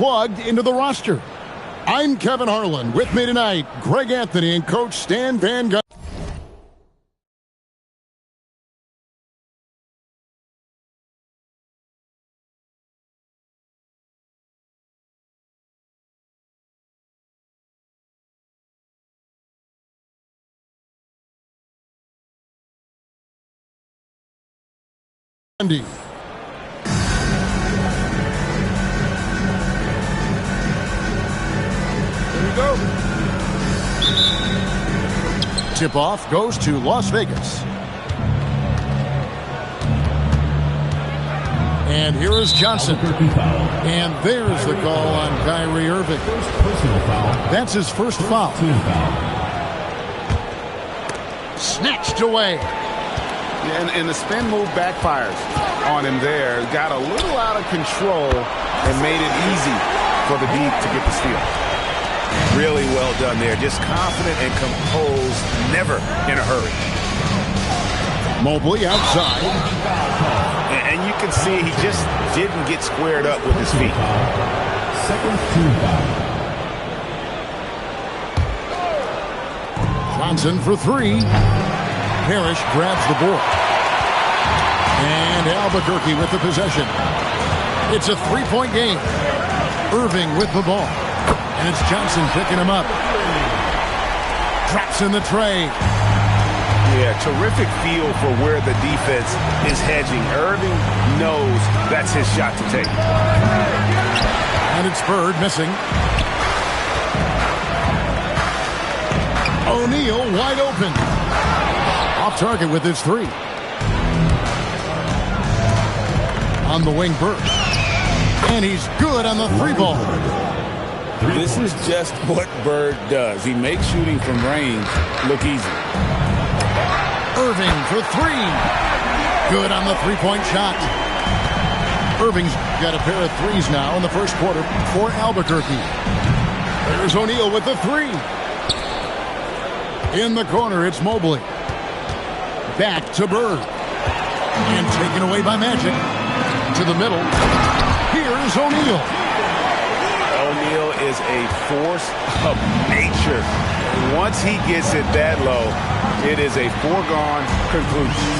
plugged into the roster. I'm Kevin Harlan. With me tonight, Greg Anthony and Coach Stan Van Gundy. Here we go. Tip-off goes to Las Vegas. And here is Johnson. And there's the call on Kyrie Irving. That's his first foul. Snatched away. Yeah, and the spin move backfires on him there. Got a little out of control and made it easy for the deep to get the steal. Really well done there. Just confident and composed, never in a hurry. Mobley outside. And you can see he just didn't get squared up with his feet. Second team foul. Johnson for three. Parrish grabs the board. And Albuquerque with the possession. It's a three-point game. Irving with the ball. And it's Johnson picking him up. Drops in the tray. Yeah, terrific feel for where the defense is hedging. Irving knows that's his shot to take. And it's Bird missing. O'Neal wide open. Off target with his three. On the wing, Bird. And he's good on the three ball. This is just what Bird does. He makes shooting from range look easy. Irving for three. Good on the three-point shot. Irving's got a pair of threes now in the first quarter for Albuquerque. There's O'Neal with the three. In the corner, it's Mobley. Back to Bird. And taken away by Magic. To the middle. Here's O'Neal. O'Neal is a force of nature. Once he gets it that low, it is a foregone conclusion.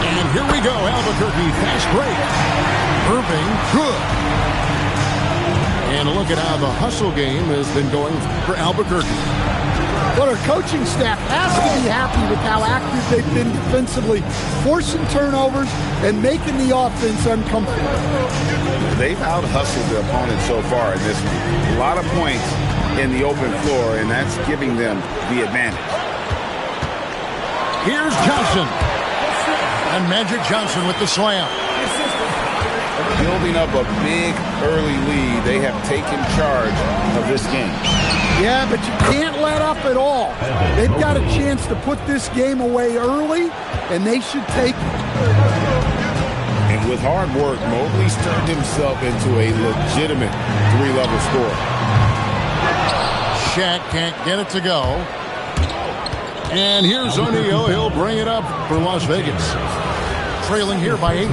And here we go. Albuquerque fast break. Irving good. And look at how the hustle game has been going for Albuquerque. But our coaching staff has to be happy with how active they've been defensively, forcing turnovers and making the offense uncomfortable. They've out-hustled the opponent so far in this one. A lot of points in the open floor, and that's giving them the advantage. Here's Johnson. And Magic Johnson with the slam. Building up a big early lead, they have taken charge of this game. Yeah, but you can't let up at all. They've got a chance to put this game away early, and they should take it. And with hard work, Mobley's turned himself into a legitimate three-level scorer. Shaq can't get it to go. And here's O'Neal. He'll bring it up for Las Vegas. Trailing here by 8.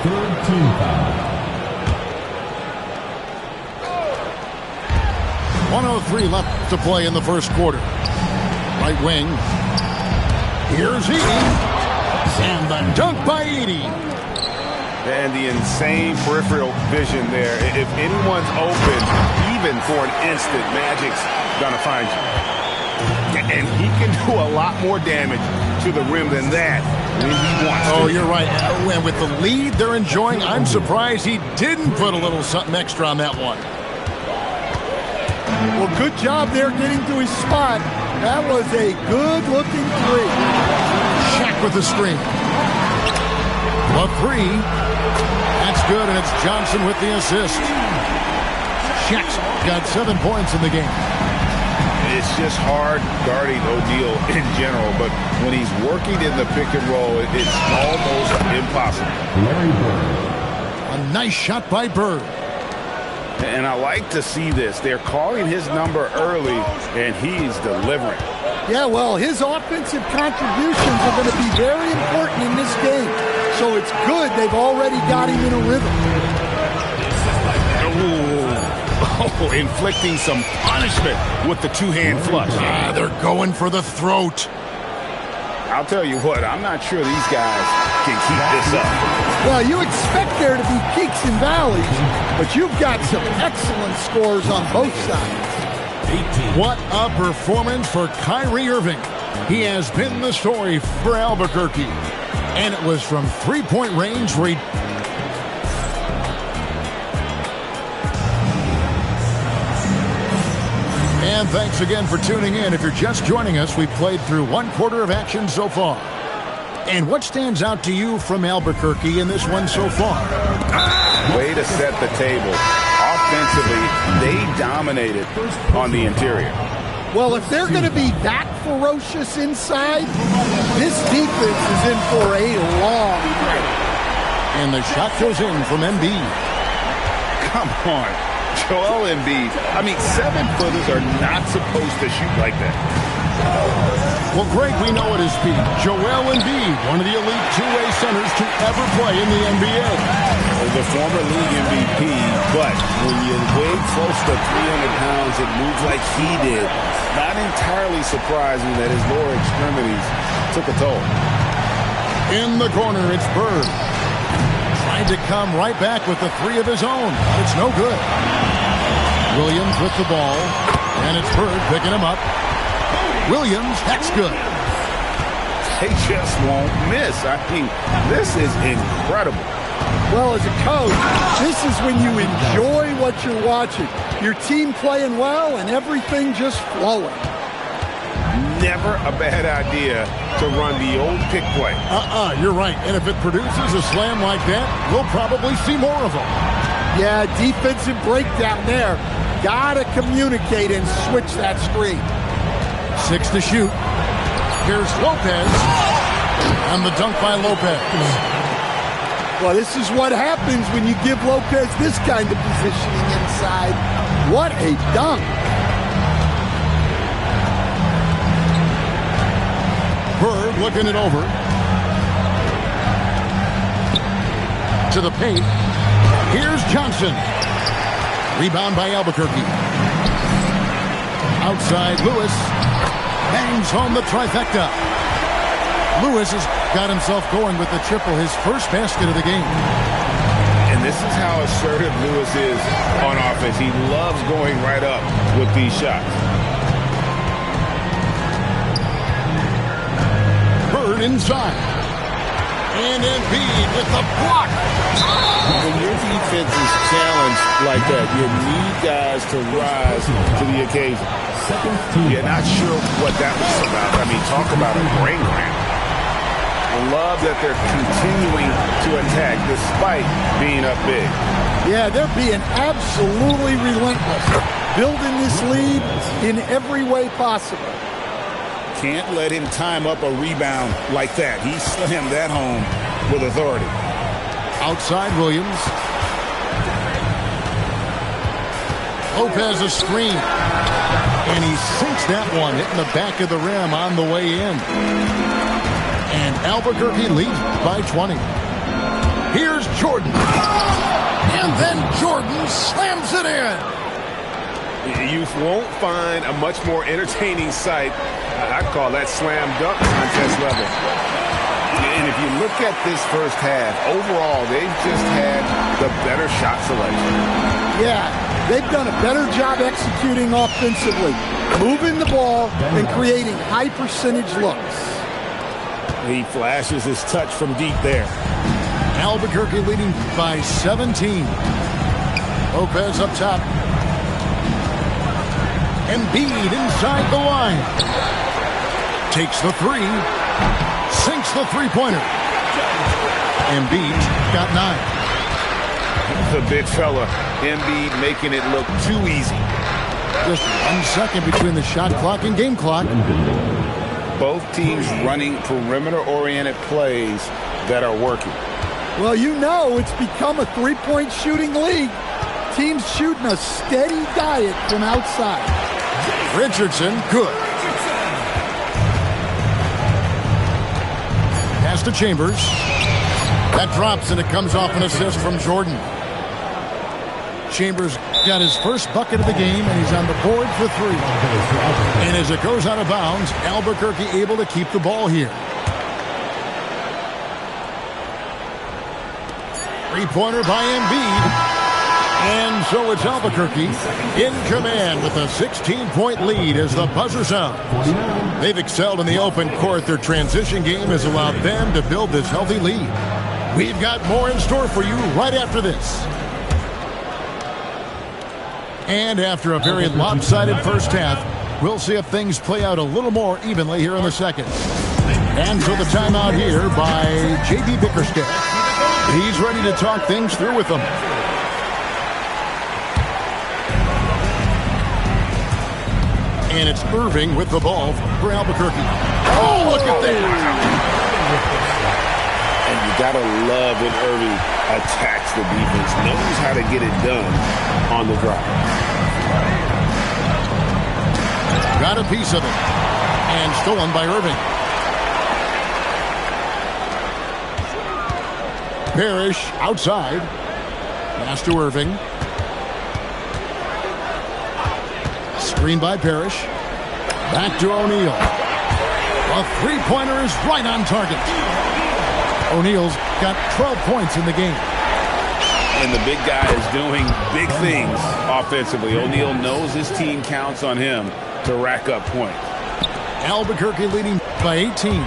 Third team foul. 1:03 left to play in the first quarter. Right wing. Here's Edey. And the dunk by Edey. And the insane peripheral vision there. If anyone's open, even for an instant, Magic's going to find you. And he can do a lot more damage to the rim than that when he wants to. Oh, you're right. And with the lead they're enjoying, I'm surprised he didn't put a little something extra on that one. Well, good job there getting to his spot. That was a good-looking three. Shaq with the screen. A three. That's good, and it's Johnson with the assist. Shaq's got 7 points in the game. It's just hard guarding O'Neal in general, but when he's working in the pick and roll, it's almost impossible. Larry Bird. A nice shot by Bird. And I like to see this. They're calling his number early, and he's delivering. Yeah, well, his offensive contributions are going to be very important in this game. So it's good they've already got him in a rhythm. inflicting some punishment with the two-hand flush. They're going for the throat. I'll tell you what, I'm not sure these guys can keep this up. Well, you expect there to be peaks and valleys, but you've got some excellent scores on both sides. What a performance for Kyrie Irving. He has been the story for Albuquerque. And it was from three-point range where he... And thanks again for tuning in. If you're just joining us, we played through one quarter of action so far. And what stands out to you from Albuquerque in this one so far? Way to set the table. Offensively, they dominated on the interior. Well, if they're going to be that ferocious inside, this defense is in for a long night. And the shot goes in from Embiid. Come on, Joel Embiid. I mean, 7-footers are not supposed to shoot like that. Well, Greg, we know it is speed. Joel Embiid, one of the elite two-way centers to ever play in the NBA. The former league MVP, but when you weigh close to 300 pounds and move like he did, not entirely surprising that his lower extremities took a toll. In the corner, it's Bird. Tried to come right back with the three of his own, but it's no good. Williams with the ball, and it's Bird picking him up. Williams, that's good. They just won't miss. I mean, this is incredible. Well, as a coach, this is when you enjoy what you're watching. Your team playing well and everything just flowing. Never a bad idea to run the old pick play. You're right. And if it produces a slam like that, we'll probably see more of them. Yeah, defensive breakdown there. Gotta communicate and switch that screen. 6 to shoot. Here's Lopez. And the dunk by Lopez. Well, this is what happens when you give Lopez this kind of positioning inside. What a dunk. Bird looking it over. To the paint. Here's Johnson. Rebound by Albuquerque. Outside, Lewis bangs home the trifecta. Lewis has got himself going with the triple, his first basket of the game. And this is how assertive Lewis is on offense. He loves going right up with these shots. Bird inside. And Embiid with the block. When your defense is challenged like that, you need guys to rise to the occasion. You're not sure what that was about. I mean, talk about a brain cramp. Love that they're continuing to attack despite being up big. Yeah, they're being absolutely relentless. Building this lead in every way possible. Can't let him time up a rebound like that. He slammed that home with authority. Outside Williams. Lopez a screen. And he sinks that one, hitting the back of the rim on the way in. And Albuquerque leads by 20. Here's Jordan. And then Jordan slams it in. You won't find a much more entertaining sight. I'd call that slam dunk contest level. And if you look at this first half, overall, they've just had the better shot selection. Yeah, they've done a better job executing offensively, moving the ball and creating high percentage looks. He flashes his touch from deep there. Albuquerque leading by 17. Lopez up top. Embiid inside the line. Takes the three. Sinks the three-pointer. Embiid got 9. The big fella, Embiid, making it look too easy. Just 1 second between the shot clock and game clock. Both teams running perimeter-oriented plays that are working. Well, you know it's become a three-point shooting league. Teams shooting a steady diet from outside. Richardson, good. Pass to Chambers. That drops and it comes off an assist from Jordan. Chambers got his first bucket of the game, and he's on the board for 3. And as it goes out of bounds, Albuquerque able to keep the ball here. 3-pointer by Embiid. And so it's Albuquerque in command with a 16-point lead as the buzzer sounds. They've excelled in the open court. Their transition game has allowed them to build this healthy lead. We've got more in store for you right after this. And after a very lopsided first half, we'll see if things play out a little more evenly here in the second. And so the timeout here by J.B. Bickerstaff. He's ready to talk things through with them. And it's Irving with the ball for Albuquerque. Oh, look at that! And you got to love when Irving attacks the defense, knows how to get it done on the drive. Got a piece of it. And stolen by Irving. Parrish outside. Pass to Irving. Screen by Parrish. Back to O'Neal. A three-pointer is right on target. O'Neal's got 12 points in the game. And the big guy is doing big things offensively. O'Neal knows his team counts on him to rack up points. Albuquerque leading by 18.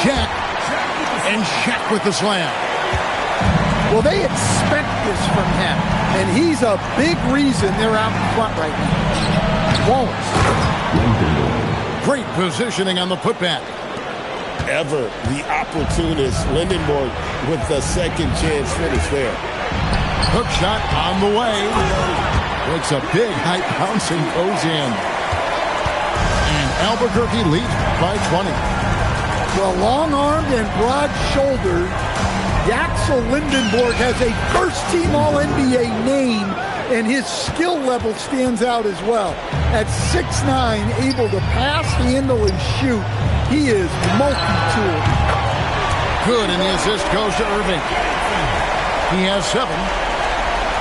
Shaq, and Shaq with the slam. Well, they expect this from him, and he's a big reason they're out in front right now. Wallace. Great positioning on the putback. Ever the opportunist, Lindenborg with the second chance finish there. Hook shot on the way. Makes a big high bounce and goes in. And Albuquerque leads by 20. Well, long-armed and broad-shouldered, Yaxel Lindenborg has a first-team All-NBA name, and his skill level stands out as well. At 6'9", able to pass, handle, and shoot, he is multi-tooled. Good, and the assist goes to Irving. He has 7.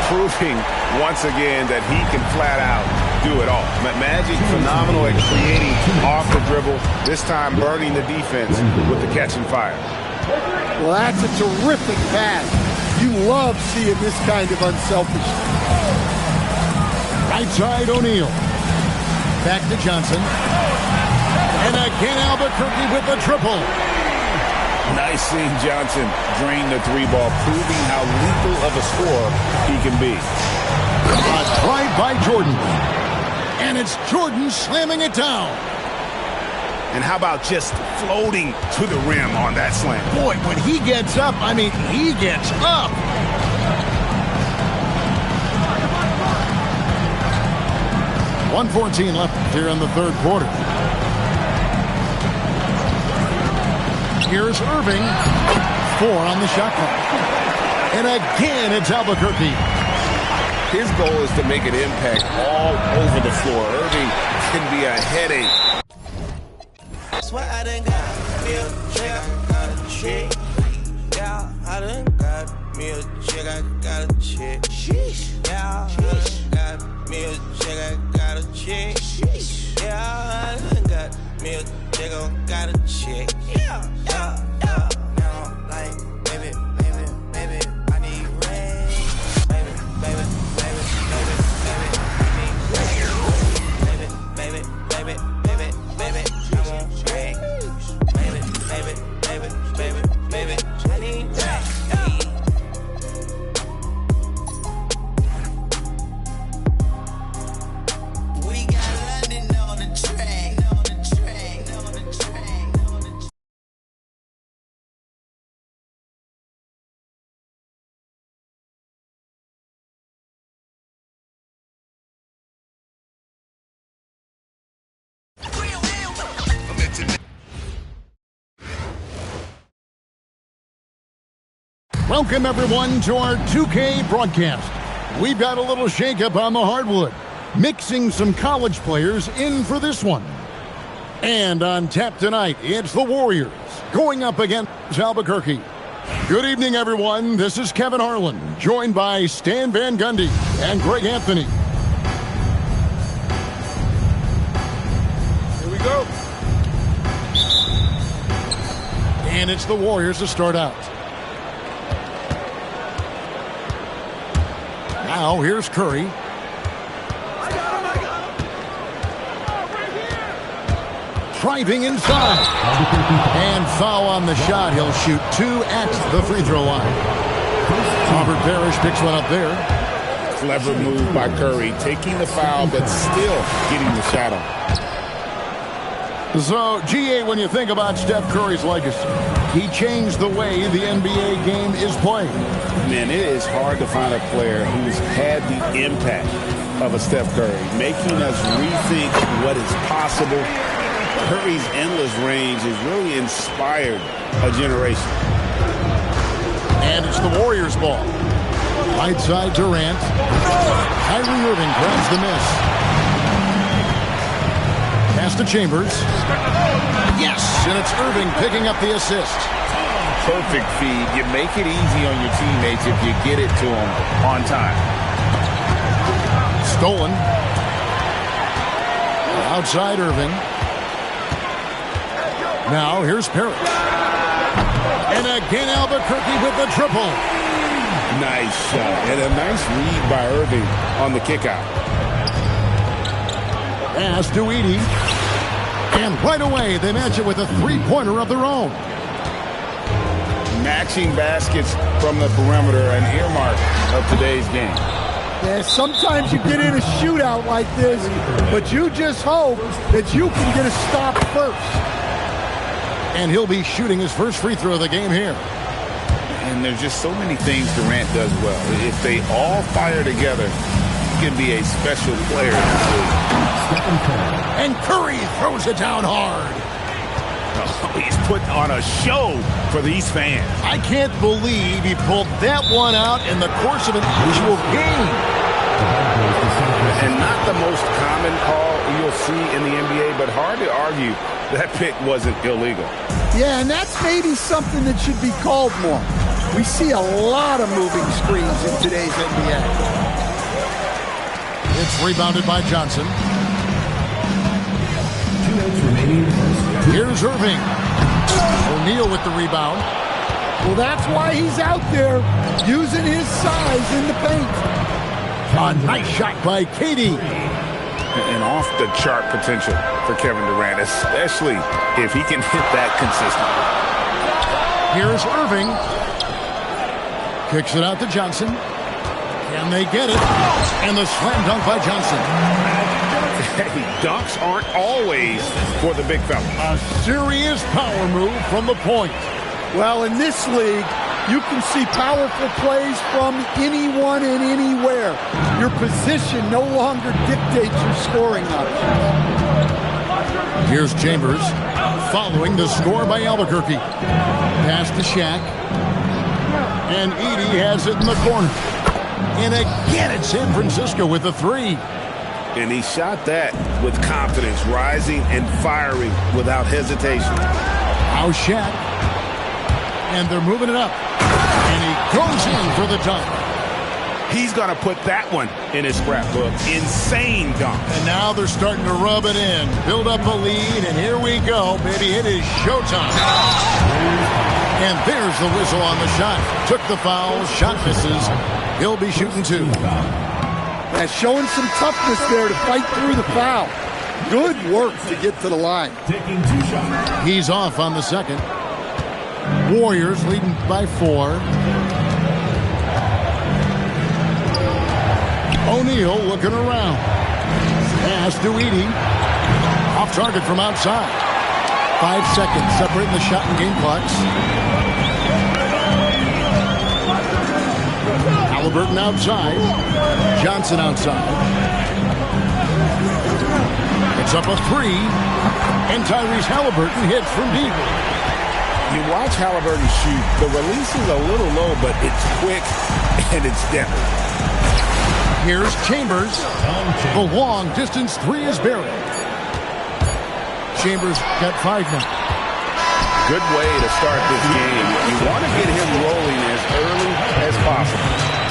Proving once again that he can flat out do it all. Magic phenomenal at creating off the dribble, this time burning the defense with the catch and fire. Well, that's a terrific pass. You love seeing this kind of unselfishness. Right side O'Neal. Back to Johnson. And again Albuquerque with the triple. Nice seeing Johnson drain the 3-ball, proving how lethal of a scorer he can be. A drive by Jordan. And it's Jordan slamming it down. And how about just floating to the rim on that slam? Boy, when he gets up, I mean, he gets up. .114 left here in the third quarter. Here's Irving. 4 on the shot clock. And again, it's Albuquerque. His goal is to make an impact all over the floor. Irving can be a headache. That's why I done got me a chick, I got a chick. Yeah, I done got me a chick, I got a chick. Sheesh. Yeah, I done got me a chick, I got a chick. Sheesh. Yeah, I done got me a chick, I got a chick. Yeah, yeah, yeah. Now I'm like, baby, baby, baby, I need rain. Baby, baby, baby, baby, baby, I need rain. Baby, baby, baby, baby, baby, I want rain. Baby, baby, baby, baby, baby, I need rain. We got London on the track, on the track, on the track, on the track. Welcome, everyone, to our 2K broadcast. We've got a little shakeup on the hardwood, mixing some college players in for this one. And on tap tonight, it's the Warriors going up against Albuquerque. Good evening, everyone. This is Kevin Harlan, joined by Stan Van Gundy and Greg Anthony. Here we go. And it's the Warriors to start out. Now here's Curry. Driving inside. And foul on the shot. He'll shoot 2 at the free throw line. Robert Parrish picks one up there. Clever move by Curry, taking the foul, but still getting the shot on. So, GA, when you think about Steph Curry's legacy, he changed the way the NBA game is played. Man, it is hard to find a player who's had the impact of a Steph Curry, making us rethink what is possible. Curry's endless range has really inspired a generation. And it's the Warriors' ball. Right side Durant. Kyrie Irving grabs the miss. Pass to Chambers. Yes, and it's Irving picking up the assist. Perfect feed. You make it easy on your teammates if you get it to them on time. Stolen. Outside Irving. Now here's Parrish. And again Albuquerque with the triple. Nice shot. And a nice read by Irving on the kickout. Pass to Edey. And right away they match it with a three-pointer of their own. Matching baskets from the perimeter, an earmark of today's game. Yeah, sometimes you get in a shootout like this, but you just hope that you can get a stop first. And he'll be shooting his first free throw of the game here. And there's just so many things Durant does well. If they all fire together, he can be a special player. And Curry throws it down hard. Oh, he's put on a show for these fans. I can't believe he pulled that one out in the course of an actual game. And not the most common call you'll see in the NBA, but hard to argue that pick wasn't illegal. Yeah, and that's maybe something that should be called more. We see a lot of moving screens in today's NBA. It's rebounded by Johnson. Here's Irving. O'Neal with the rebound. Well, that's why he's out there using his size in the paint. A nice shot by Katie. And off-the-chart potential for Kevin Durant, especially if he can hit that consistently. Here's Irving. Kicks it out to Johnson. Can they get it? And the slam dunk by Johnson. Hey, dunks aren't always for the big fella. A serious power move from the point. Well, in this league, you can see powerful plays from anyone and anywhere. Your position no longer dictates your scoring options. Here's Chambers following the score by Albuquerque. Pass to Shaq. And Edey has it in the corner. And again, it's San Francisco with the three. And he shot that with confidence, rising and firing without hesitation. Now Shaq. And they're moving it up. And he goes in for the dunk. He's going to put that one in his scrapbook. Insane dunk. And now they're starting to rub it in. Build up a lead, and here we go, baby. It is showtime. And there's the whistle on the shot. Took the foul. Shot misses. He'll be shooting 2. Yeah, showing some toughness there to fight through the foul. Good work to get to the line. Taking 2 shots. He's off on the second. Warriors leading by 4. O'Neal looking around. Pass to Edey. Off target from outside. 5 seconds separating the shot and game clocks. Halliburton outside. Johnson outside. It's up a 3. And Tyrese Halliburton hits from deep. You watch Halliburton shoot. The release is a little low, but it's quick and it's definite. Here's Chambers. The long distance 3 is buried. Chambers got 5 now. Good way to start this game. You want to get him rolling as early as possible.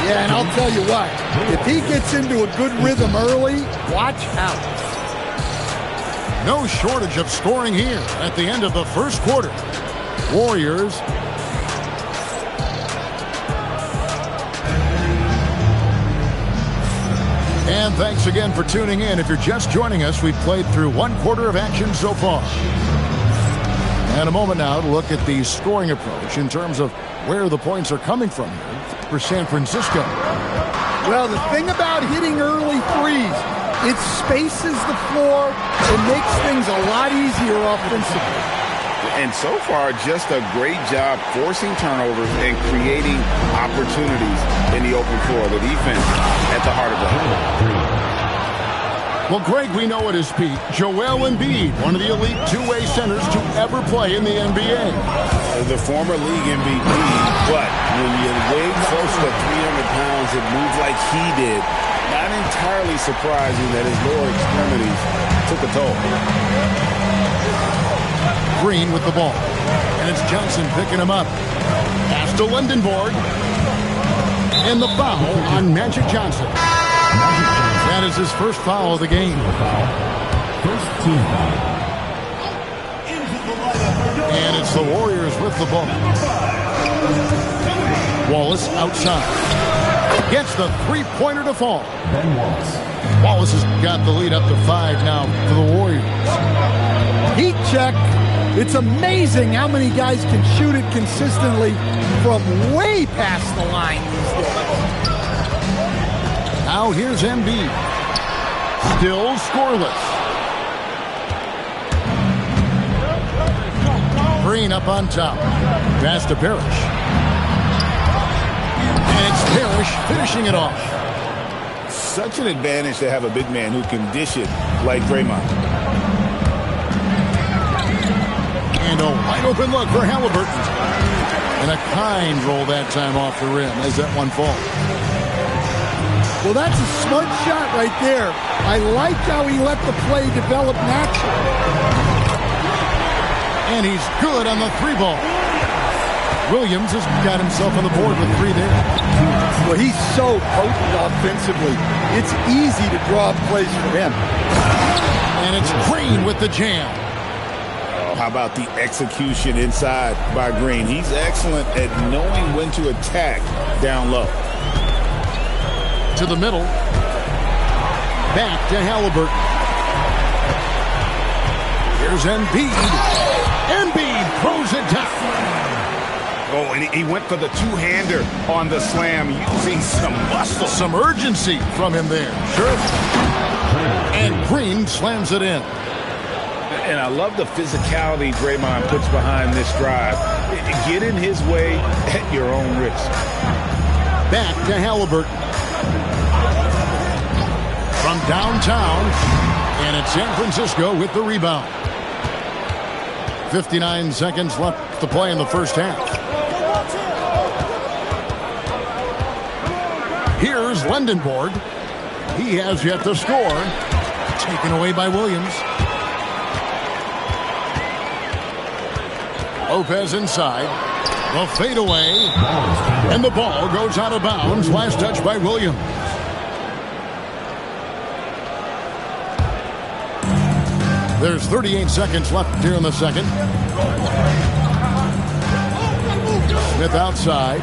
Yeah, and I'll tell you what, if he gets into a good rhythm early, watch out. No shortage of scoring here at the end of the first quarter. Warriors and thanks again for tuning in. If you're just joining us, we've played through 1 quarter of action so far. And a moment now to look at the scoring approach in terms of where the points are coming from here for San Francisco. Well, the thing about hitting early threes, it spaces the floor and makes things a lot easier offensively. And so far, just a great job forcing turnovers and creating opportunities in the open floor. The defense at the heart of it. Well, Greg, we know at his peak, Joel Embiid, one of the elite two-way centers to ever play in the NBA. The former league MVP, but when you weigh close to 300 pounds and move like he did, not entirely surprising that his lower extremities took a toll. Green with the ball. And it's Johnson picking him up. Pass to Lindenborg. And the foul on Magic Johnson. That is his first foul of the game. First team foul. And it's the Warriors with the ball. Wallace outside. Gets the three-pointer to fall. Ben Wallace. Wallace has got the lead up to 5 now for the Warriors. Heat check. It's amazing how many guys can shoot it consistently from way past the line these days. Now here's Embiid. Still scoreless. Green up on top. Pass to Parrish. And it's Parrish finishing it off. Such an advantage to have a big man who can dish it like Draymond. And a wide open look for Halliburton. And a kind roll that time off the rim as that one falls. Well, that's a smart shot right there. I like how he let the play develop naturally. And he's good on the 3-ball. Williams has got himself on the board with 3 there. Well, he's so potent offensively. It's easy to draw up plays for him. And it's Green with the jam. How about the execution inside by Green? He's excellent at knowing when to attack down low. To the middle. Back to Halliburton. Here's Embiid. Embiid throws it down. Oh, and he went for the two-hander on the slam, using some muscle. Some urgency from him there. Sure. And Green slams it in. And I love the physicality Draymond puts behind this drive. Get in his way at your own risk. Back to Halliburton. From downtown, and it's San Francisco with the rebound. 59 seconds left to play in the first half. Here's Lindenborg. He has yet to score. Taken away by Williams. Lopez inside. The fadeaway. And the ball goes out of bounds. Last touch by Williams. There's 38 seconds left here in the second. Smith outside.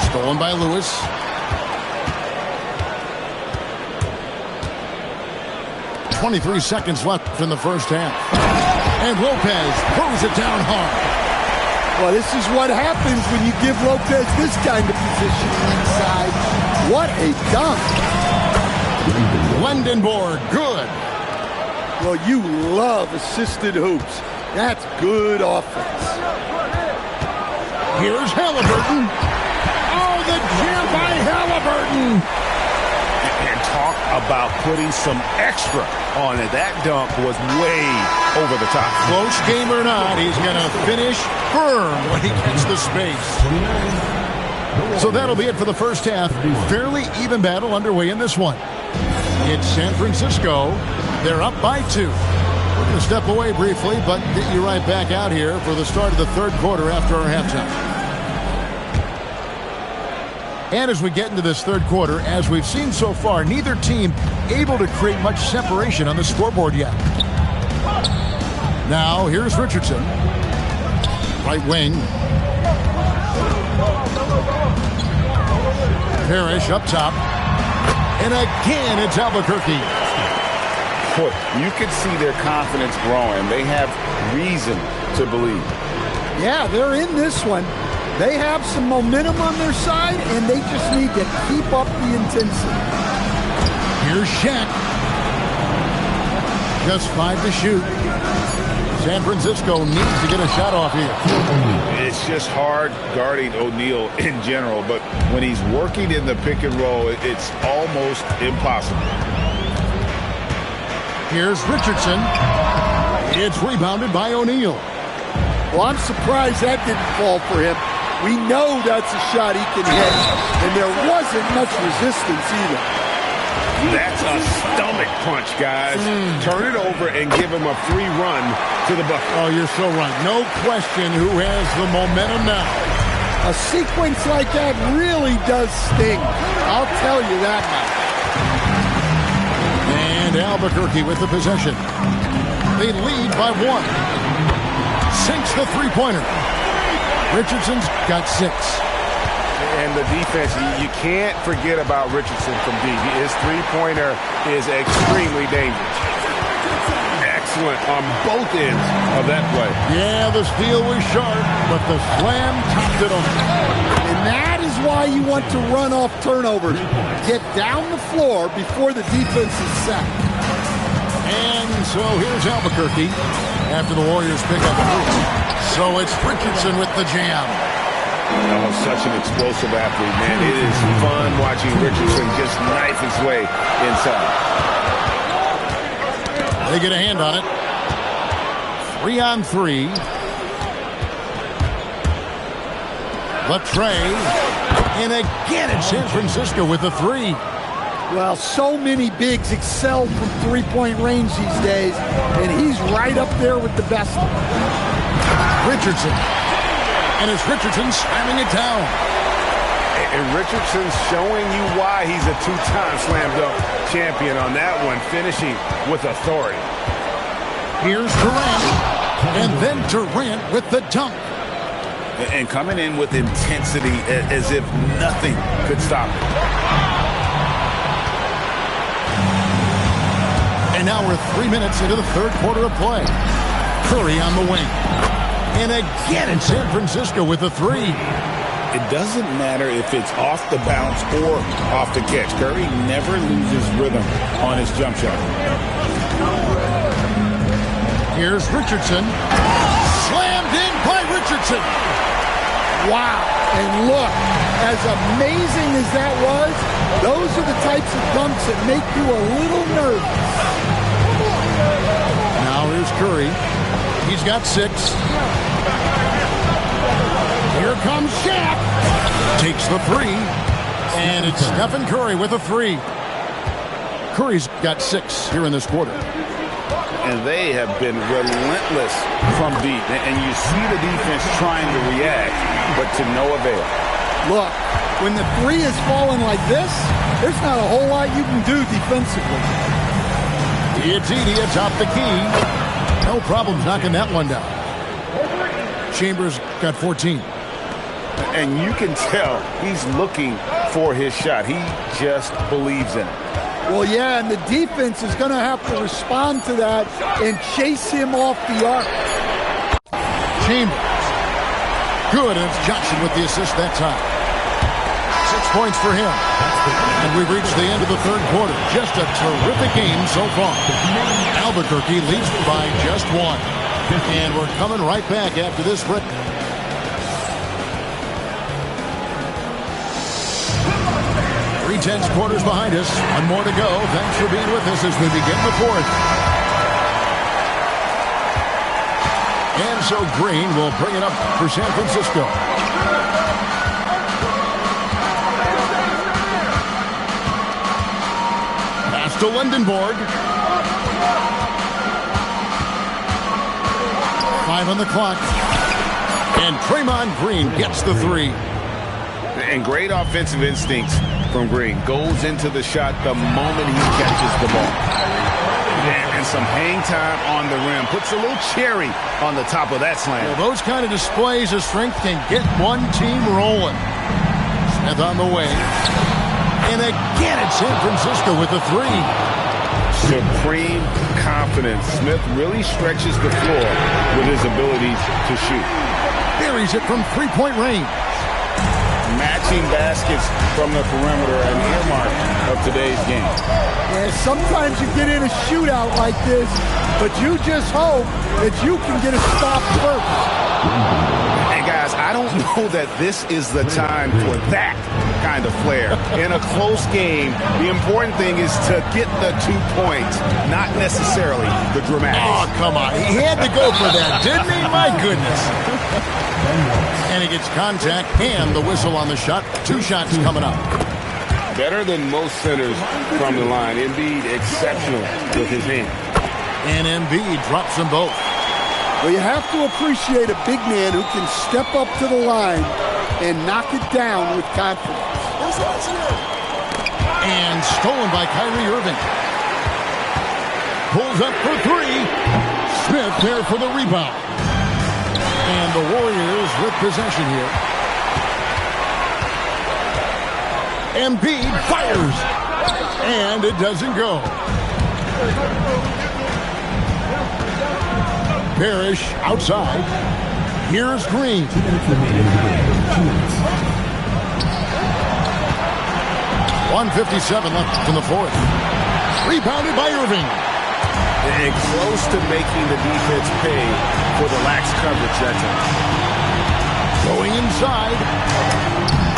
Stolen by Lewis. .23 seconds left in the first half. And Lopez throws it down hard. Well, this is what happens when you give Lopez this kind of position inside. What a dunk. Lindenborg, good. Well, you love assisted hoops. That's good offense. Here's Halliburton. Oh, the jam by Halliburton. And talk about putting some extra on it. That dunk was way over the top. Close game or not, he's going to finish firm when he gets the space. So that'll be it for the first half. Fairly even battle underway in this one. It's San Francisco. They're up by 2. We're going to step away briefly, but get you right back out here for the start of the third quarter after our halftime. And as we get into this third quarter, as we've seen so far, neither team able to create much separation on the scoreboard yet. Now, here's Richardson. Right wing. Parrish up top. And again, it's Albuquerque. Boy, you can see their confidence growing. They have reason to believe. Yeah, they're in this one. They have some momentum on their side, and they just need to keep up the intensity. Here's Shaq. Just 5 to shoot. San Francisco needs to get a shot off here. It's just hard guarding O'Neal in general, but when he's working in the pick and roll, it's almost impossible. Here's Richardson. It's rebounded by O'Neal. Well, I'm surprised that didn't fall for him. We know that's a shot he can hit, and there wasn't much resistance either. That's a stomach punch, guys. Turn it over and give him a free run to the bucket. Oh, you're so right. No question who has the momentum now. A sequence like that really does sting. I'll tell you that much. And Albuquerque with the possession. They lead by 1. Sinks the three-pointer. Richardson's got 6. And the defense, you can't forget about Richardson from deep. His three-pointer is extremely dangerous. Excellent on both ends of that play. Yeah, the steal was sharp, but the slam topped it on. And that is why you want to run off turnovers. Get down the floor before the defense is set. And so here's Albuquerque after the Warriors pick up the move. So it's Richardson with the jam. Oh, such an explosive athlete, man. It is fun watching Richardson just knife his way inside. They get a hand on it. 3-on-3. Latre. And again it's San Francisco with the 3. Well, so many bigs excel from three-point range these days, and he's right up there with the best of them. Richardson. And it's Richardson slamming it down. And Richardson's showing you why he's a two-time slam dunk champion on that one, finishing with authority. Here's Durant. And then Durant with the dunk. And coming in with intensity as if nothing could stop him. And now we're 3 minutes into the third quarter of play. Curry on the wing. And again in San Francisco with a 3. It doesn't matter if it's off the bounce or off the catch. Curry never loses rhythm on his jump shot. Here's Richardson. Slammed in by Richardson. Wow. And look, as amazing as that was, those are the types of dunks that make you a little nervous. Now here's Curry. He's got 6. Here comes Shaq. Takes the 3. And it's Stephen Curry with a 3. Curry's got 6 here in this quarter. And they have been relentless from deep. And you see the defense trying to react, but to no avail. Look, when the 3 is falling like this, there's not a whole lot you can do defensively. It's Edey atop the key. No problems knocking that one down. Chambers got 14. And you can tell he's looking for his shot. He just believes in it. Well, yeah, and the defense is going to have to respond to that and chase him off the arc. Chambers. Good, and it's Johnson with the assist that time. 6 points for him. And we've reached the end of the third quarter. Just a terrific game so far. Albuquerque leads by just 1. And we're coming right back after this break. Three-tenths quarters behind us. 1 more to go. Thanks for being with us as we begin the fourth. And so Green will bring it up for San Francisco. Pass to Lindenborg. 5 on the clock. And Draymond Green gets the 3. And great offensive instincts from Green. Goes into the shot the moment he catches the ball. And some hang time on the rim. Puts a little cherry on the top of that slam. Well, those kind of displays of strength can get one team rolling. Smith on the way. And again it's San Francisco with the 3. Supreme confidence. Smith really stretches the floor with his ability to shoot. Buries it from three-point range. Matching baskets from the perimeter, an earmark of today's game. Yeah, sometimes you get in a shootout like this, but you just hope that you can get a stop first. And guys, I don't know that this is the time for that kind of flair. In a close game, the important thing is to get the 2 points, not necessarily the dramatics. Oh, come on. He had to go for that, didn't he? My goodness. And he gets contact and the whistle on the shot. 2 shots coming up. Better than most centers from the line. Embiid exceptional with his hand. And Embiid drops them both. Well, you have to appreciate a big man who can step up to the line and knock it down with confidence. And stolen by Kyrie Irving. Pulls up for 3. Smith there for the rebound. And the Warriors with possession here. Embiid fires. And it doesn't go. Parrish outside. Here's Green. 2 minutes remaining in the game. 2 minutes. 1:57 left in the 4th. Rebounded by Irving. And close to making the defense pay for the lax coverage that time. Going inside.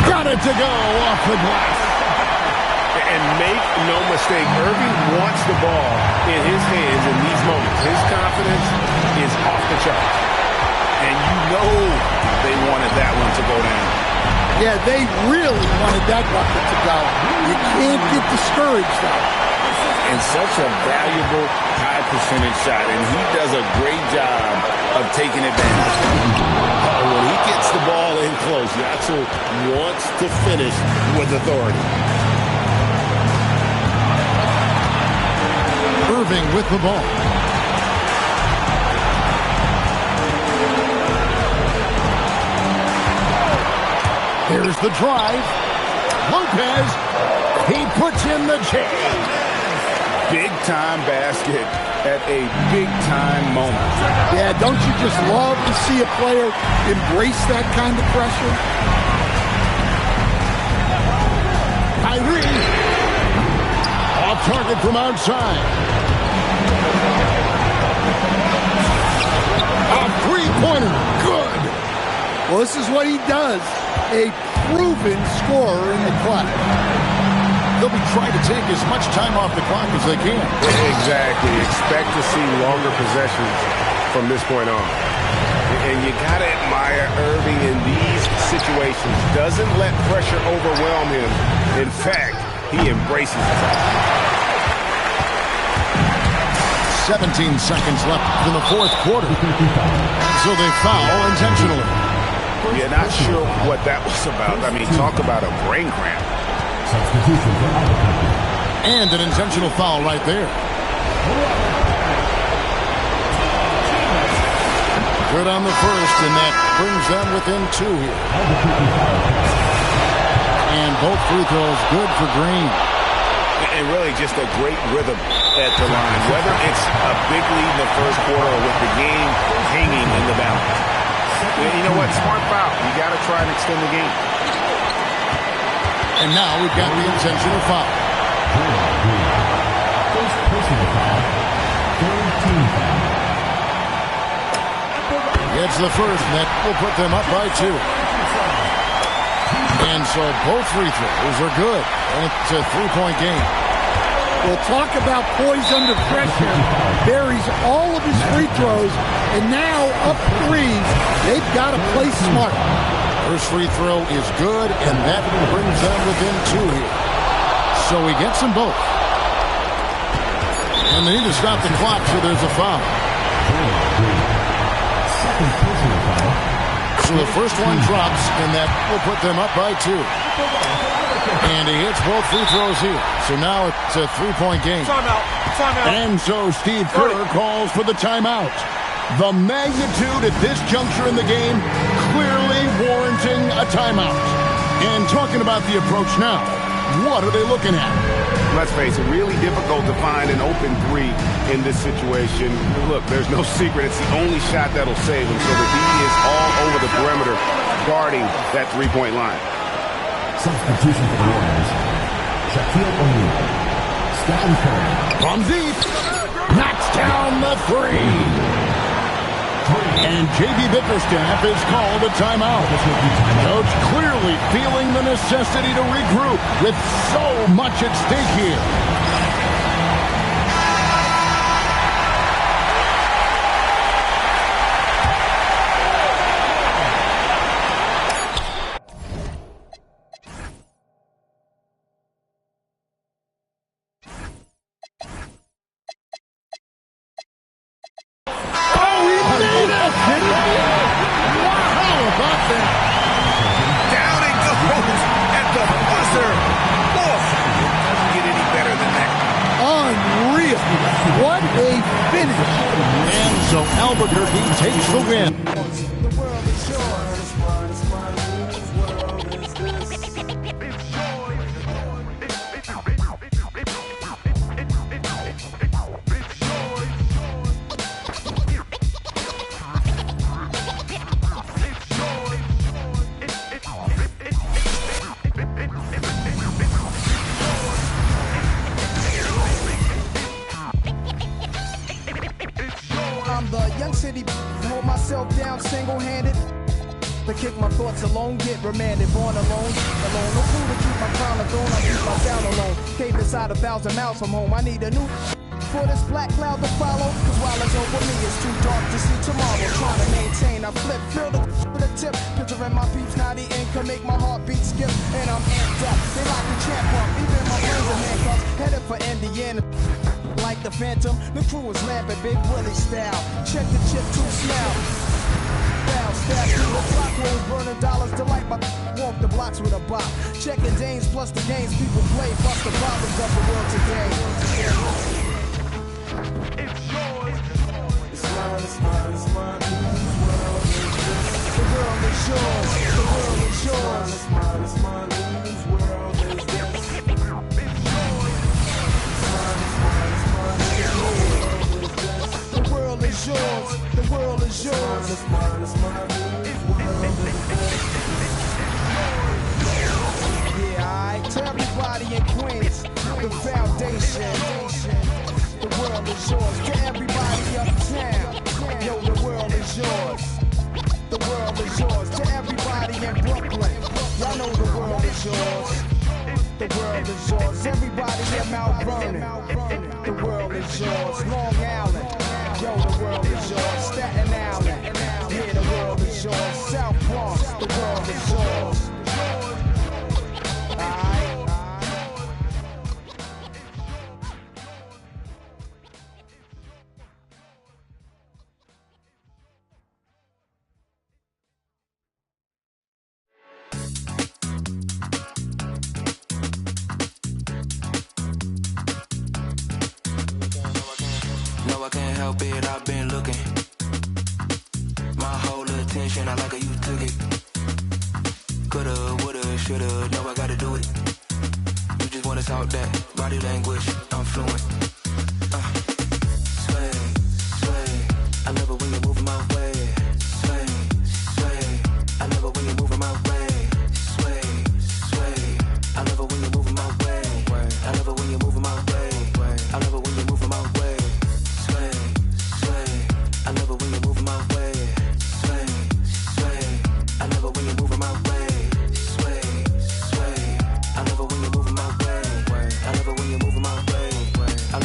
Got it to go off the glass. And make no mistake, Irving wants the ball in his hands in these moments. His confidence is off the charts. And you know they wanted that one to go down. Yeah, they really wanted that bucket to go. You can't get discouraged, though. And such a valuable high percentage shot. And he does a great job of taking advantage. When he gets the ball in close, Yatsel wants to finish with authority. Irving with the ball. Here's the drive. Lopez. He puts in the chain. Big-time basket at a big-time moment. Yeah, don't you just love to see a player embrace that kind of pressure? Kyrie. Off target from outside. A three-pointer. Good. Well, this is what he does. A proven scorer in the clutch. They'll be trying to take as much time off the clock as they can. Exactly. Expect to see longer possessions from this point on. And you got to admire Irving in these situations. Doesn't let pressure overwhelm him. In fact, he embraces it. 17 seconds left in the 4th quarter. So they foul intentionally. You're not sure what that was about. I mean, talk about a brain cramp. Substitution for Albuquerque. And an intentional foul right there. Good on the first, and that brings them within 2 here. Albuquerque foul. And both free throws good for Green. And really just a great rhythm at the line. Whether it's a big lead in the first quarter or with the game hanging in the balance. You know what? Smart foul. You got to try and extend the game. And now we've got the intentional foul. First personal foul. Third team foul. Gets the first, and that will put them up by 2. And so both free throws are good. And it's a 3-point game. Well, talk about poise under pressure. Buries all of his free throws, and now up 3s. They've got to play smart. First free throw is good, and that brings them within 2 here. So he gets them both. And they need to stop the clock, so there's a foul. second personal foul. So the first one drops, and that will put them up by 2. And he hits both free throws here. So now it's a 3-point game. Timeout. And so Steve Kerr calls for the timeout. The magnitude at this juncture in the game clearly warranting a timeout. And talking about the approach now, what are they looking at? Let's face it, really difficult to find an open 3 in this situation. Look, there's no secret. It's the only shot that'll save him. So he is all over the perimeter guarding that 3-point line. Substitution for the Warriors. Shaquille O'Neal. Stephen Curry. From deep, knocks down the 3. And J.B. Bickerstaff is called a timeout. Coach clearly feeling the necessity to regroup with so much at stake here. What a finish. And so Albuquerque takes the win. The world is yours. I'm the young city, hold myself down single-handed. To kick my thoughts alone, get remanded, born alone. No food to keep my crown of throne, I keep my sound alone. Cave inside 1,000 miles from home, I need a new for this black cloud to follow. Cause while it's over me, it's too dark to see tomorrow. Trying to maintain, I flip, fill the with a tip. Picturing my peeps, now the ink can make my heartbeat skip. And I'm amped up, they like a champ up. Even my friends are handcuffs, headed for Indiana. Like the Phantom, the crew is lamping, Big Willie style. Check the chip to smell. Wow, stab through the clock, rolls burning dollars to light my walk the blocks with a bop. Checking Danes plus the games people play, bust the problems of the world today. It's yours. It's mine, it's mine, it's mine. The world is yours. The world is yours. It's mine, it's mine. Whose world is this? The world is yours. The world is yours. It's mine, it's mine. Yeah, alright. To everybody in Queens, the foundation. The world is yours. To everybody uptown, yo, the world is yours. The world is yours. To everybody in Brooklyn, y'all know the world is yours. The world is yours. Everybody in Mount Vernon, the world is yours. Long Island, yo, the world is yours. Staten Island, yeah, the world is yours. South Bronx, the world is yours. Alright. No, I can't help it, I've been looking. My whole attention, I like how you took it. Coulda, woulda, shoulda, no, I gotta do it. You just wanna talk that body language, I'm fluent. Sway, sway, I love it when you're moving my way. Sway, sway, I love it when you're moving my way. Sway, sway, I love it when you're moving my way. I love it when you're moving my way. I love it when you're moving my way. Sway, sway, I love it when you're moving my way. Sway, sway, I love it when you're moving my way. Sway, sway, I love it when you're moving my way. I love it when you're moving my way. I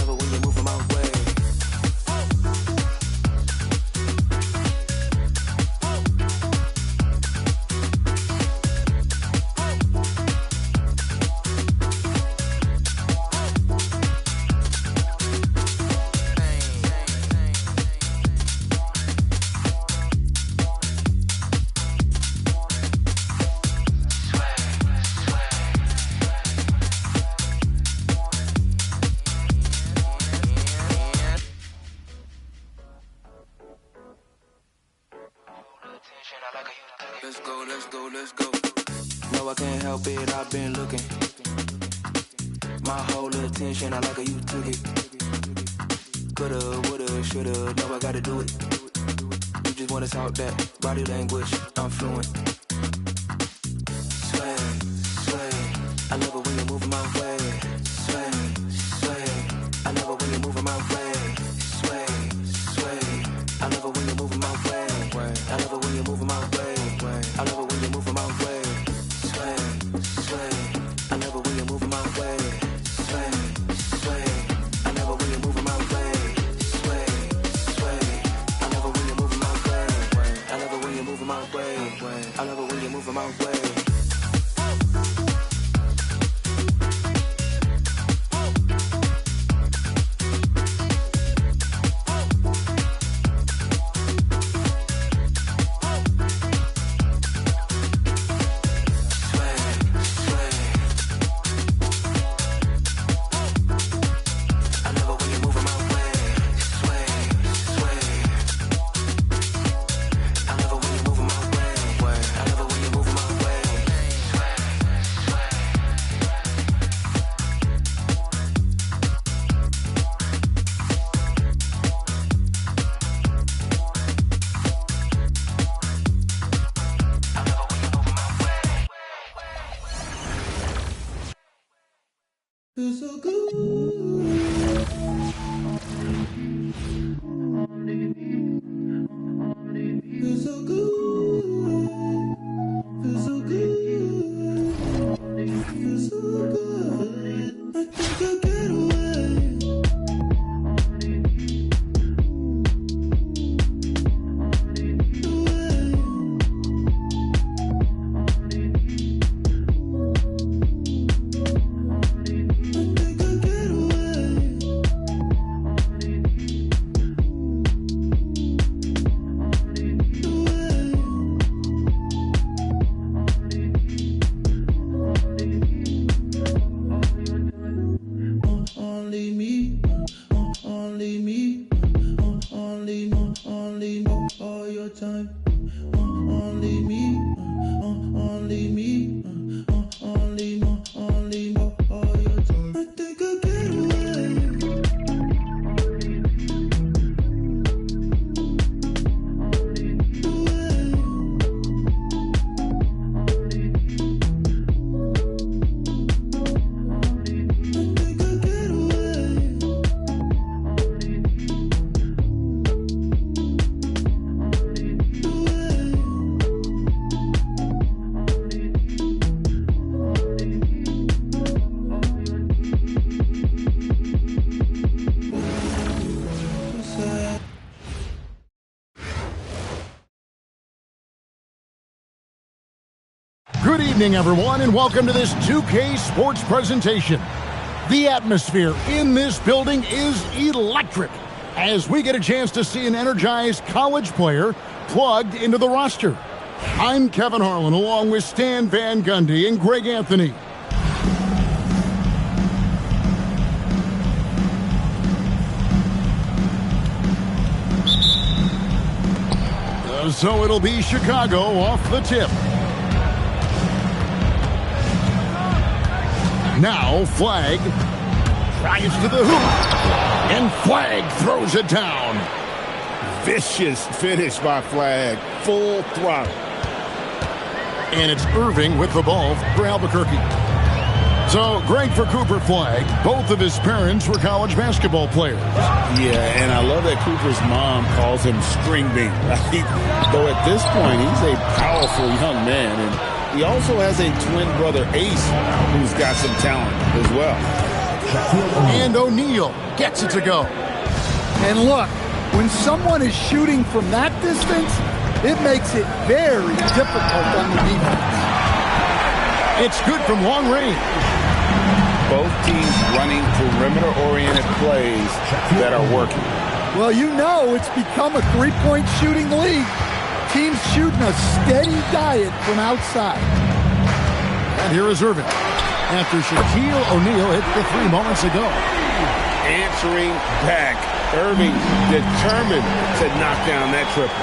Let's go, let's go, let's go. No, I can't help it, I've been looking. My whole attention, I like how you took it. Coulda, woulda, shoulda, no, I gotta do it. You just wanna talk that body language, I'm fluent. Sway, sway, I love it when you're moving my way. Sway, sway, I love it when you're moving my way. Sway, sway, I love it when you're moving my way. I love it when you're moving my way. I love it when you're moving my way. Sway, sway, I love it when you're moving my way. Sway, sway, I love it when you're moving my way. Sway, sway, I love it when you're moving my way. I love it when you're moving my way. I love it when you're moving my way. Feels so good. Feels so good. Feels so good. Feels so good. I think I'll get away. Good evening, everyone, and welcome to this 2K Sports presentation. The atmosphere in this building is electric as we get a chance to see an energized college player plugged into the roster. I'm Kevin Harlan, along with Stan Van Gundy and Greg Anthony. So it'll be Chicago off the tip. Now Flagg tries to the hoop, and Flagg throws it down. Vicious finish by Flagg, full throttle. And it's Irving with the ball for Albuquerque. So, Greg, for Cooper Flagg, both of his parents were college basketball players. Yeah, and I love that Cooper's mom calls him String Bean. Though at this point, he's a powerful young man, and he also has a twin brother, Ace, who's got some talent as well. And O'Neal gets it to go. And look, when someone is shooting from that distance, it makes it very difficult on the defense. It's good from long range. Both teams running perimeter-oriented plays that are working. Well, you know it's become a three-point shooting league. Teams shooting a steady diet from outside. And here is Irving. After Shaquille O'Neal hit the three moments ago. Answering back. Irving determined to knock down that triple.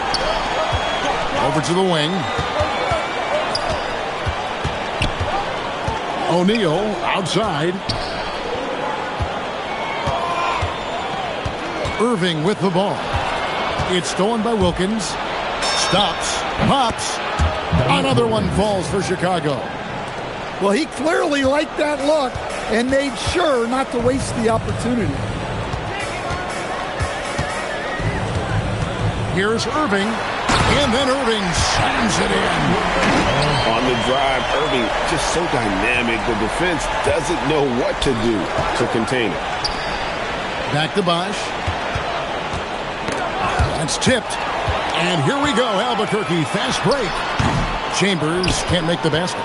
Over to the wing. O'Neal outside. Irving with the ball. It's stolen by Wilkins. Stops. Pops. Another one falls for Chicago. Well, he clearly liked that look and made sure not to waste the opportunity. Here's Irving. And then Irving slams it in. On the drive, Irving just so dynamic. The defense doesn't know what to do to contain it. Back to Bosch. That's tipped. And here we go. Albuquerque, fast break. Chambers can't make the basket.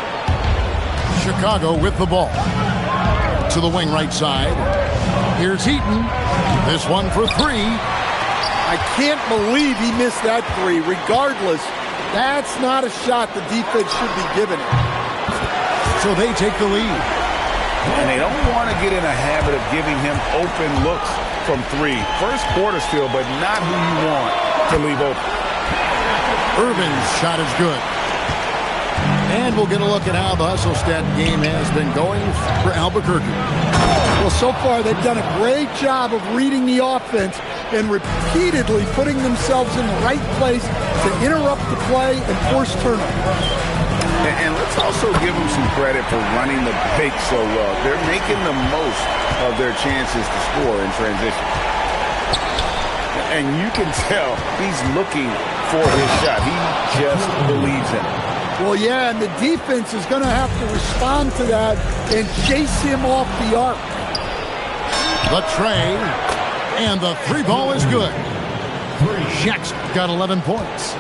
Chicago with the ball. To the wing right side. Here's Heaton. This one for three. I can't believe he missed that three. Regardless, that's not a shot the defense should be giving him. So they take the lead. And they don't want to get in a habit of giving him open looks from three. First quarter still, but not who you want to leave open. Irving's shot is good. And we'll get a look at how the hustle stat game has been going for Albuquerque. Well, so far they've done a great job of reading the offense and repeatedly putting themselves in the right place to interrupt the play and force turnovers. And let's also give them some credit for running the break so well. They're making the most of their chances to score in transition. And you can tell he's looking for his shot. He just believes in it. Well, yeah, and the defense is going to have to respond to that and chase him off the arc. The tray, and the three ball is good. Jackson got 11 points.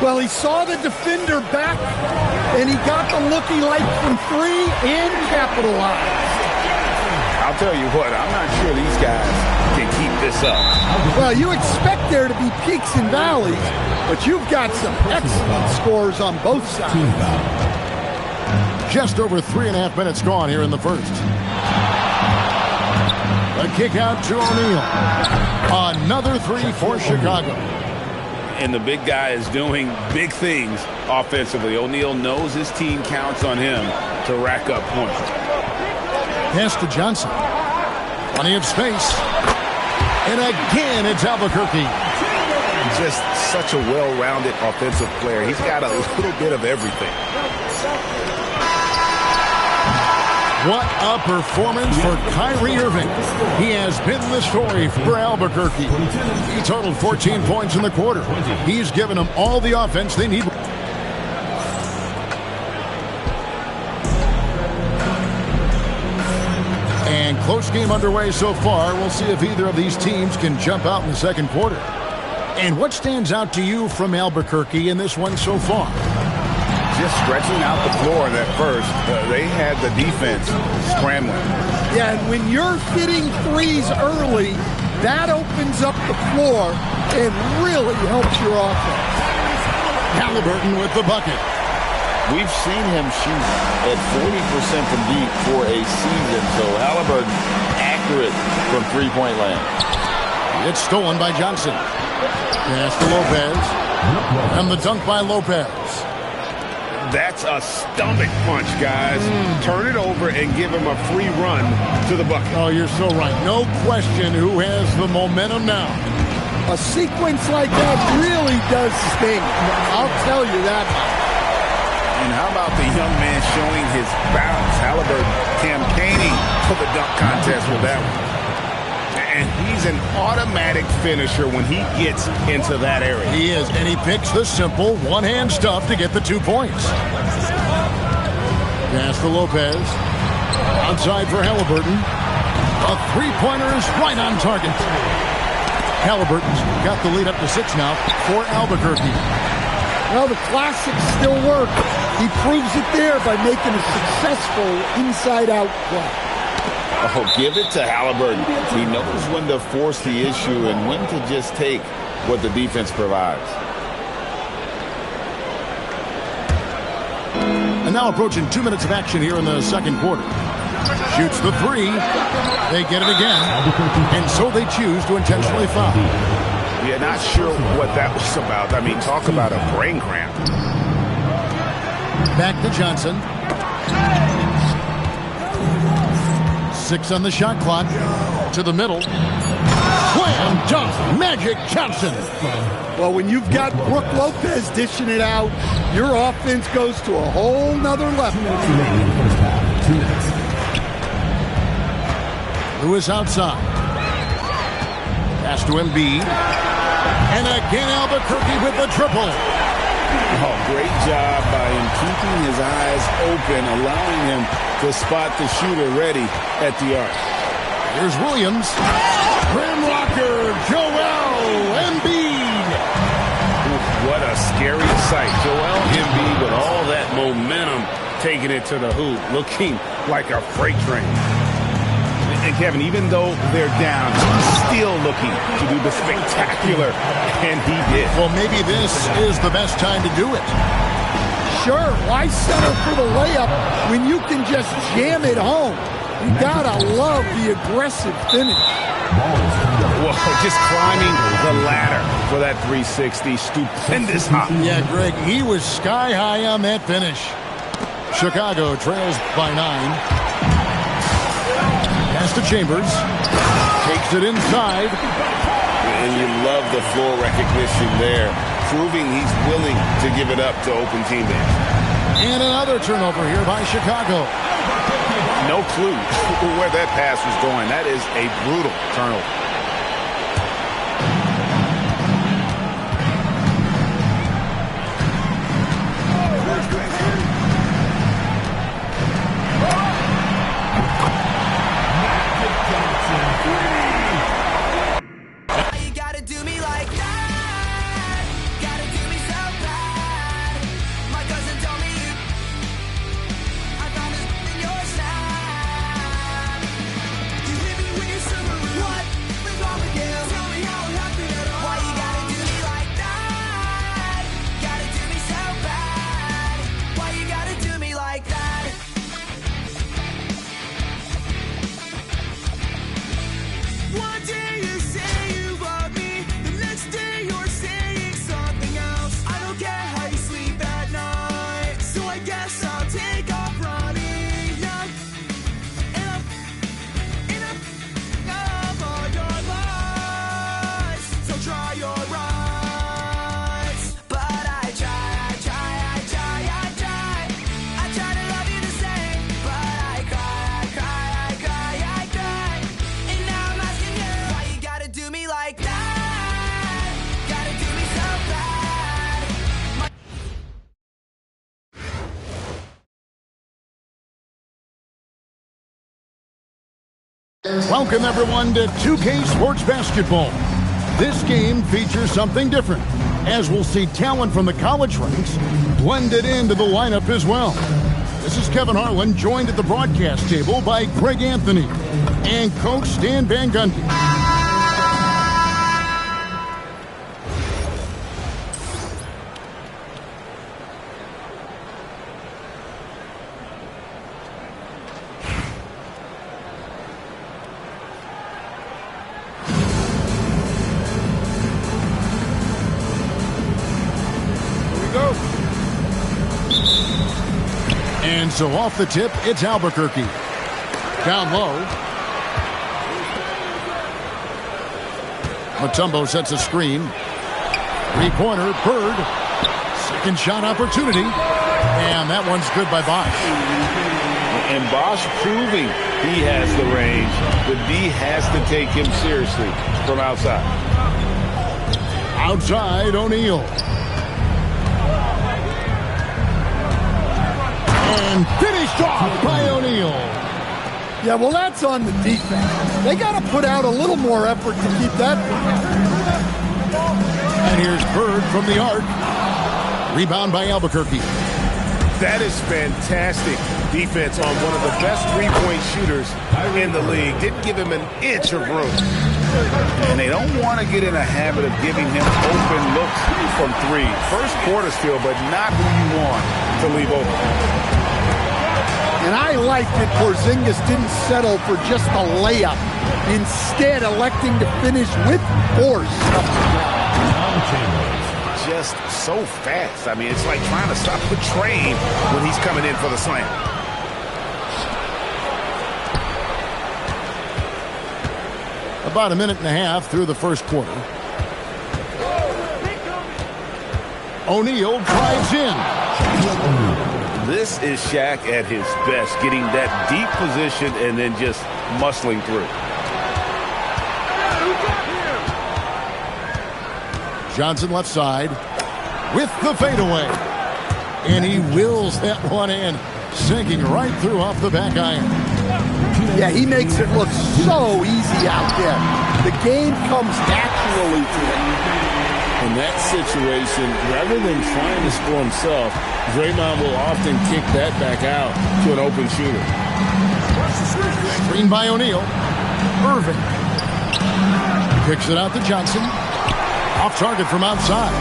Well, he saw the defender back, and he got the look he liked from three and capitalized. I'll tell you what, I'm not sure these guys can keep this up. Well, you expect there to be peaks and valleys, but you've got some excellent scores on both sides. Just over 3.5 minutes gone here in the first. A kick out to O'Neal. Another three for Chicago. And the big guy is doing big things offensively. O'Neal knows his team counts on him to rack up points. Pass to Johnson. Plenty of space. And again, it's Albuquerque. Just such a well-rounded offensive player. He's got a little bit of everything. What a performance for Kyrie Irving. He has been the story for Albuquerque. He totaled 14 points in the quarter. He's given them all the offense they need. And close game underway so far. We'll see if either of these teams can jump out in the second quarter. And what stands out to you from Albuquerque in this one so far? Just stretching out the floor in that first. They had the defense scrambling. Yeah, and when you're hitting threes early, that opens up the floor and really helps your offense. Halliburton with the bucket. We've seen him shoot at 40% from deep for a season, so Halliburton accurate from three-point land. It's stolen by Johnson. Pass to Lopez. And the dunk by Lopez. That's a stomach punch, guys. Turn it over and give him a free run to the bucket. Oh, you're so right. No question who has the momentum now. A sequence like that really does sting. I'll tell you that. And how about the young man showing his balance? Halliburton campaigning for the dunk contest with that one. And he's an automatic finisher when he gets into that area. He is, and he picks the simple one-hand stuff to get the 2 points. Pass to Lopez. Outside for Halliburton. A three-pointer is right on target. Halliburton's got the lead up to 6 now for Albuquerque. Well, the classics still work. He proves it there by making a successful inside-out play. Oh, give it to Halliburton. He knows when to force the issue and when to just take what the defense provides. And now approaching 2 minutes of action here in the second quarter. Shoots the three. They get it again. And so they choose to intentionally foul. Yeah, not sure what that was about. I mean, talk about a brain cramp. Back to Johnson. 6 on the shot clock. To the middle. Slam dunk, Magic Johnson. Well, when you've got Brooke Lopez dishing it out, your offense goes to a whole nother level. Lewis outside. Pass to Embiid. And again, Albuquerque with the triple. Oh, great job by him keeping his eyes open, allowing him to spot the shooter ready at the arc. Here's Williams. Rim rocker, Joel Embiid. What a scary sight. Joel Embiid with all that momentum taking it to the hoop, looking like a freight train. And Kevin, even though they're down, he's still looking to do the spectacular, and he did. Well, maybe this is the best time to do it. Sure, why settle for the layup when you can just jam it home? You gotta love the aggressive finish. Whoa, just climbing the ladder for that 360. Stupendous hop. Yeah, Greg, he was sky high on that finish. Chicago trails by 9. Pass to Chambers. Takes it inside. And you love the floor recognition there, proving he's willing to give it up to open teammates. And another turnover here by Chicago. No clue where that pass was going. That is a brutal turnover. Welcome, everyone, to 2K Sports Basketball. This game features something different, as we'll see talent from the college ranks blended into the lineup as well. This is Kevin Harlan, joined at the broadcast table by Greg Anthony and Coach Stan Van Gundy. And so off the tip, it's Albuquerque. Down low. Mutombo sets a screen. Three-pointer, Bird. Second shot opportunity. And that one's good by Bosch. And Bosch proving he has the range, but D has to take him seriously from outside. Outside, O'Neal. And finished off by O'Neal. Yeah, well, that's on the defense. They got to put out a little more effort to keep that. And here's Bird from the arc. Rebound by Albuquerque. That is fantastic defense on one of the best three-point shooters in the league. Didn't give him an inch of room. And they don't want to get in a habit of giving him open looks from three. First quarter still, but not who you want to leave open. And I like that Porzingis didn't settle for just a layup, instead electing to finish with force. Just so fast. I mean, it's like trying to stop the train when he's coming in for the slam. About a minute and a half through the first quarter. O'Neal drives in. This is Shaq at his best, getting that deep position and then just muscling through. Johnson left side with the fadeaway. And he wills that one in, sinking right through off the back iron. Yeah, he makes it look so easy out there. The game comes naturally to him. In that situation, rather than trying to score himself, Draymond will often kick that back out to an open shooter. Screen by O'Neal. Irving kicks it out to Johnson. Off target from outside.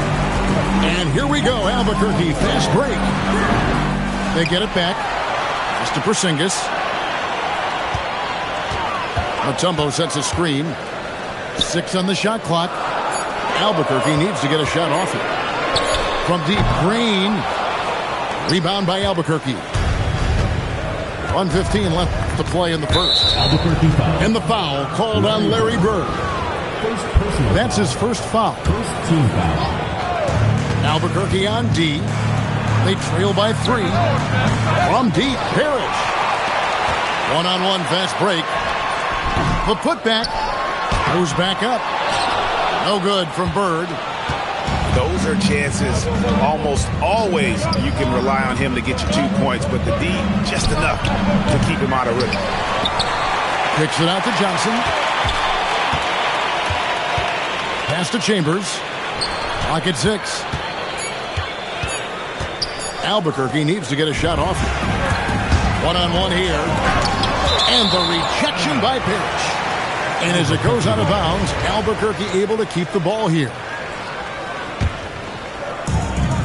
And here we go. Albuquerque, fast break. They get it back. It's to Porzingis. Mutombo sets a screen. 6 on the shot clock. Albuquerque needs to get a shot off it. From deep, Green. Rebound by Albuquerque. 1:15 left to play in the first. Albuquerque foul. And the foul called on Larry Bird. That's his first foul. First team foul. Albuquerque on D. They trail by 3. From deep, Parrish. One-on-one fast break. The putback goes back up. No good from Bird. Those are chances almost always you can rely on him to get you 2 points, but the D, just enough to keep him out of rhythm. Kicks it out to Johnson. Pass to Chambers. Clock at 6. Albuquerque needs to get a shot off it. One-on-one here. And the rejection by Parrish. And as it goes out of bounds, Albuquerque able to keep the ball here.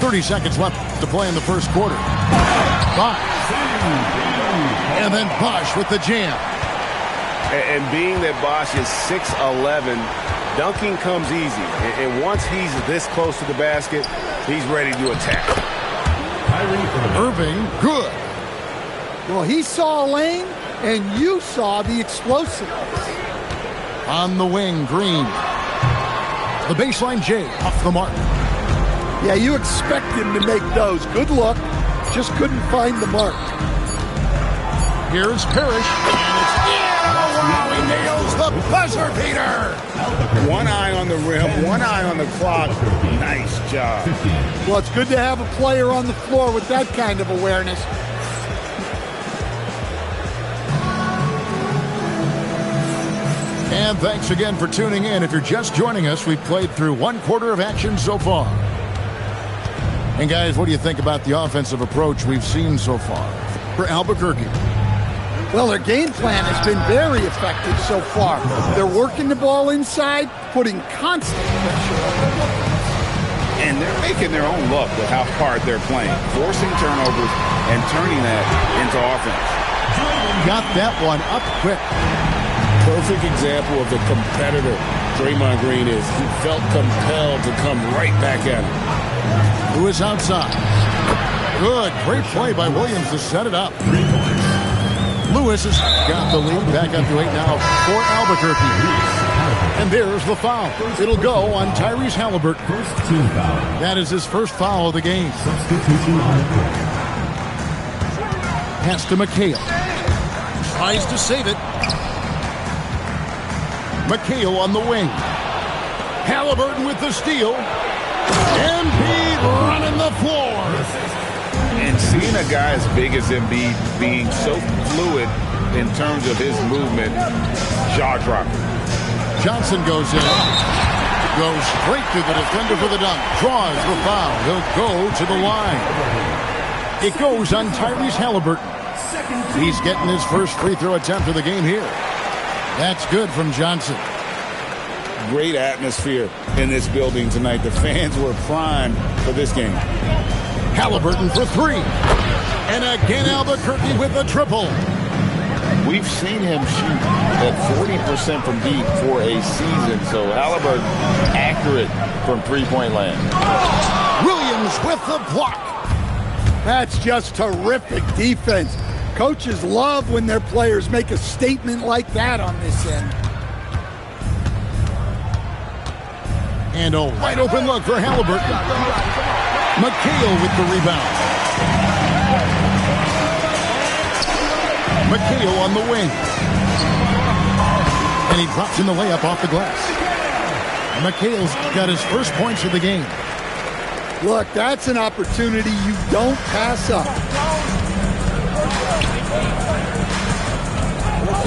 30 seconds left to play in the first quarter. Bosh. And then Bosh with the jam. And being that Bosh is 6'11", dunking comes easy. And once he's this close to the basket, he's ready to attack. Irving, good. Well, he saw a lane, and you saw the explosiveness. On the wing, Green. The baseline J off the mark. Yeah, you expect him to make those. Good look. Just couldn't find the mark. Here's Parrish. And it's wow, he nails the buzzer beater. One eye on the rim, one eye on the clock. Nice job. Well, it's good to have a player on the floor with that kind of awareness. And thanks again for tuning in. If you're just joining us, we've played through 1 quarter of action so far. And guys, what do you think about the offensive approach we've seen so far for Albuquerque? Well, their game plan has been very effective so far. They're working the ball inside, putting constant pressure on the defense. And they're making their own luck with how hard they're playing, forcing turnovers and turning that into offense. Got that one up quick. Perfect example of the competitor Draymond Green is. He felt compelled to come right back at him. Lewis outside. Good. Great play by Williams to set it up. Lewis has got the lead back up to 8 now for Albuquerque. And there's the foul. It'll go on Tyrese Halliburton. First team foul. That is his first foul of the game. Substitution on the court. Pass to McHale. Tries to save it. McHale on the wing. Halliburton with the steal. Embiid running the floor. And seeing a guy as big as Embiid being so fluid in terms of his movement, jaw-dropping. Johnson goes in. Goes straight to the defender for the dunk. Draws the foul. He'll go to the line. It goes on Tyrese Halliburton. He's getting his first free throw attempt of the game here. That's good from Johnson. Great atmosphere in this building tonight. The fans were primed for this game. Halliburton for three. And again, Albuquerque with a triple. We've seen him shoot at 40% from deep for a season, so Halliburton accurate from three-point land. Williams with the block. That's just terrific defense. Coaches love when their players make a statement like that on this end. And a wide open look for Halliburton. McHale with the rebound. McHale on the wing. And he drops in the layup off the glass. McHale's got his first points of the game. Look, that's an opportunity you don't pass up.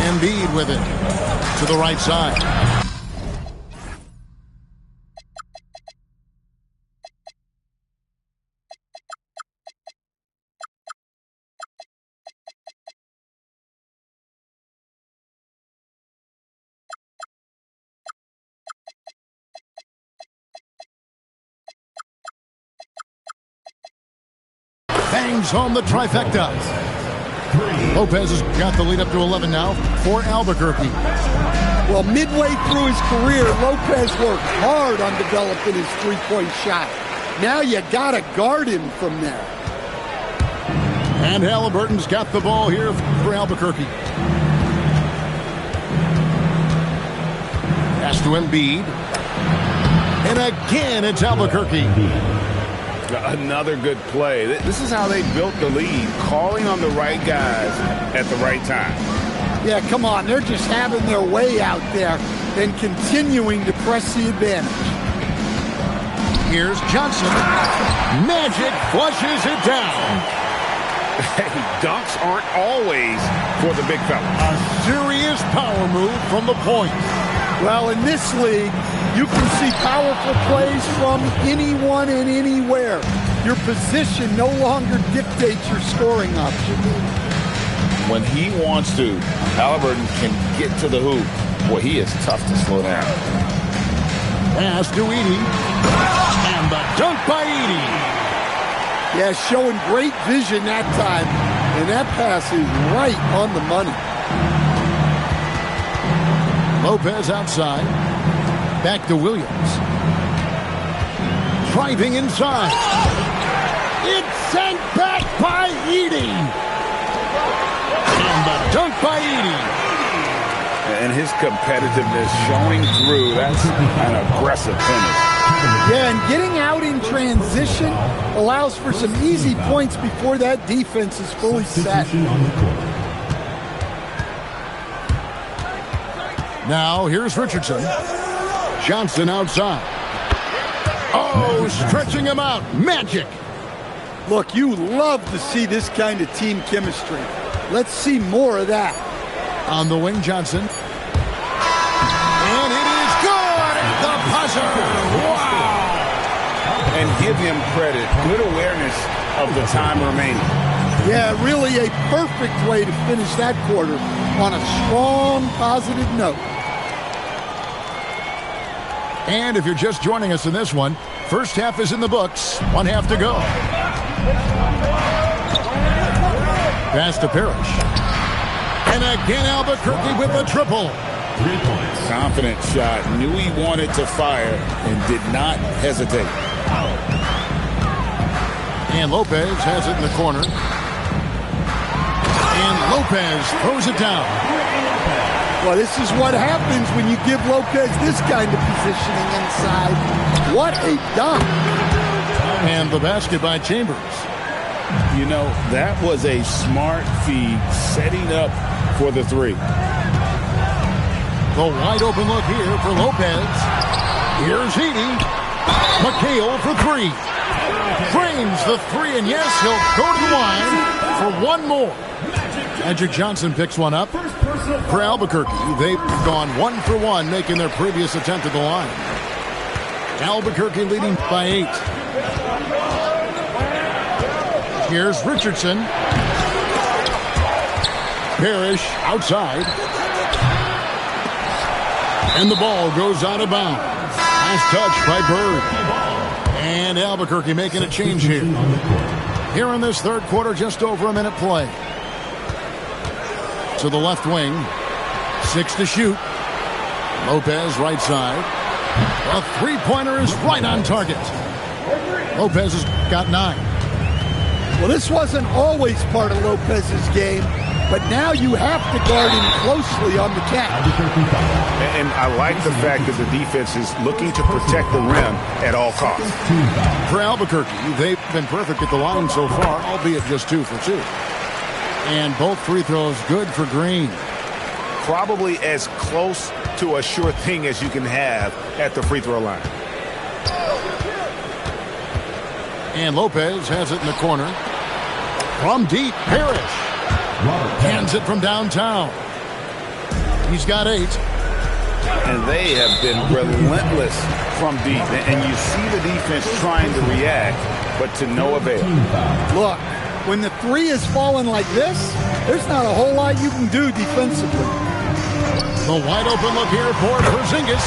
Embiid with it to the right side. Bangs home the trifecta. Lopez has got the lead up to 11 now for Albuquerque. Well, midway through his career, Lopez worked hard on developing his three-point shot. Now you gotta guard him from there. And Halliburton's got the ball here for Albuquerque. Pass to Embiid. And again, it's Albuquerque. Another good play. This is how they built the lead, calling on the right guys at the right time. Yeah, come on. They're just having their way out there and continuing to press the advantage. Here's Johnson. Magic flushes it down. Hey, dunks aren't always for the big fella. A serious power move from the point. Well, in this league, you can see powerful plays from anyone and anywhere. Your position no longer dictates your scoring option. When he wants to, Halliburton can get to the hoop. Boy, he is tough to slow down. Pass to Edey. And the dunk by Edey. Yeah, showing great vision that time. And that pass is right on the money. Lopez outside. Back to Williams. Driving inside. It's sent back by Edey. And the dunk by Edey. And his competitiveness showing through. That's an aggressive finish. Yeah, and getting out in transition allows for some easy points before that defense is fully set. Now, here's Richardson. Johnson outside. Oh, stretching him out. Magic. Look, you love to see this kind of team chemistry. Let's see more of that. On the wing, Johnson. And it is good at the buzzer. Wow. And give him credit. Good awareness of the time remaining. Yeah, really a perfect way to finish that quarter on a strong, positive note. And if you're just joining us in this one, first half is in the books. 1 half to go. Pass to Parrish. And again, Albuquerque with a triple. 3 points. Confident shot. Knew he wanted to fire and did not hesitate. And Lopez has it in the corner. And Lopez throws it down. Well, this is what happens when you give Lopez this kind of positioning inside. What a dunk. And the basket by Chambers. You know, that was a smart feed setting up for the three. The wide open look here for Lopez. Here's Edey. McHale for three. Frames the three, and yes, he'll go to the line for one more. Magic Johnson picks one up for Albuquerque. They've gone 1 for 1, making their previous attempt at the line. Albuquerque leading by 8. Here's Richardson. Parrish outside. And the ball goes out of bounds. Last touch by Bird. And Albuquerque making a change here. Here in this third quarter, just over a minute play. To the left wing. 6 to shoot. Lopez right side. A three-pointer is right on target. Lopez has got 9. Well, this wasn't always part of Lopez's game, but now you have to guard him closely on the catch. And I like the fact that the defense is looking to protect the rim at all costs. For Albuquerque, they've been perfect at the line so far, albeit just 2 for 2. And both free throws good for Green. Probably as close to a sure thing as you can have at the free throw line. And Lopez has it in the corner. From deep, Parrish. Hands it from downtown. He's got 8. And they have been relentless from deep. And you see the defense trying to react, but to no avail. Look, when the 3 is falling like this, there's not a whole lot you can do defensively. The wide open look here for Porzingis.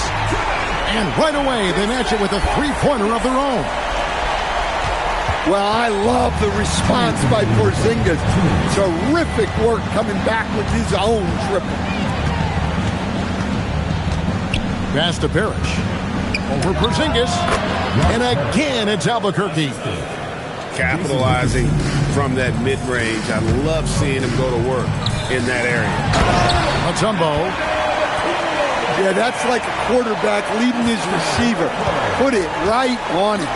And right away, they match it with a three-pointer of their own. Well, I love the response by Porzingis. Terrific work coming back with his own triple. Pass to Parrish. Over Porzingis. And again, it's Albuquerque. Capitalizing from that mid-range. I love seeing him go to work in that area. Mutombo. Yeah, that's like a quarterback leading his receiver. Put it right on him.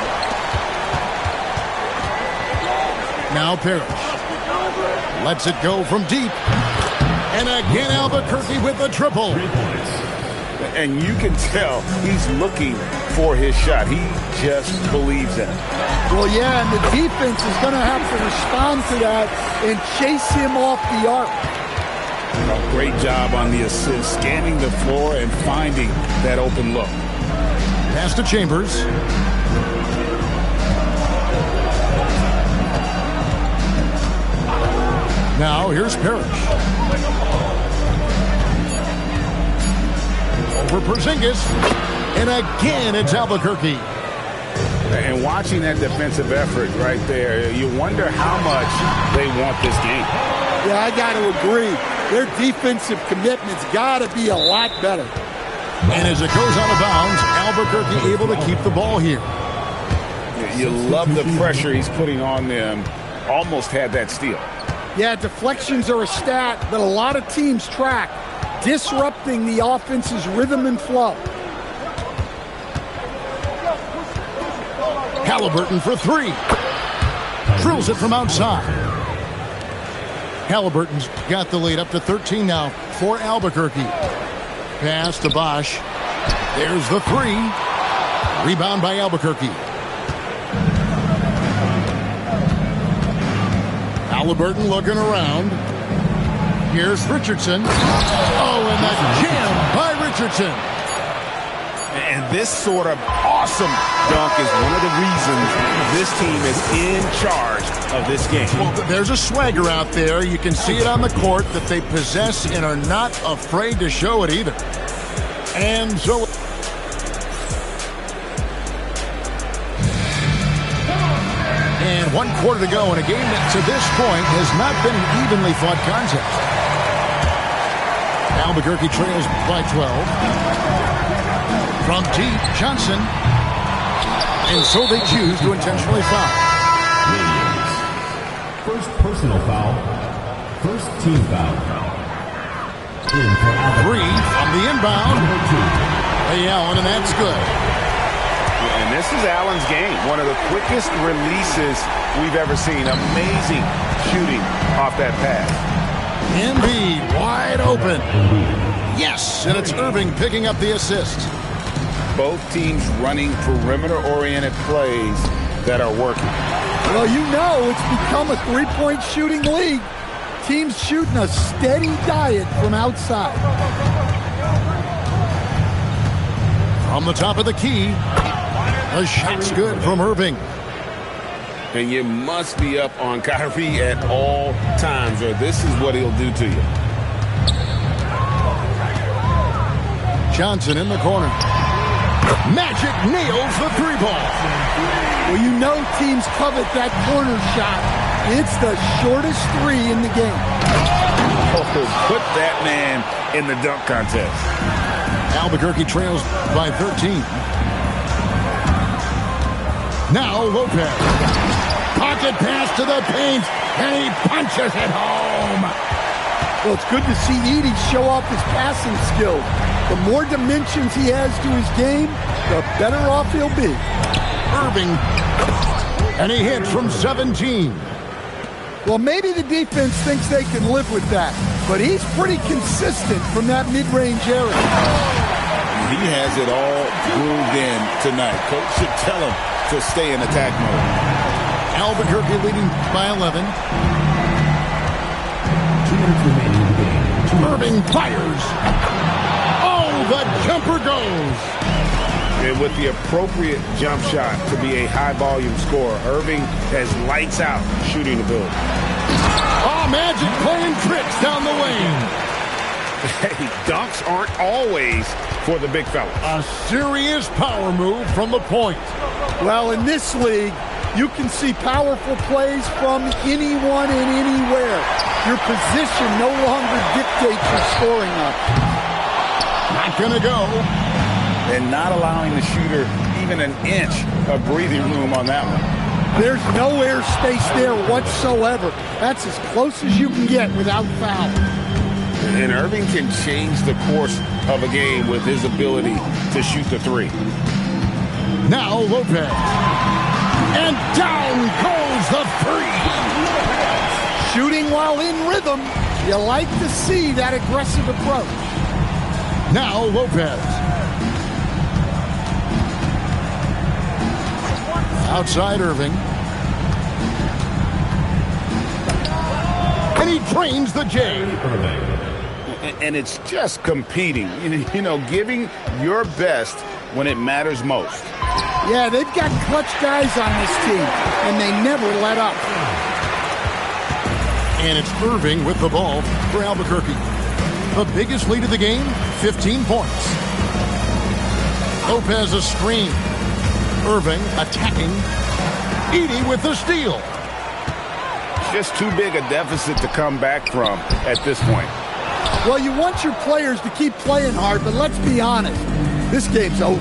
Now Parrish lets it go from deep. And again, Albuquerque with the triple. And you can tell he's looking for his shot. He just believes in it. Well, yeah, and the defense is going to have to respond to that and chase him off the arc. Great job on the assist, scanning the floor and finding that open look. Pass to Chambers. Now here's Parrish. Over Porzingis. And again, it's Albuquerque. And watching that defensive effort right there, you wonder how much they want this game. Yeah, I got to agree. Their defensive commitment's got to be a lot better. And as it goes out of bounds, Albuquerque able to keep the ball here. You love the pressure he's putting on them. Almost had that steal. Yeah, deflections are a stat that a lot of teams track, disrupting the offense's rhythm and flow. Halliburton for 3. Drills it from outside. Halliburton's got the lead up to 13 now for Albuquerque. Pass to Bosch. There's the 3. Rebound by Albuquerque. Halliburton looking around. Here's Richardson. Oh, and the jam by Richardson. And this sort of awesome dunk is one of the reasons this team is in charge of this game. Well, there's a swagger out there. You can see it on the court that they possess and are not afraid to show it either. And so... And 1 quarter to go in a game that to this point has not been an evenly fought contest. Albuquerque trails by 12. From deep, Johnson. And so they choose to intentionally foul. First personal foul. First team foul. In for Albuquerque. 3 from the inbound. Hey, Allen, and that's good. And this is Allen's game. One of the quickest releases we've ever seen. Amazing shooting off that pass. Embiid wide open. Yes, and it's Irving picking up the assist. Both teams running perimeter-oriented plays that are working. Well, you know it's become a three-point shooting league. Teams shooting a steady diet from outside. From the top of the key, the shot's good from Irving. And you must be up on Kyrie at all times, or this is what he'll do to you. Johnson in the corner. Magic nails the three ball. Well, you know teams covet that corner shot. It's the shortest three in the game. Oh, put that man in the dunk contest. Albuquerque trails by 13. Now Lopez. Pocket pass to the paint, and he punches it home. Well, it's good to see Edey show off his passing skills. The more dimensions he has to his game, the better off he'll be. Irving, and he hits from 17. Well, maybe the defense thinks they can live with that, but he's pretty consistent from that mid-range area. He has it all grooved in tonight. Coach should tell him to stay in attack mode. Albuquerque leading by 11. 2 minutes remaining in the game. Irving fires. Oh, the jumper goes. And with the appropriate jump shot to be a high-volume scorer, Irving has lights out shooting the build. Oh, Magic playing tricks down the lane. Hey, dunks aren't always for the big fella. A serious power move from the point. Well, in this league, you can see powerful plays from anyone and anywhere. Your position no longer dictates your scoring up. Not going to go. And not allowing the shooter even an inch of breathing room on that one. There's no air space there whatsoever. That's as close as you can get without foul. And Irving can change the course of a game with his ability to shoot the three. Now Lopez. And down goes the three. Shooting while in rhythm. You like to see that aggressive approach. Now Lopez. Outside Irving. And he drains the J. And it's just competing, you know, giving your best when it matters most. Yeah, they've got clutch guys on this team, and they never let up. And it's Irving with the ball for Albuquerque. The biggest lead of the game, 15 points. Lopez a screen. Irving attacking. Edey with the steal. Just too big a deficit to come back from at this point. Well, you want your players to keep playing hard, but let's be honest. This game's over.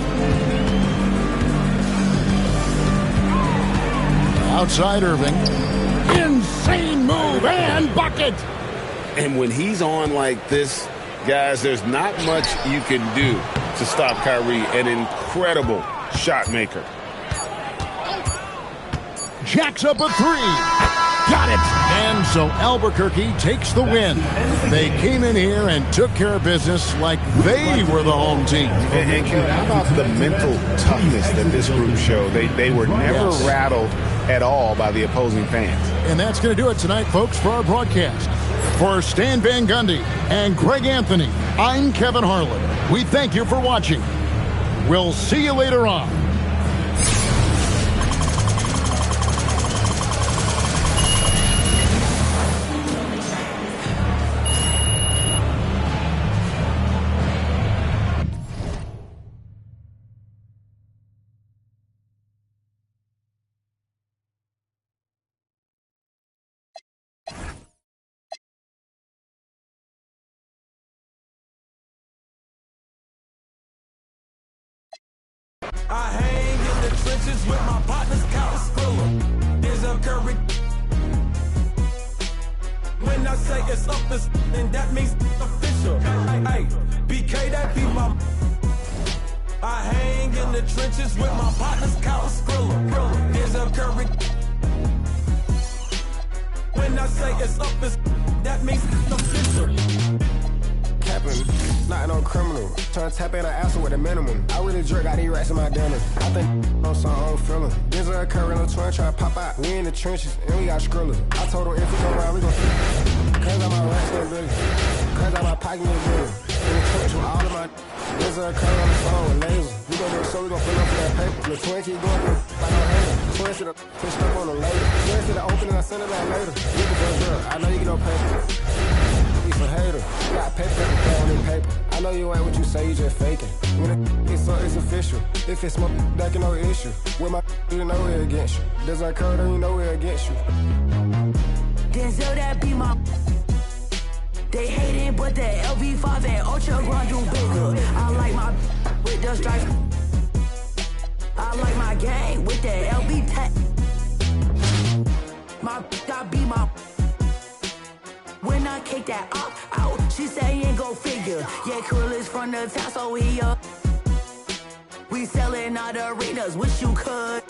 Outside Irving. Insane move and bucket. And when he's on like this, guys, there's not much you can do to stop Kyrie, an incredible shot maker. Jacks up a three. Got it. And so Albuquerque takes the win. They came in here and took care of business like they were the home team. And how about the mental toughness that this group showed? They were never rattled at all by the opposing fans. And that's going to do it tonight, folks, for our broadcast. For Stan Van Gundy and Greg Anthony, I'm Kevin Harlan. We thank you for watching. We'll see you later on. I hang in the trenches with my partners, Kyle Skrilla. There's a curry. When I say it's up, it's and that means official. Hey, BK, that be my. I hang in the trenches with my partners, Kyle Skrilla. There's a curry. When I say it's up, it's that means official. Capping, not no criminal. Trying to tap in an asshole with a minimum. I really jerk out these rats in my dinner. I think on some own feeling. There's a curry on the twin try to pop out. We in the trenches and we got Skrilla. I told him if we go around, we gon' flip. Cause I'm my rats in Billy. Cause I'm my pocket in Billy. In the trench with all of my. There's a curry on the phone with lasers. We gon' do it so we gon' fill up for that paper. The twin keep going through like no hater. Twin to the pushed up on the later. Twin to the opening, I send it back later. You can go girl. I know you get no paper. a hater. Got paper on the paper. I know you ain't what you say, you just faking. When it's official. If it's my back, no issue. With my you know we're against you. Does that occur, then you know we're against you. Denzel, that be my. They hating, but the LV5 and Ultra Grand do bigger. I like my with the stripes. I like my gang with the LB tech. My I be my. When I kick that out, she say ain't go figure. Yeah, Krill is from the town, so he up. We selling out arenas, wish you could.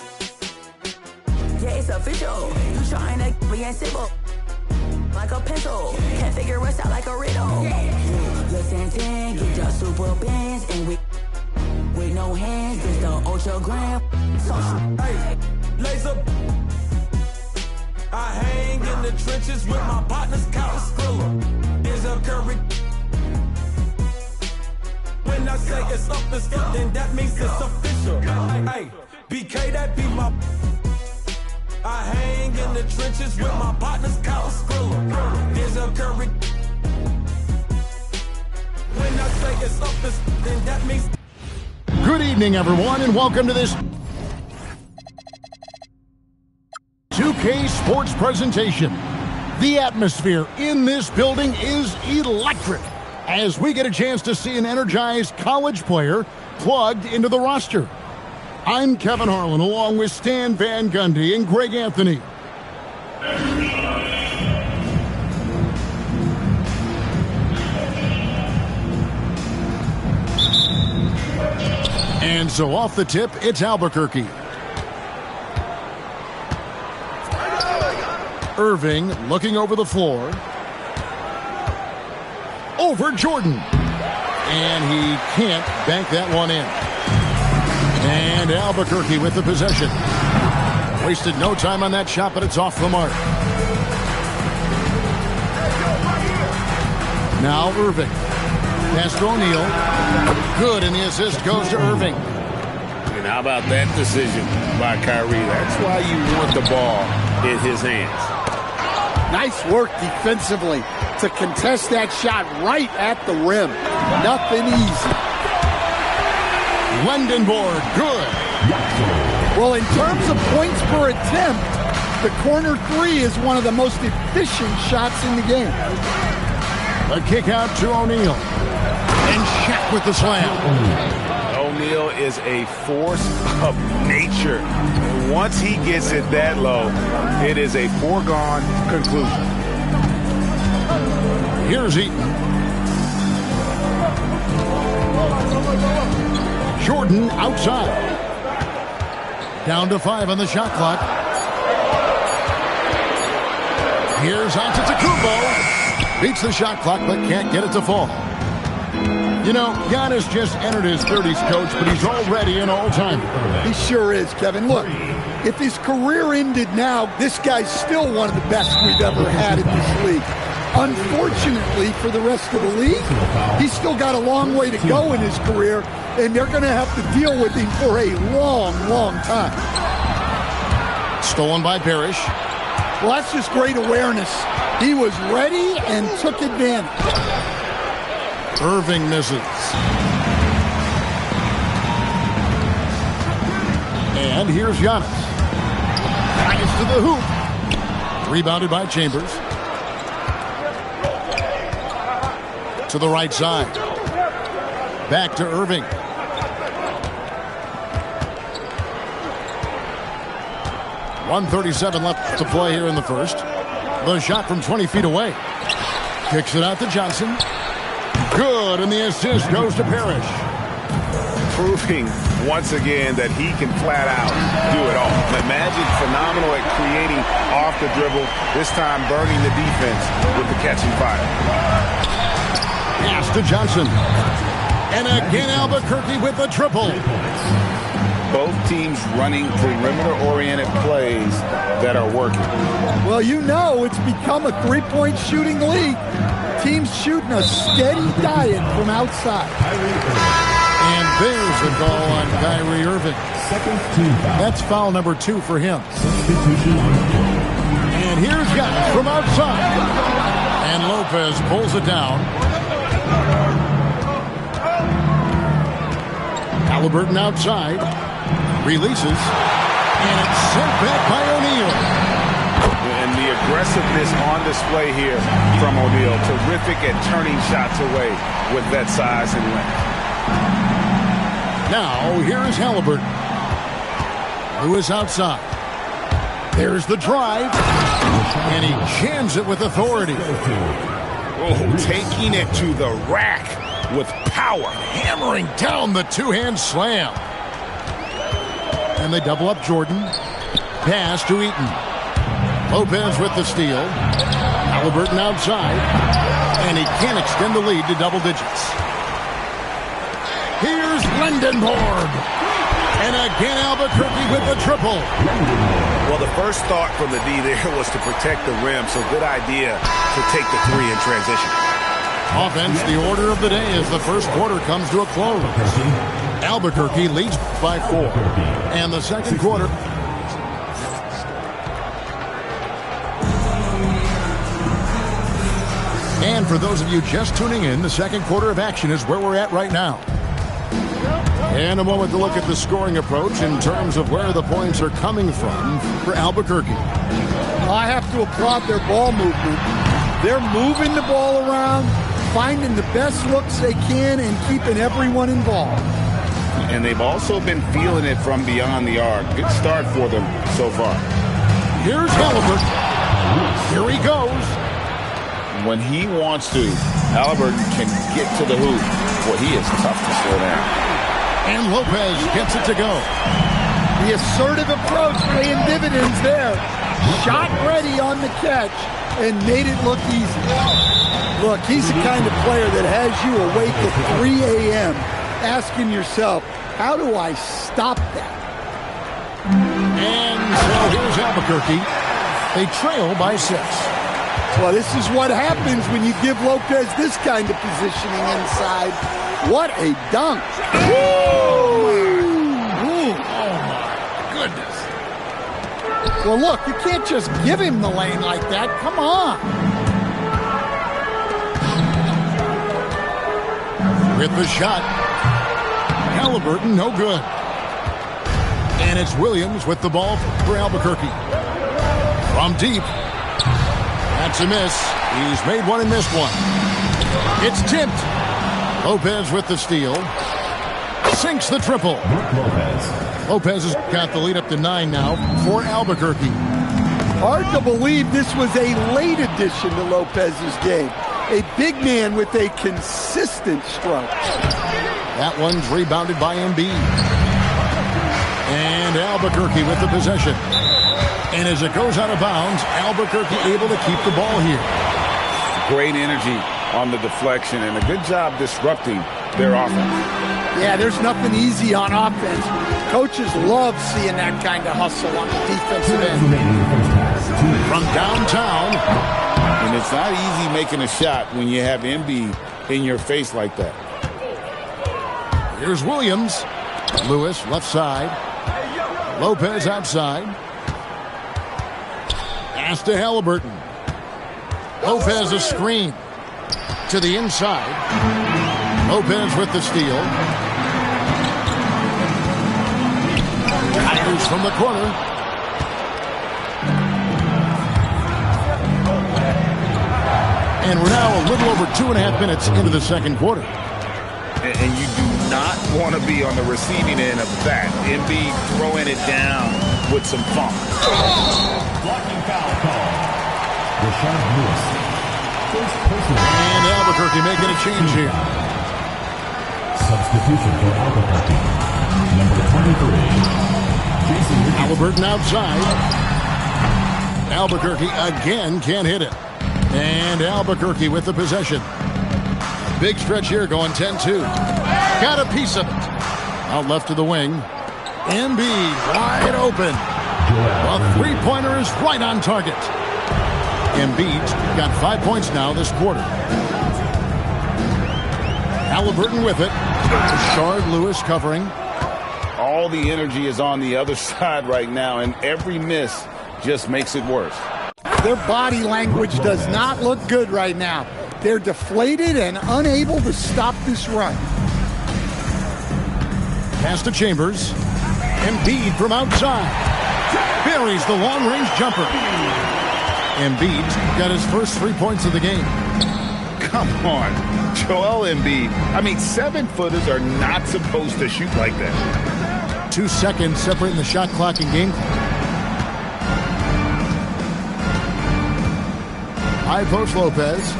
Yeah, it's official. You trying to be in civil. Like a pencil, can't figure us out like a riddle. Listen, 10, get your super bands, and with no hands, it's the Ultra Gram. Hey, laser. I hang in the trenches with my partners, Kyle Skrilla. There's a curry. When I say it's up, then that means it's official. Hey, BK, that be my. I hang in the trenches with my partners, Kyle Skrilla. There's a curry. When I say it's up, then that means. Good evening, everyone, and welcome to this 2K Sports presentation. The atmosphere in this building is electric as we get a chance to see an energized college player plugged into the roster. I'm Kevin Harlan along with Stan Van Gundy and Greg Anthony. And so off the tip, it's Albuquerque. Irving looking over the floor. Over Jordan. And he can't bank that one in. And Albuquerque with the possession. Wasted no time on that shot, but it's off the mark. Now Irving. Pass to O'Neal. Good, and the assist goes to Irving. And how about that decision by Kyrie? That's why you want the ball in his hands. Nice work defensively to contest that shot right at the rim. Nothing easy. Lendenborg, good. Well, in terms of points per attempt, the corner three is one of the most efficient shots in the game. A kick out to O'Neal. And Shaq with the slam. O'Neal is a force of nature. Once he gets it that low, it is a foregone conclusion. Here's Eaton. Jordan outside. Down to 5 on the shot clock. Here's Antetokounmpo. Beats the shot clock but can't get it to fall. You know, Giannis just entered his 30s, coach, but he's already an all-timer. He sure is, Kevin. Look, if his career ended now, this guy's still one of the best we've ever had in this league. Unfortunately for the rest of the league, he's still got a long way to go in his career, and they're going to have to deal with him for a long, long time. Stolen by Parrish. Well, that's just great awareness. He was ready and took advantage. Irving misses. And here's Giannis. Drives to the hoop. Rebounded by Chambers. To the right side. Back to Irving. .137 left to play here in the first. The shot from 20 feet away. Kicks it out to Johnson. Good, and the assist goes to Parrish. Proving once again that he can flat out do it all. The Magic phenomenal at creating off the dribble, this time burning the defense with the catching fire. Pass to Johnson. And again Albuquerque with the triple. Both teams running perimeter-oriented plays that are working. Well, you know it's become a three-point shooting league. Teams shooting a steady diet from outside. And there's a goal on Kyrie Irving. That's foul number 2 for him. And here's Giannis from outside. And low Lopez pulls it down. Halliburton outside. Releases. And it's sent back by O'Neal. And the aggressiveness on display here from O'Neal. Terrific at turning shots away with that size and length. Now, here is Halliburton. Lewis outside. There's the drive. And he jams it with authority. Oh, taking it to the rack with power. Hammering down the two-hand slam. And they double up Jordan. Pass to Eaton. Lopez with the steal. Halliburton outside. And he can't extend the lead to double digits. Here's Lindenborg. And again, Albuquerque with the triple. Well, the first thought from the D there was to protect the rim, so good idea to take the three in transition. Offense, the order of the day as the first quarter comes to a close. Albuquerque leads by 4. And the second quarter. And for those of you just tuning in, the second quarter of action is where we're at right now. And a moment to look at the scoring approach in terms of where the points are coming from for Albuquerque. I have to applaud their ball movement. They're moving the ball around, finding the best looks they can, and keeping everyone involved. And they've also been feeling it from beyond the arc. Good start for them so far. Here's Halliburton. Here he goes. When he wants to, Halliburton can get to the hoop. Boy, he is tough to slow down. And Lopez gets it to go. The assertive approach paying dividends there. Shot ready on the catch and made it look easy. Look, he's the kind of player that has you awake at 3 a.m. asking yourself, how do I stop that? And so here's Albuquerque. They trail by 6. Well, this is what happens when you give Lopez this kind of positioning inside. What a dunk. Oh, my goodness. Well, look, you can't just give him the lane like that. Come on. With the shot. Halliburton, no good. And it's Williams with the ball for Albuquerque. From deep. That's a miss. He's made one and missed one. It's tipped. Lopez with the steal. Sinks the triple. Lopez has got the lead up to 9 now for Albuquerque. Hard to believe this was a late addition to Lopez's game. A big man with a consistent stroke. That one's rebounded by Embiid. And Albuquerque with the possession. And as it goes out of bounds, Albuquerque able to keep the ball here. Great energy on the deflection and a good job disrupting their offense. Yeah, there's nothing easy on offense. Coaches love seeing that kind of hustle on the defensive end. From downtown. And it's not easy making a shot when you have Embiid in your face like that. Here's Williams. Lewis left side. Lopez outside. Pass to Halliburton. Lopez a screen to the inside. Lopez with the steal. Tigers from the corner. And we're now a little over 2.5 minutes into the second quarter. And you do not want to be on the receiving end of that. Embiid throwing it down with some funk. Blocking foul call. Rashard Lewis. First personal. And Albuquerque making a change here. Substitution for Albuquerque. Number 23. Jason Richardson. Halliburton outside. Albuquerque again can't hit it. And Albuquerque with the possession. Big stretch here going 10-2. Got a piece of it. Out left to the wing. Embiid wide open. A three-pointer is right on target. Embiid's got 5 points now this quarter. Halliburton with it. Rashard Lewis covering. All the energy is on the other side right now, and every miss just makes it worse. Their body language does not look good right now. They're deflated and unable to stop this run. Pass to Chambers. Embiid from outside. Buries the long-range jumper. Embiid's got his first 3 points of the game. Come on, Joel Embiid. I mean, 7-footers are not supposed to shoot like that. 2 seconds separating the shot clock and game clock. High post Lopez.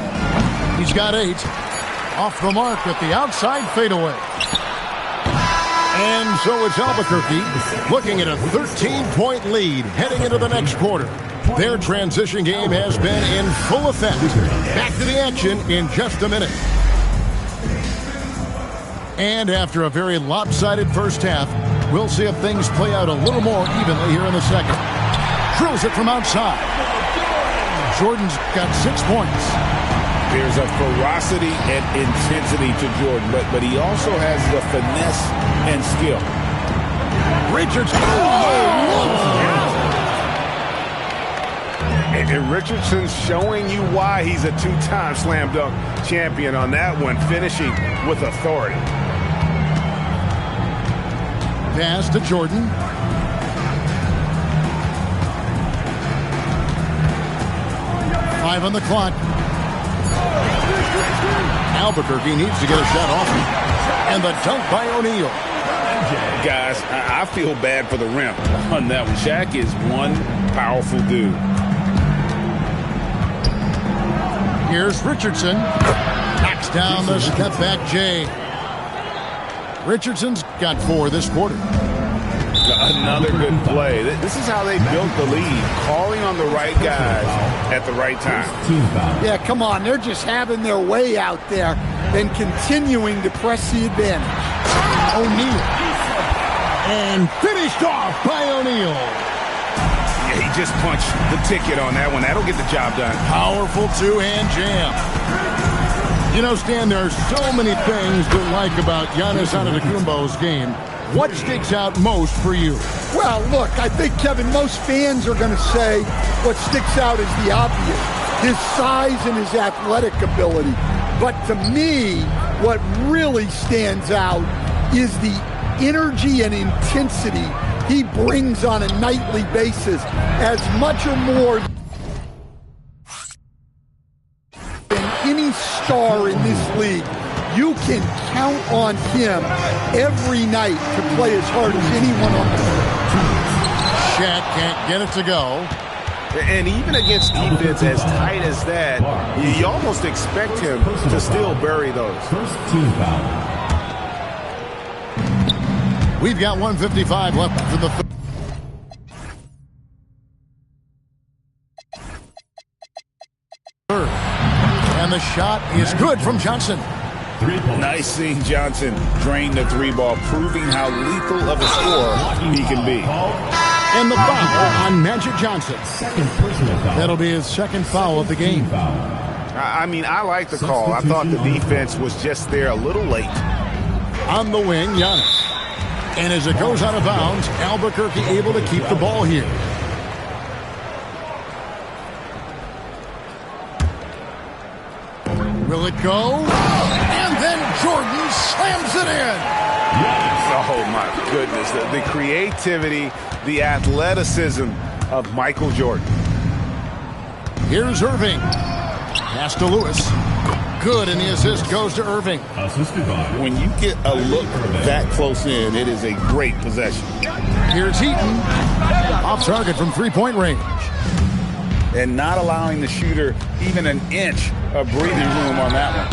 He's got 8. Off the mark with the outside fadeaway. And so it's Albuquerque looking at a 13-point lead heading into the next quarter. Their transition game has been in full effect. Back to the action in just a minute. And after a very lopsided first half, we'll see if things play out a little more evenly here in the second. Drills it from outside. Jordan's got 6 points. There's a ferocity and intensity to Jordan, but he also has the finesse and skill. Richardson. And Richardson's showing you why he's a 2-time slam dunk champion on that one, finishing with authority. Pass to Jordan. Five on the clock. Albuquerque needs to get a shot off him. And the dunk by O'Neal. Guys, I feel bad for the rim on that one. Shaq is one powerful dude. Here's Richardson. Knocks down the step back J. Richardson's got 4 this quarter. Another good play. This is how they built the lead, calling on the right guys at the right time. Yeah, come on. They're just having their way out there and continuing to press the advantage. O'Neal. And finished off by O'Neal. Yeah, he just punched the ticket on that one. That'll get the job done. Powerful two-hand jam. You know, Stan, there are so many things to like about Giannis Antetokounmpo's game. What sticks out most for you? Well, look, I think, Kevin, most fans are going to say what sticks out is the obvious, his size and his athletic ability. But to me, what really stands out is the energy and intensity he brings on a nightly basis, as much or more than any star in this league. You can count on him every night to play as hard as anyone on the field. Shaq can't get it to go. And even against defense as tight as that, you almost expect him to still bury those. First team foul. We've got 1:55 left for the third. And the shot is good from Johnson. Nice seeing Johnson drain the 3-ball, proving how lethal of a scorer he can be. And the foul on Magic Johnson. Second personal foul. That'll be his second foul of the game. I mean, I like the call. I thought the defense was just there a little late. On the wing, Giannis. And as it goes out of bounds, Albuquerque able to keep the ball here. Will it go? And then Jordan slams it in. Oh, my goodness. The creativity, the athleticism of Michael Jordan. Here's Irving. Pass to Lewis. Good, and the assist goes to Irving. When you get a look that close in, it is a great possession. Here's Heaton. Off target from three-point range. And not allowing the shooter even an inch of breathing room on that one.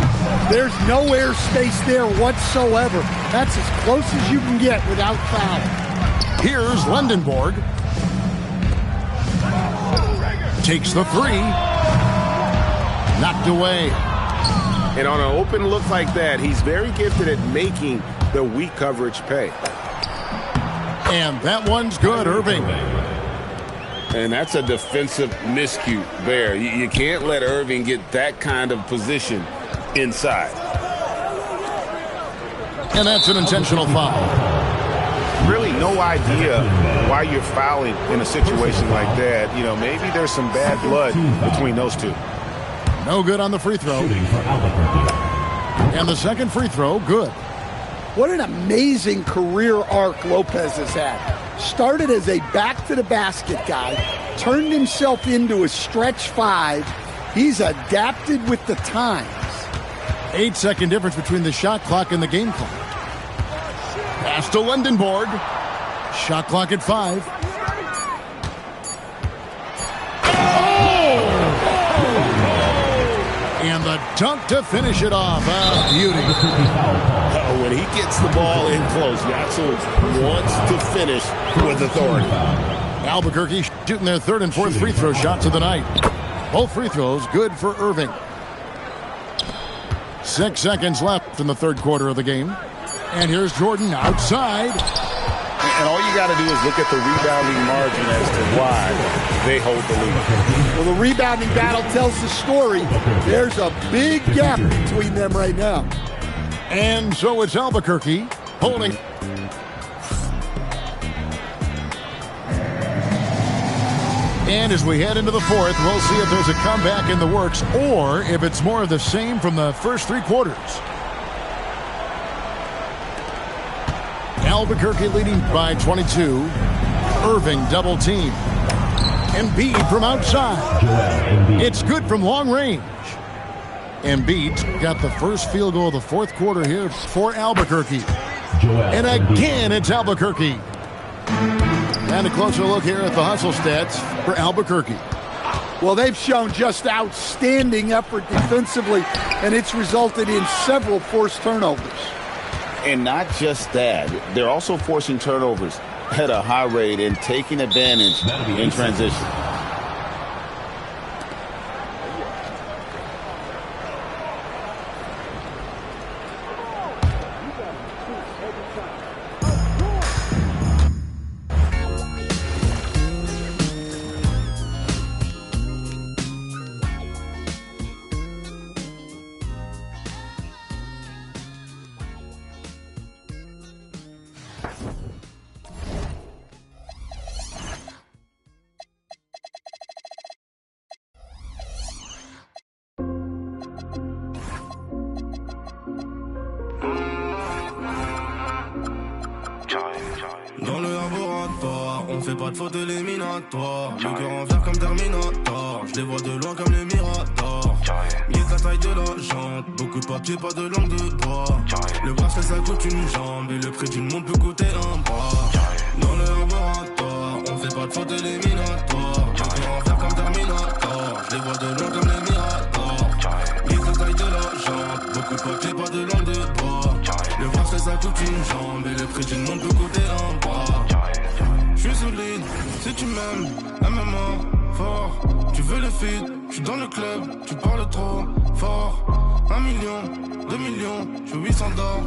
There's no airspace there whatsoever. That's as close as you can get without foul. Here's Lendenborg. Takes the 3. Knocked away. And on an open look like that, he's very gifted at making the weak coverage pay. And that one's good, Irving. And that's a defensive miscue there. You can't let Irving get that kind of position inside. And that's an intentional foul. Really no idea why you're fouling in a situation like that. You know, maybe there's some bad blood between those two. No good on the free throw. And the second free throw, good. What an amazing career arc Lopez has had. Started as a back-to-the-basket guy, turned himself into a stretch five. He's adapted with the times. 8-second difference between the shot clock and the game clock. Pass to Lindenborg. Shot clock at 5. And the dunk to finish it off. Beauty. When he gets the ball in close, Yaxel wants to finish with authority. Albuquerque shooting their third and fourth free throw shots of the night. Both free throws good for Irving. 6 seconds left in the third quarter of the game. And here's Jordan outside. And all you got to do is look at the rebounding margin as to why they hold the lead. Well, the rebounding battle tells the story. There's a big gap between them right now. And so it's Albuquerque holding. And as we head into the fourth, we'll see if there's a comeback in the works or if it's more of the same from the first 3 quarters. Albuquerque leading by 22. Irving double team. Embiid from outside. It's good from long range. Embiid got the first field goal of the fourth quarter here for Albuquerque. And again, it's Albuquerque. And a closer look here at the hustle stats for Albuquerque. Well, they've shown just outstanding effort defensively, and it's resulted in several forced turnovers. And not just that, they're also forcing turnovers at a high rate and taking advantage in transition. Dans le laboratoire, on fait pas de faute éliminatoire. Le cœur en fer comme Terminator, je les vois de loin comme les Miradors. Guette la taille de la jante, beaucoup de papier, pas de langue de bois. Le bracelet ça coûte une jambe et le prix d'une montre peut coûter un bras. Dans le laboratoire, on fait pas de faute éliminatoire. Le cœur en fer comme Terminator, je les vois de loin comme les Miradors. Guette la taille de la jante, beaucoup de papier, pas de langue de bois. Le bracelet ça coûte une jambe et le prix d'une montre peut coûter un bras. J'suis solide, si tu m'aimes, MMA, fort. Tu veux le feed, j'suis dans le club, tu parles trop fort. 1 million, 2 millions, j'fais 800 d'or.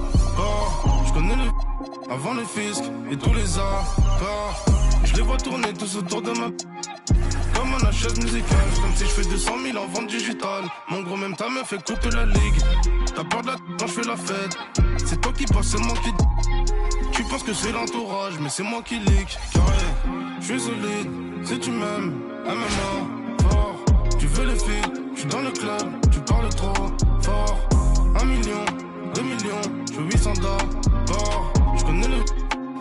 J'connais le avant le fisc et tous les accords. J'les vois tourner tous autour de ma comme un chaise musicale. Comme si j'fais 200 000 en vente digitale. Mon gros même ta meuf fait couper la ligue. T'as peur de la quand j'fais la fête. C'est toi qui passe, c'est moi qui. Tu penses que c'est l'entourage, mais c'est moi qui leak. Carré, j'suis solide, si tu m'aimes, MMA, fort. Tu veux le feed, j'suis dans le club, tu parles trop fort. 1 million, 2 millions, j'fais 800 d'or. J'connais le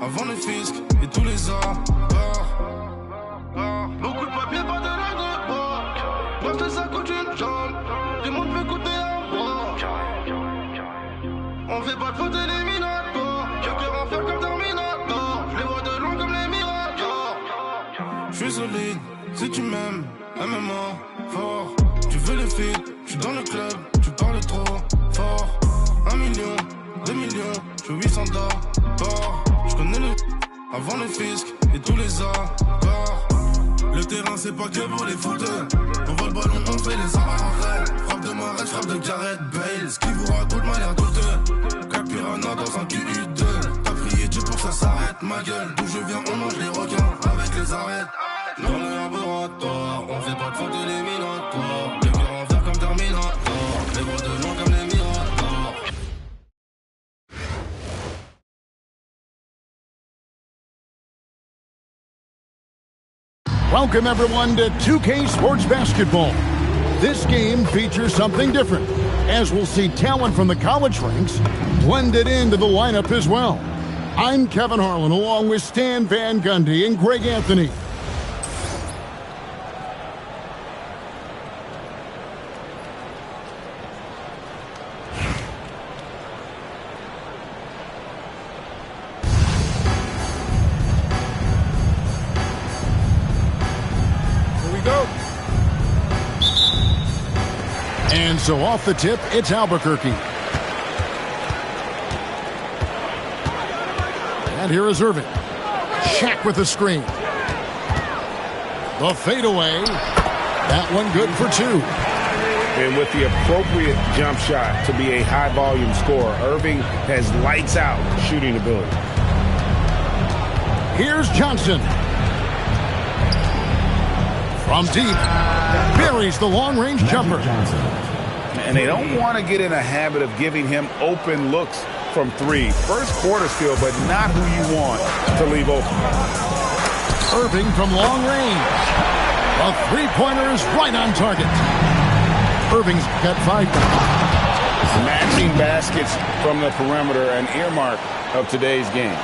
avant le fisc et tous les accords. Beaucoup de papier, pas de langue de bois. Parce que ça coûte une jambe, tout le monde peut coûter un bras. On fait pas de faute éliminatoire. J'ai cœur en fer comme Terminator. Je les vois de loin comme les Miradors. Je suis solide, si tu m'aimes, MMA, fort. Tu veux le feed, je suis dans le club, tu parles trop fort. 1 million, 2 millions, je fais 800 d'or. Je connais le avant le fisc et tous les accords. Le terrain c'est pas que pour les footers. On voit le ballon, on fait les arrêts. Frappe de Marais, frappe de Gareth Bale. Ce qui vous raconte m'a l'air douteux. Capirana dans un QU2. T'as prié Dieu pour que ça s'arrête, ma gueule. D'où je viens, on mange les requins avec les arêtes. Dans le laboratoire, on fait pas de faute éliminatoire. Le cœur en fer comme Terminator. Les bras de loin comme les Miradors. Welcome everyone to 2K Sports Basketball. This game features something different, as we'll see talent from the college ranks blended into the lineup as well. I'm Kevin Harlan, along with Stan Van Gundy and Greg Anthony. And so off the tip, it's Albuquerque. And here is Irving. Shaq with the screen. The fadeaway. That one good for 2. And with the appropriate jump shot to be a high-volume scorer, Irving has lights-out shooting ability. Here's Johnson. From deep, buries the long-range jumper. And they don't want to get in a habit of giving him open looks from 3. First quarter still, but not who you want to leave open. Irving from long range. A three-pointer is right on target. Irving's got 5 points. Matching baskets from the perimeter, an earmark of today's game.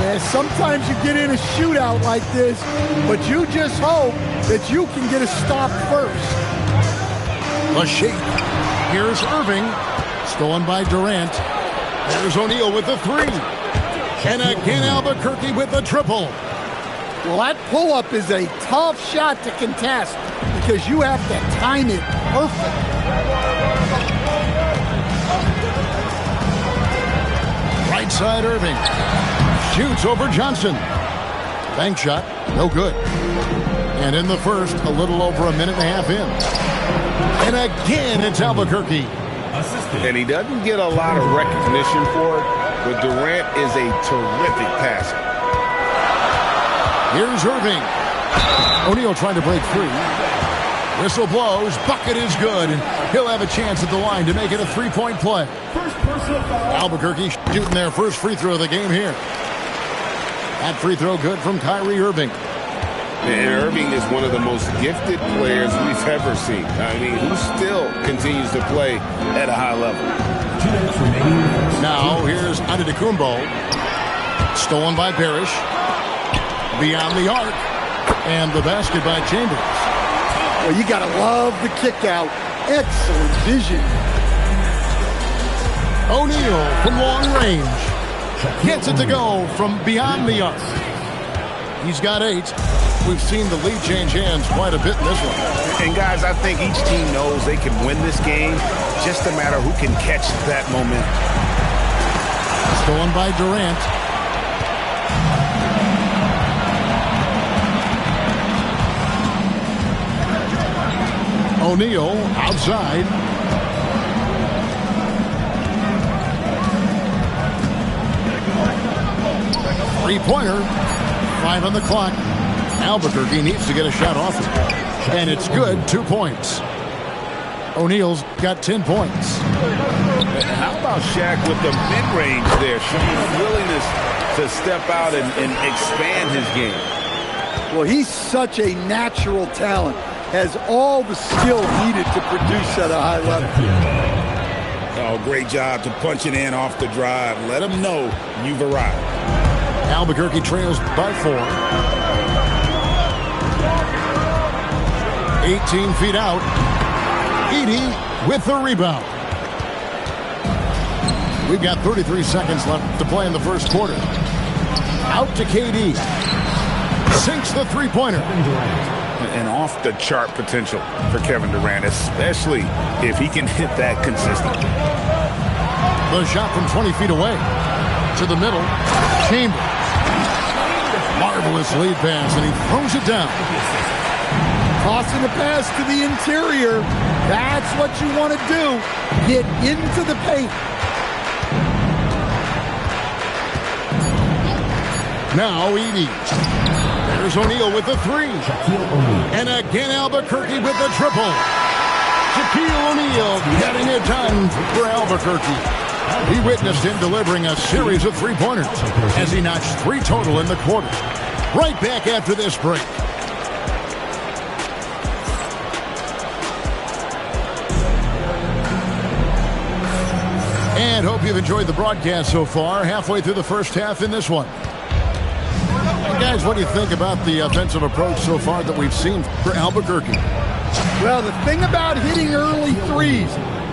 Yeah, sometimes you get in a shootout like this, but you just hope that you can get a stop first. A shake. Here's Irving. Stolen by Durant. There's O'Neal with the 3. And again Albuquerque with the triple. Well, that pull-up is a tough shot to contest because you have to time it perfect. Right side Irving. Shoots over Johnson. Bank shot, no good. And in the first, a little over a minute and a half in. And again, it's Albuquerque. And he doesn't get a lot of recognition for it, but Durant is a terrific passer. Here's Irving. O'Neal trying to break free. Whistle blows. Bucket is good. And he'll have a chance at the line to make it a 3-point play. Albuquerque shooting their first free throw of the game here. That free throw good from Kyrie Irving. And Irving is one of the most gifted players we've ever seen. I mean, who still continues to play at a high level. Now, here's Antetokounmpo. Stolen by Parrish. Beyond the arc. And the basket by Chambers. Well, you got to love the kick out. Excellent vision. O'Neal from long range. Gets it to go from beyond the arc. He's got 8. We've seen the lead change hands quite a bit in this one. And guys, I think each team knows they can win this game. Just a matter who can catch that momentum. Stolen by Durant. O'Neal outside. Three-pointer. 5 on the clock. Albuquerque needs to get a shot off it. And it's good. 2 points. O'Neal's got 10 points. How about Shaq with the mid-range there, showing willingness to step out and expand his game? Well, he's such a natural talent. Has all the skill needed to produce at a high level. Oh, great job to punch it in off the drive. Let him know you've arrived. Albuquerque trails by 4. 18 feet out. Edey with the rebound. We've got 33 seconds left to play in the first quarter. Out to KD. Sinks the three-pointer. And off-the-chart potential for Kevin Durant, especially if he can hit that consistently. The shot from 20 feet away. To the middle. Chambers. Marvelous lead pass, and he throws it down. Tossing the pass to the interior. That's what you want to do. Get into the paint. Now Edey. There's O'Neal with the 3. And again Albuquerque with the triple. Shaquille O'Neal getting it done for Albuquerque. He witnessed him delivering a series of three-pointers as he notched 3 total in the quarter. Right back after this break. And hope you've enjoyed the broadcast so far. Halfway through the first half in this one. And guys, what do you think about the offensive approach so far that we've seen for Albuquerque? Well, the thing about hitting early threes,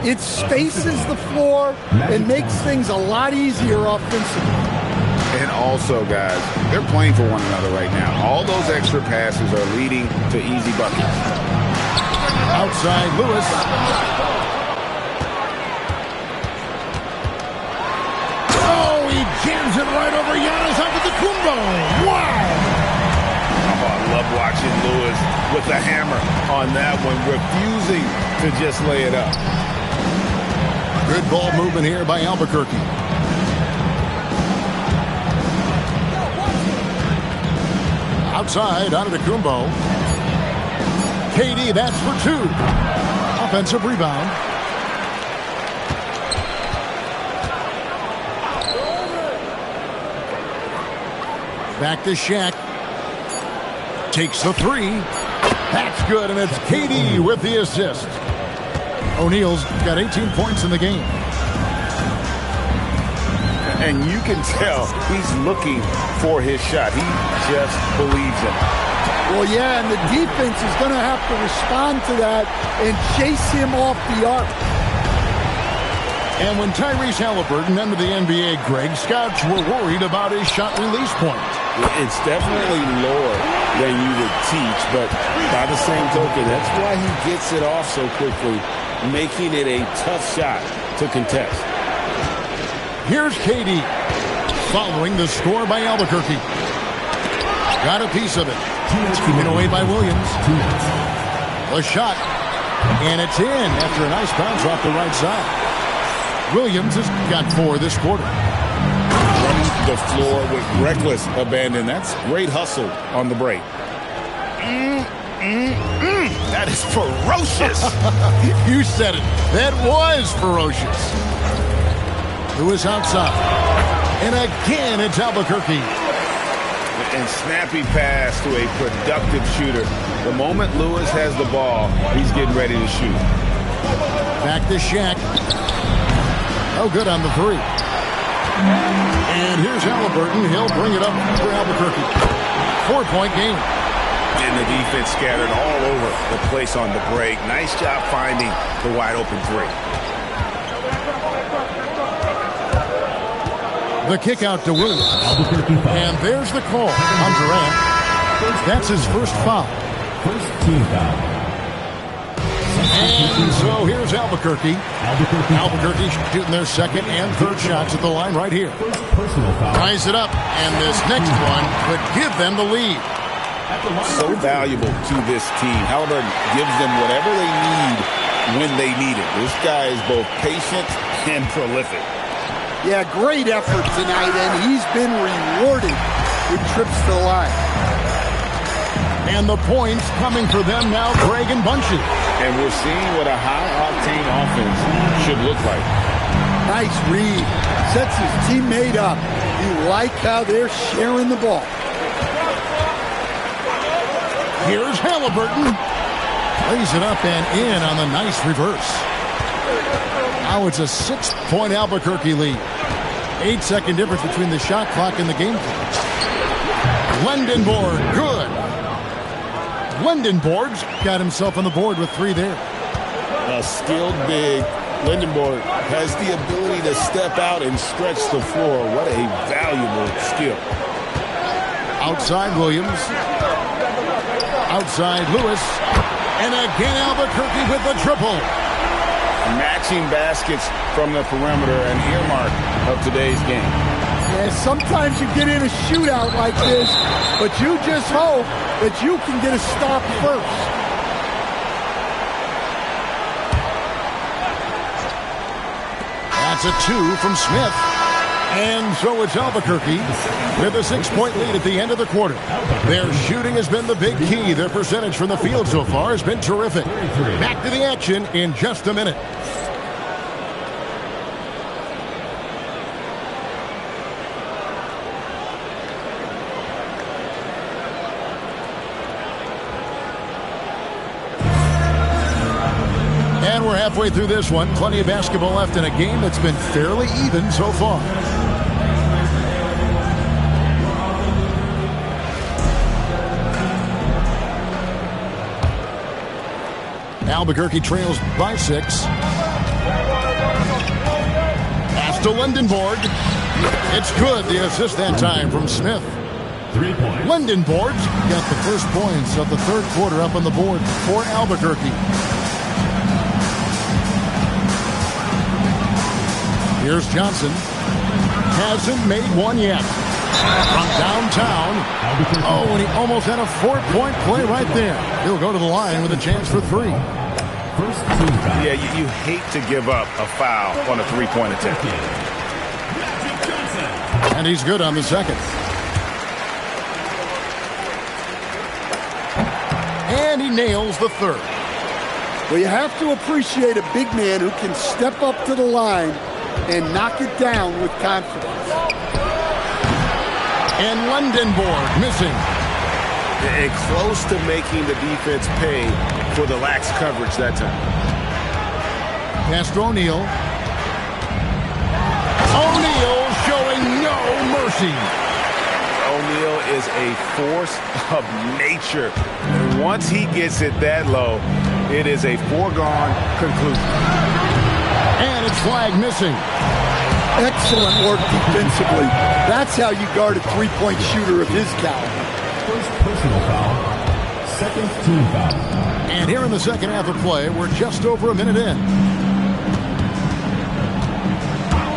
it spaces the floor and makes things a lot easier offensively. And also, guys, they're playing for one another right now. All those extra passes are leading to easy buckets. Outside, Lewis. Oh, he jams it right over Giannis Antetokounmpo. Wow! Oh, I love watching Lewis with the hammer on that one, refusing to just lay it up. Good ball movement here by Albuquerque. Outside, Antetokounmpo. KD, that's for two. Offensive rebound. Back to Shaq. Takes the three. That's good, and it's KD with the assist. O'Neal's got 18 points in the game. And you can tell he's looking for his shot. He just believes in it. Well, yeah, and the defense is going to have to respond to that and chase him off the arc. And when Tyrese Halliburton entered the NBA, Greg, scouts were worried about his shot release point. It's definitely lower than you would teach, but by the same token, that's why he gets it off so quickly, making it a tough shot to contest. Here's KD, following the score by Albuquerque. Got a piece of it. Taken away by Williams. The shot, and it's in after a nice bounce off the right side. Williams has got 4 this quarter. Running the floor with reckless abandon. That's great hustle on the break. That is ferocious. You said it. That was ferocious. Lewis outside. And again, it's Albuquerque. And snappy pass to a productive shooter. The moment Lewis has the ball, he's getting ready to shoot. Back to Shaq. Oh, good on the three. And here's Halliburton. He'll bring it up for Albuquerque. 4-point game. And the defense scattered all over the place on the break. Nice job finding the wide open three. The kick out to Williams. And there's the call on Durant. That's his first foul. First team foul. And so here's Albuquerque. Albuquerque shooting their second and third shots at the line right here. Ties it up, and this next one could give them the lead. So valuable to this team. Halliburton gives them whatever they need when they need it. This guy is both patient and prolific. Yeah, great effort tonight, and he's been rewarded with trips to the line. And the points coming for them now, Greg and Bunches. And we're seeing what a high-octane offense should look like. Nice read. Sets his teammate up. You like how they're sharing the ball. Here's Halliburton. Lays it up and in on the nice reverse. Now it's a 6-point Albuquerque lead. 8-second difference between the shot clock and the game clock. Lendenborg, good. Lendenborg's got himself on the board with 3 there. A skilled big. Lendenborg has the ability to step out and stretch the floor. What a valuable skill. Outside Williams. Outside Lewis. And again Albuquerque with the triple. Matching baskets from the perimeter, an earmark of today's game. Yeah, sometimes you get in a shootout like this, but you just hope that you can get a stop first. That's a 2 from Smith. And so it's Albuquerque with a 6-point lead at the end of the quarter. Their shooting has been the big key. Their percentage from the field so far has been terrific. Back to the action in just a minute. we're halfway through this one. Plenty of basketball left in a game that's been fairly even so far. Albuquerque trails by 6. Pass to Lindenborg. It's good. The assist that time from Smith. 3 points. Lindenborg got the first points of the third quarter up on the board for Albuquerque. Here's Johnson. Hasn't made one yet. From downtown. Oh, and he almost had a 4-point play right there. He'll go to the line with a chance for 3. First team foul. Yeah, you hate to give up a foul on a 3-point attempt. And he's good on the second. And he nails the third. Well, you have to appreciate a big man who can step up to the line and knock it down with confidence. And Lindenborg missing. And close to making the defense pay for the lax coverage that time. Pass to O'Neal. O'Neal showing no mercy. O'Neal is a force of nature. And once he gets it that low, it is a foregone conclusion. And it's flag missing. Excellent work defensively. That's how you guard a 3-point shooter of his caliber. First personal foul. Second team foul. And here in the second half of play, we're just over a minute in.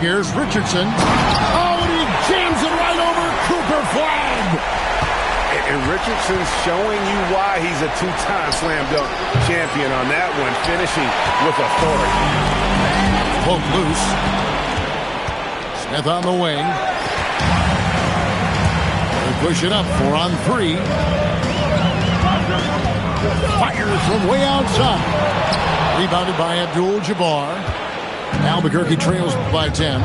Here's Richardson. Oh, and he jams it right over Cooper. Flag. And Richardson's showing you why he's a 2-time slam dunk champion on that one, finishing with authority. Poke loose. Smith on the wing. They push it up 4 on 3. Fires from way outside. Rebounded by Abdul-Jabbar. Albuquerque trails by 10.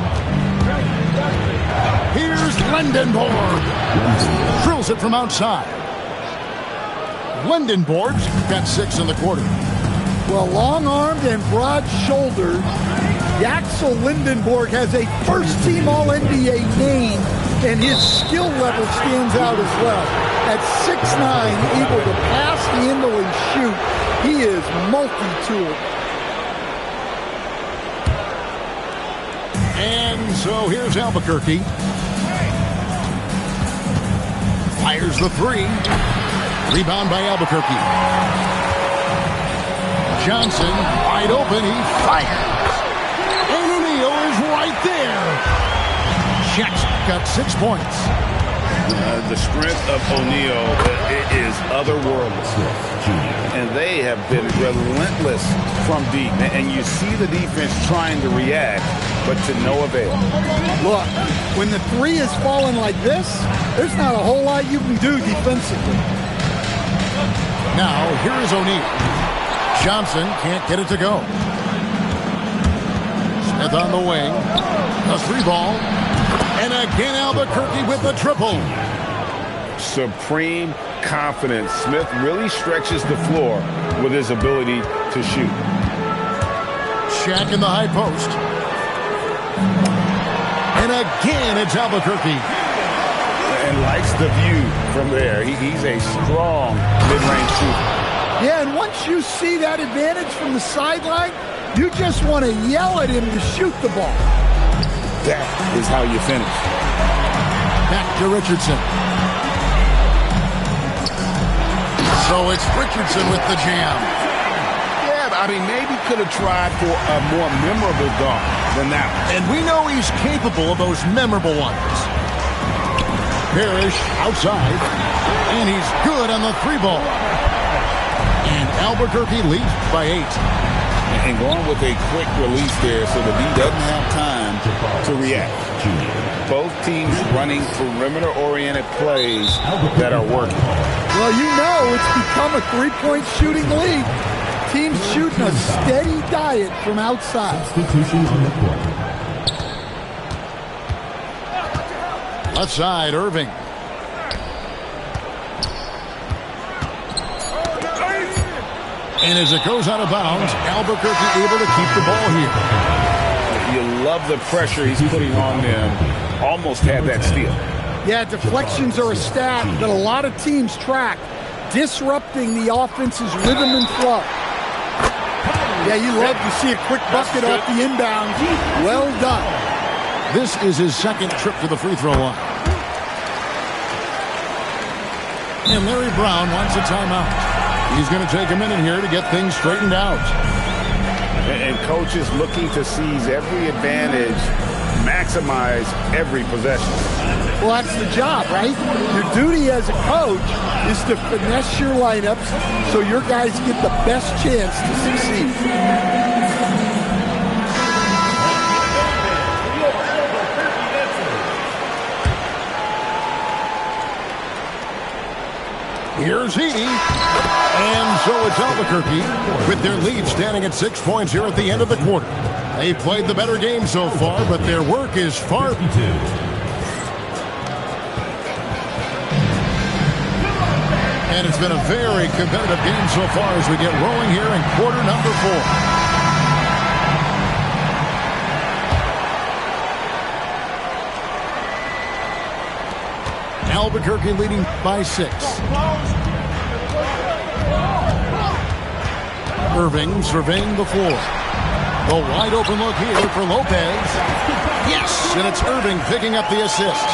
Here's Lindenborg. Drills it from outside. Lindenborg's got 6 in the quarter. Well, long-armed and broad-shouldered, Yaxel Lindenborg has a first-team All-NBA name, and his skill level stands out as well. At 6'9", able to pass, handle, and shoot, he is multi-tooled. And so here's Albuquerque. Fires the 3. Rebound by Albuquerque. Johnson, wide open, he fires. And O'Neal is right there. Chet got 6 points. The strength of O'Neal is otherworldly. And they have been relentless from deep. And you see the defense trying to react, but to no avail. Look, when the 3 is falling like this, there's not a whole lot you can do defensively. Now, here is O'Neal. Johnson can't get it to go. Smith on the wing. A 3-ball. And again, Albuquerque with the triple. Supreme confidence. Smith really stretches the floor with his ability to shoot. Shaq in the high post. And again, it's Albuquerque. And likes the view from there. He's a strong mid-range shooter. Yeah, and once you see that advantage from the sideline, you just want to yell at him to shoot the ball. That is how you finish. Back to Richardson. So it's Richardson with the jam. Yeah, I mean, maybe could have tried for a more memorable dunk than that one. And we know he's capable of those memorable ones. Parrish outside. And he's good on the 3-ball. And Albuquerque leads by 8. And going with a quick release there so the D doesn't have time to react. Both teams running perimeter-oriented plays that are working. Well, you know it's become a 3-point shooting league. Teams shooting a steady diet from outside. Substitutions on the court. Left side, Irving. And as it goes out of bounds, Albuquerque able to keep the ball here. You love the pressure he's putting on them. Almost had that steal. Yeah, deflections are a stat that a lot of teams track, disrupting the offense's rhythm and flow. Yeah, you love to see a quick bucket off the inbound. Well done. This is his second trip to the free throw line. And Larry Brown wants a timeout. He's going to take a minute here to get things straightened out. And coach is looking to seize every advantage, maximize every possession. Well, that's the job, right? Your duty as a coach is to finesse your lineups so your guys get the best chance to succeed. Here's Edey. And so it's Albuquerque with their lead standing at 6 points here at the end of the quarter. They've played the better game so far, but their work is far. And it's been a very competitive game so far as we get rolling here in quarter number 4. Albuquerque leading by 6. Irving surveying the floor. The wide open look here for Lopez. Yes, and it's Irving picking up the assist.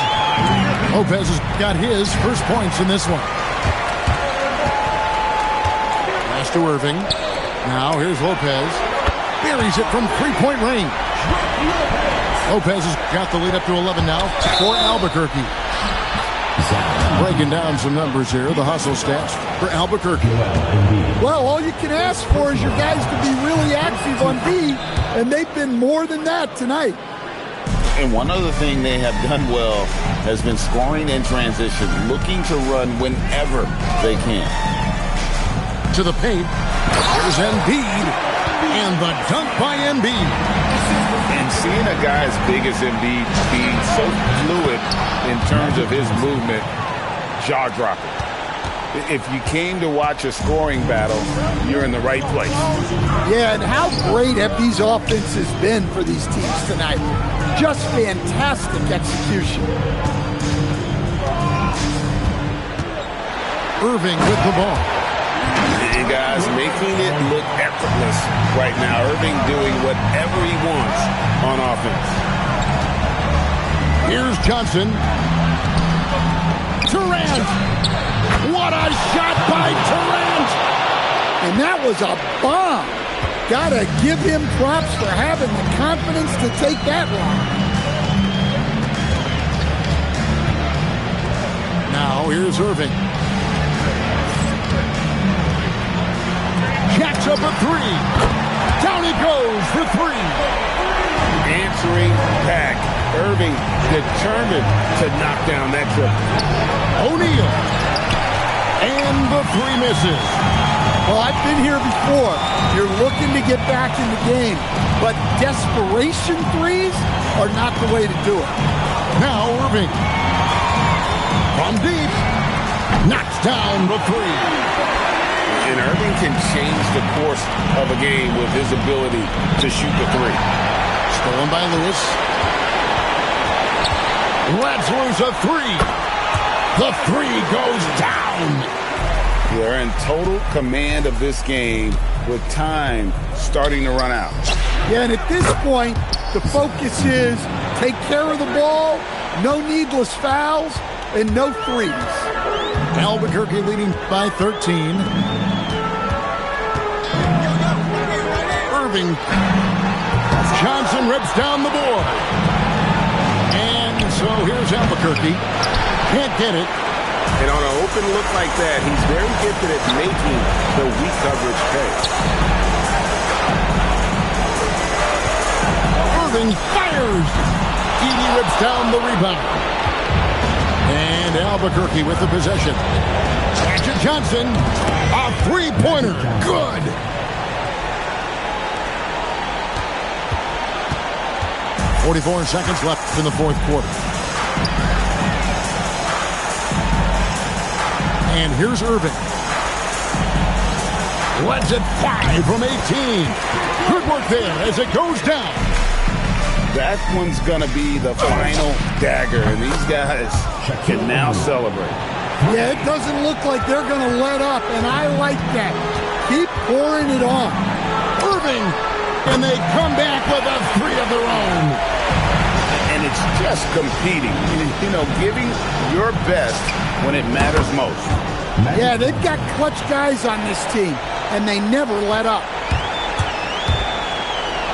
Lopez has got his first points in this one. Pass to Irving. Now here's Lopez. Buries it from three-point range. Lopez has got the lead up to 11 now for Albuquerque. Breaking down some numbers here, the hustle stats for Albuquerque. Well, all you can ask for is your guys to be really active on D, and they've been more than that tonight. And one other thing they have done well has been scoring in transition, looking to run whenever they can. To the paint, there's Embiid, and the dunk by Embiid. And seeing a guy as big as Embiid being so fluid in terms of his movement, jaw-dropping. If you came to watch a scoring battle, you're in the right place. Yeah, and how great have these offenses been for these teams tonight? Just fantastic execution. Irving with the ball. And guys, making it look effortless right now. Irving doing whatever he wants on offense. Here's Johnson. Durant. What a shot by Durant. And that was a bomb. Gotta give him props for having the confidence to take that one. Now here's Irving. Jacks up a three. Down he goes for three. Answering back. Irving determined to knock down that triple. O'Neal. And the three misses. Well, I've been here before. You're looking to get back in the game, but desperation threes are not the way to do it. Now Irving. From deep. Knocks down the three. And Irving can change the course of a game with his ability to shoot the three. Stolen by Lewis. Lets loose a three. The three goes down. They're in total command of this game with time starting to run out. Yeah, and at this point, the focus is take care of the ball, no needless fouls, and no threes. Albuquerque leading by 13. Irving. Johnson rips down the board. And so here's Albuquerque. Can't get it. And on an open look like that, he's very gifted at making the weak coverage pay. Irving fires. Edey rips down the rebound. And Albuquerque with the possession. Magic Johnson. A three-pointer. Good. .44 seconds left in the fourth quarter. And here's Irving. Lets it fly from 18. Good work there as it goes down. That one's going to be the final dagger, and these guys can now celebrate. Yeah, it doesn't look like they're going to let up, and I like that. Keep pouring it on. Irving, and they come back with a three of their own. And it's just competing, giving your best when it matters most. Yeah, they've got clutch guys on this team, and they never let up.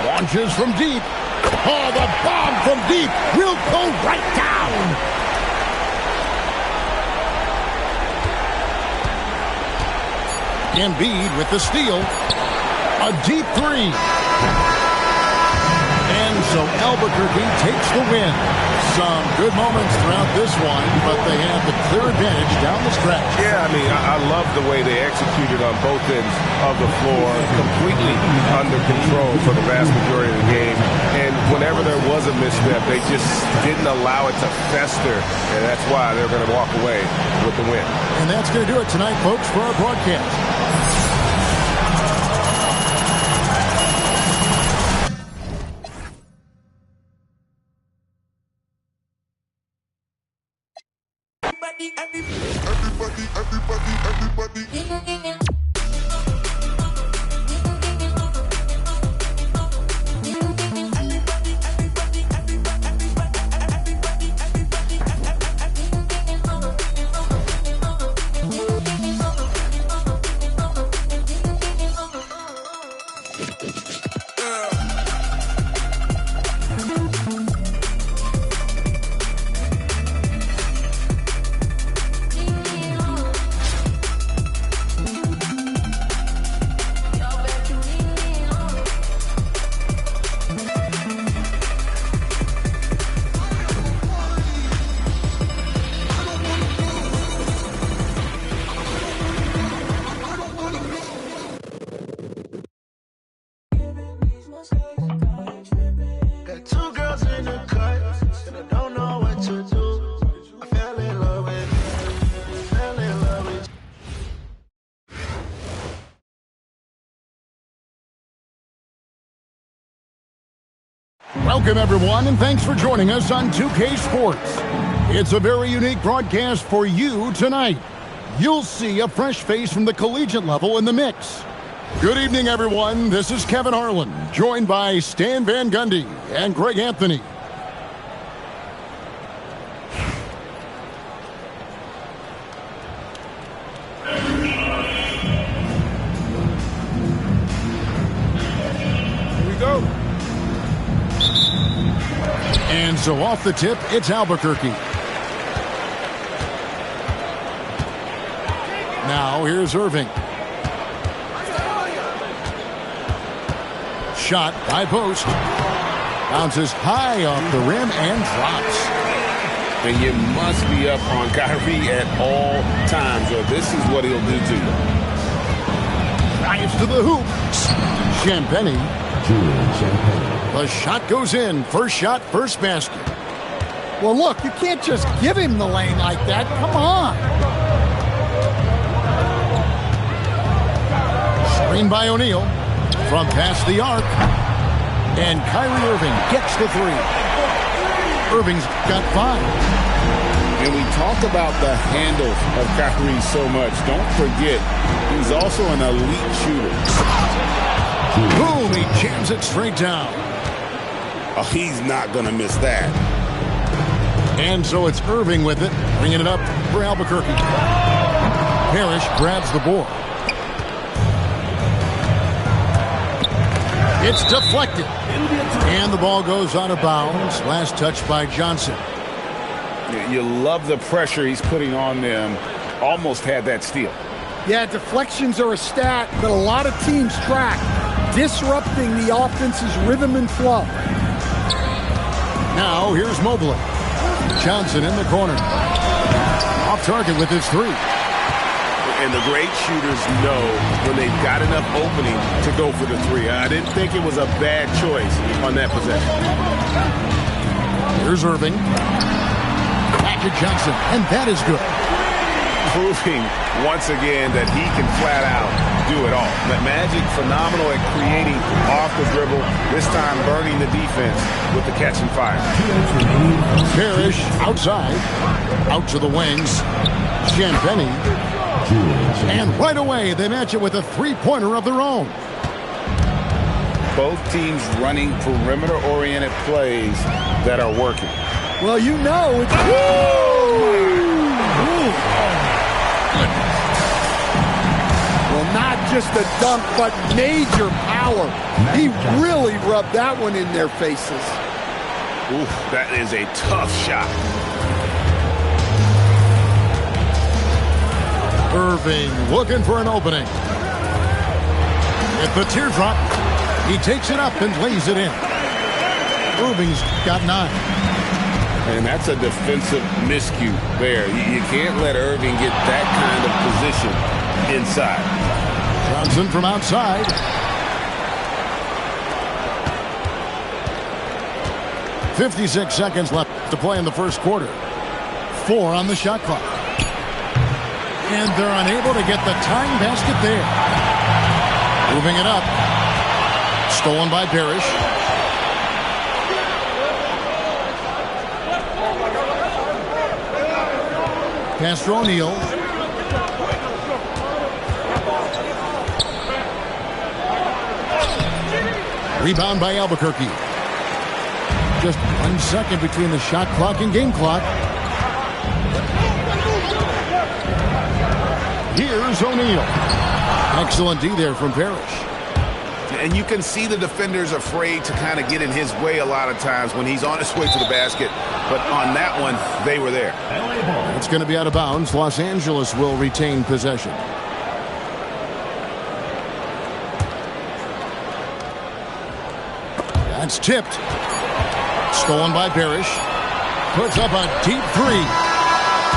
Launches from deep. Oh, the bomb from deep will go right down. Embiid with the steal. A deep three. And so Albuquerque takes the win. Some good moments throughout this one, but they have the clear advantage down the stretch. Yeah, I love the way they executed on both ends of the floor, completely under control for the vast majority of the game. And whenever there was a misstep, they just didn't allow it to fester, and that's why they're going to walk away with the win. And that's going to do it tonight, folks, for our broadcast. Welcome, everyone, and thanks for joining us on 2K Sports. It's a very unique broadcast for you tonight. You'll see a fresh face from the collegiate level in the mix. Good evening, everyone. This is Kevin Harlan, joined by Stan Van Gundy and Greg Anthony. And so off the tip, it's Albuquerque. Now here's Irving. Shot by post. Bounces high off the rim and drops. And you must be up on Kyrie at all times, or this is what he'll do to you. Drives to the hoop. Champagny. Julian Champagny. The shot goes in. First shot, first basket. Well, look, you can't just give him the lane like that. Come on. Screen by O'Neal. From past the arc. And Kyrie Irving gets the three. Irving's got 5. And we talk about the handles of Kyrie so much. Don't forget, he's also an elite shooter. Boom, he jams it straight down. Oh, he's not going to miss that. And so it's Irving with it, bringing it up for Albuquerque. Parrish grabs the board. It's deflected. And the ball goes out of bounds. Last touch by Johnson. You love the pressure he's putting on them. Almost had that steal. Yeah, deflections are a stat that a lot of teams track, disrupting the offense's rhythm and flow. Now here's Mobley. Johnson in the corner. Off target with his 3. And the great shooters know when they've got enough opening to go for the 3. I didn't think it was a bad choice on that possession. Here's Irving. Back to Johnson, and that is good. proving once again that he can flat out do it all. Magic, phenomenal at creating off the dribble, this time burning the defense with the catch and fire. Parrish outside, out to the wings. Champagny. And right away, they match it with a three-pointer of their own. Both teams running perimeter-oriented plays that are working. Well, you know it's... Well, not just a dunk, but major power. He really rubbed that one in their faces. Oof, that is a tough shot. Irving looking for an opening. At the teardrop, he takes it up and lays it in. Irving's got 9. And that's a defensive miscue there. You can't let Irving get that kind of position inside. Johnson from outside. .56 seconds left to play in the first quarter. 4 on the shot clock. And they're unable to get the tying basket there. Moving it up. Stolen by Parrish. Pass to O'Neal. Rebound by Albuquerque. Just 1 second between the shot clock and game clock. Here's O'Neal. Excellent D there from Parrish. And you can see the defenders afraid to kind of get in his way a lot of times when he's on his way to the basket. But on that one, they were there. It's going to be out of bounds. Los Angeles will retain possession. That's tipped. Stolen by Parrish. Puts up a deep 3.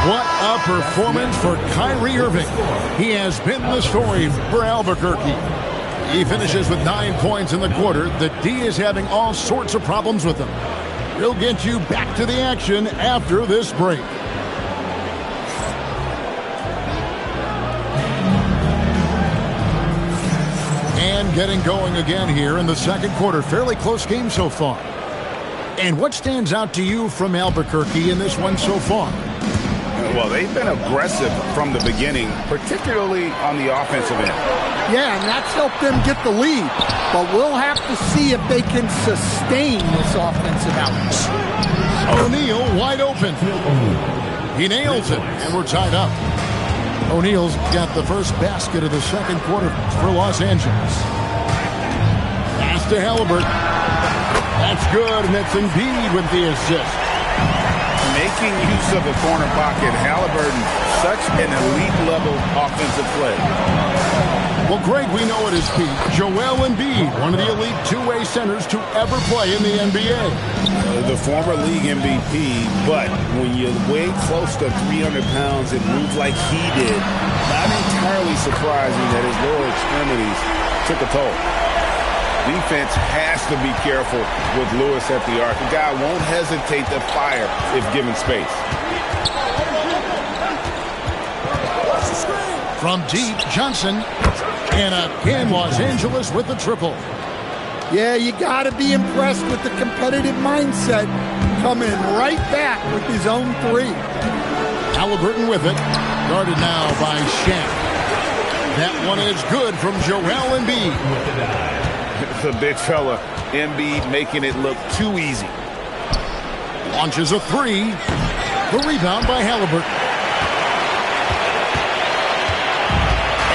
What a performance for Kyrie Irving. He has been the story for Albuquerque. He finishes with 9 points in the quarter. The D is having all sorts of problems with him. We'll get you back to the action after this break. And getting going again here in the second quarter. Fairly close game so far. And what stands out to you from Albuquerque in this one so far? Well, they've been aggressive from the beginning, particularly on the offensive end. Yeah, and that's helped them get the lead. But we'll have to see if they can sustain this offensive output. O'Neal wide open. He nails it, and we're tied up. O'Neal's got the first basket of the second quarter for Los Angeles. Pass to Halliburton. That's good, and it's Embiid with the assist. Making use of the corner pocket, Halliburton, such an elite-level offensive play. Well, Greg, we know at his peak, Joel Embiid, one of the elite two-way centers to ever play in the NBA. The former league MVP, but when you weigh close to 300 pounds and move like he did, not entirely surprising that his lower extremities took a toll. Defense has to be careful with Lewis at the arc. The guy won't hesitate to fire if given space. From deep, Johnson. And again, Los Angeles with the triple. Yeah, you got to be impressed with the competitive mindset. Coming right back with his own 3. Halliburton with it. Guarded now by Shaq. That one is good from Joel Embiid. The big fella, Embiid, making it look too easy. Launches a 3. The rebound by Halliburton.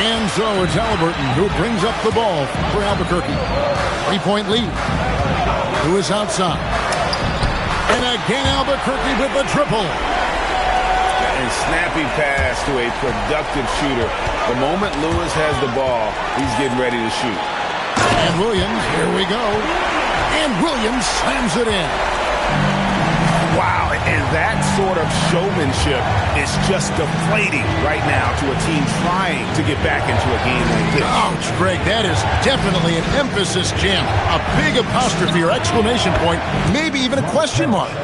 And so it's Halliburton who brings up the ball for Albuquerque. 3-point lead. Lewis outside. And again Albuquerque with the triple. And snappy pass to a productive shooter. The moment Lewis has the ball, he's getting ready to shoot. And Williams, here we go. And Williams slams it in. Wow, and that sort of showmanship is just deflating right now to a team trying to get back into a game like this. Ouch, Greg, that is definitely an emphasis jam. A big apostrophe or exclamation point, maybe even a question mark.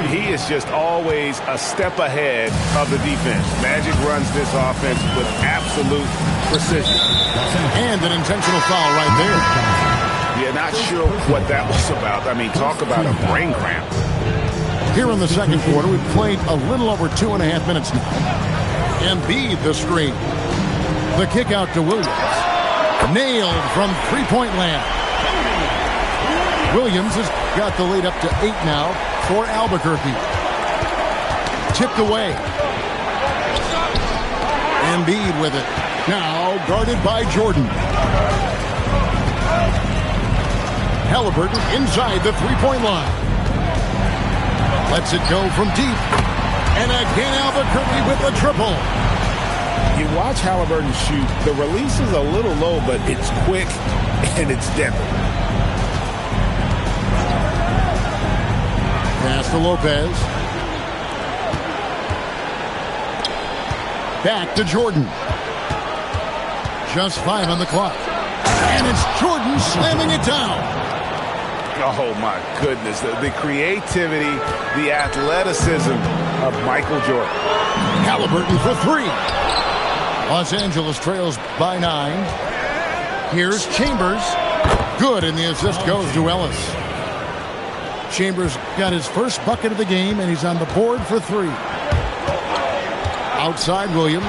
He is just always a step ahead of the defense. Magic runs this offense with absolute precision. And an intentional foul right there. Yeah, not sure what that was about. I mean, talk about a brain cramp. Here in the second quarter, we've played a little over 2.5 minutes now. Embiid the screen. The kick out to Williams. Nailed from three-point land. Williams has got the lead up to 8 now for Albuquerque. Tipped away. Embiid with it. Now guarded by Jordan. Halliburton inside the three-point line. Lets it go from deep. And again Albuquerque with the triple. You watch Halliburton shoot. The release is a little low, but it's quick and it's deadly. Pass to Lopez. Back to Jordan. Just 5 on the clock. And it's Jordan slamming it down. Oh, my goodness. The creativity, the athleticism of Michael Jordan. Halliburton for 3. Los Angeles trails by 9. Here's Chambers. Good, and the assist goes to Ellis. Chambers got his first bucket of the game, and he's on the board for 3. Outside Williams.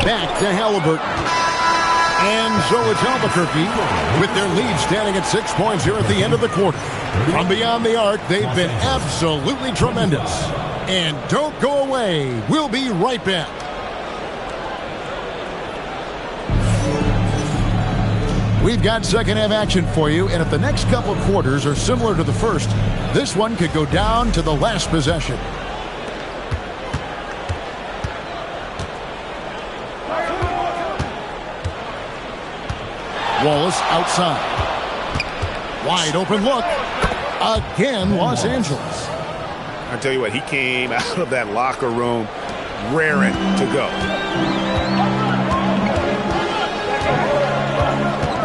Back to Halliburton. And so it's Albuquerque with their lead standing at 6 points here at the end of the quarter. From beyond the arc, they've been absolutely tremendous. And don't go away. We'll be right back. We've got second half action for you, and if the next couple of quarters are similar to the first, this one could go down to the last possession. Wallace outside. Wide open look. Again, Los Angeles. I tell you what, he came out of that locker room raring to go.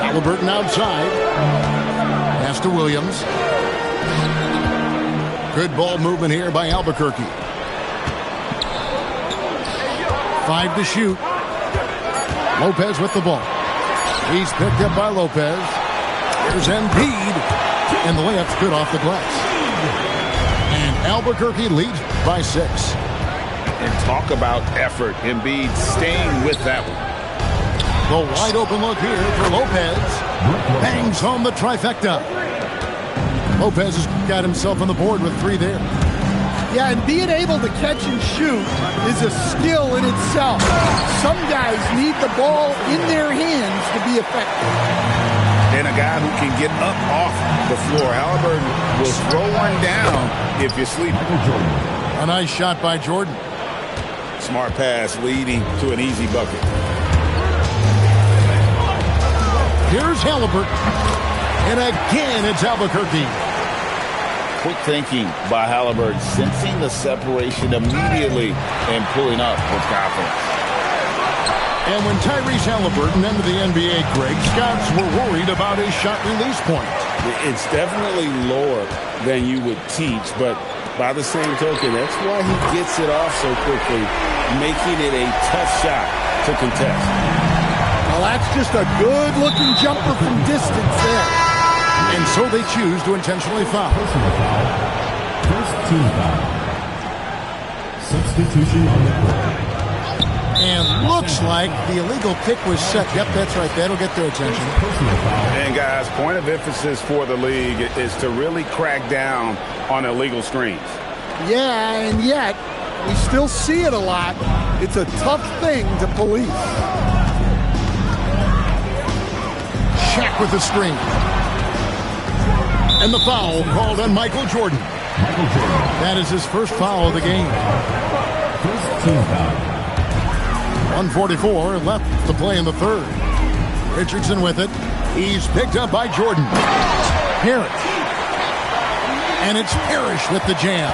Halliburton outside. Pass to Williams. Good ball movement here by Albuquerque. 5 to shoot. Lopez with the ball. He's picked up by Lopez. Here's Embiid. And the layup's good off the glass. And Albuquerque leads by 6. And talk about effort. Embiid staying with that one. The wide open look here for Lopez. Bangs home the trifecta. Lopez has got himself on the board with 3 there. Yeah, and being able to catch and shoot is a skill in itself. Some guys need the ball in their hands to be effective. And a guy who can get up off the floor. Halliburton will throw one down if you sleep. A nice shot by Jordan. Smart pass leading to an easy bucket. Here's Halliburton. And again, it's Albuquerque. Quick thinking by Halliburton, sensing the separation immediately and pulling up with confidence. And when Tyrese Halliburton entered the NBA, Greg, scouts were worried about his shot release point. It's definitely lower than you would teach, but by the same token, that's why he gets it off so quickly, making it a tough shot to contest. Well, that's just a good-looking jumper from distance there. And so they choose to intentionally foul. Personal foul. First team foul. Substitution on the court. And looks like the illegal kick was set. Yep, that's right. That'll get their attention. And guys, point of emphasis for the league is to really crack down on illegal screens. Yeah, and yet we still see it a lot. It's a tough thing to police. Shaq with the screen. And the foul called on Michael Jordan. That is his first foul of the game. First team foul. 1:44 left to play in the third. Richardson with it. He's picked up by Jordan. Parrish. And it's Parrish with the jam.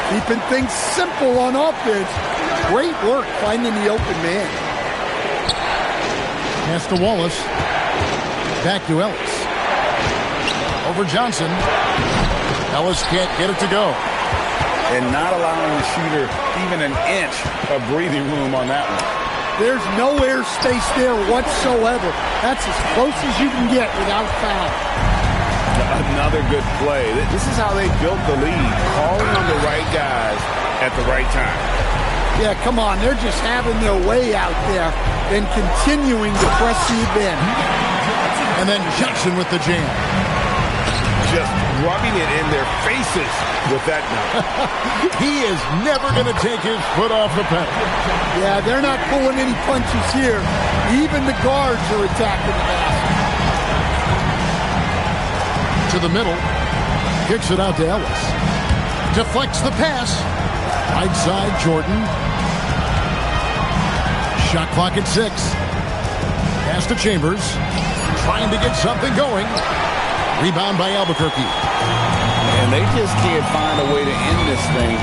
Keeping things simple on offense. Great work finding the open man. Pass to Wallace. Back to Ellis. over Johnson. Ellis can't get it to go. And not allowing the shooter even an inch of breathing room on that one. There's no airspace there whatsoever. That's as close as you can get without foul. Another good play. This is how they built the lead, calling on the right guys at the right time. Yeah, come on. They're just having their way out there and continuing to press the advantage. And then Johnson with the jam. Just rubbing it in their faces with that now. He is never going to take his foot off the pedal. Yeah, they're not pulling any punches here. Even the guards are attacking the basket. To the middle. Kicks it out to Ellis. Deflects the pass. Right side, Jordan. Shot clock at 6. Pass to Chambers. Trying to get something going. Rebound by Albuquerque. And they just can't find a way to end this thing.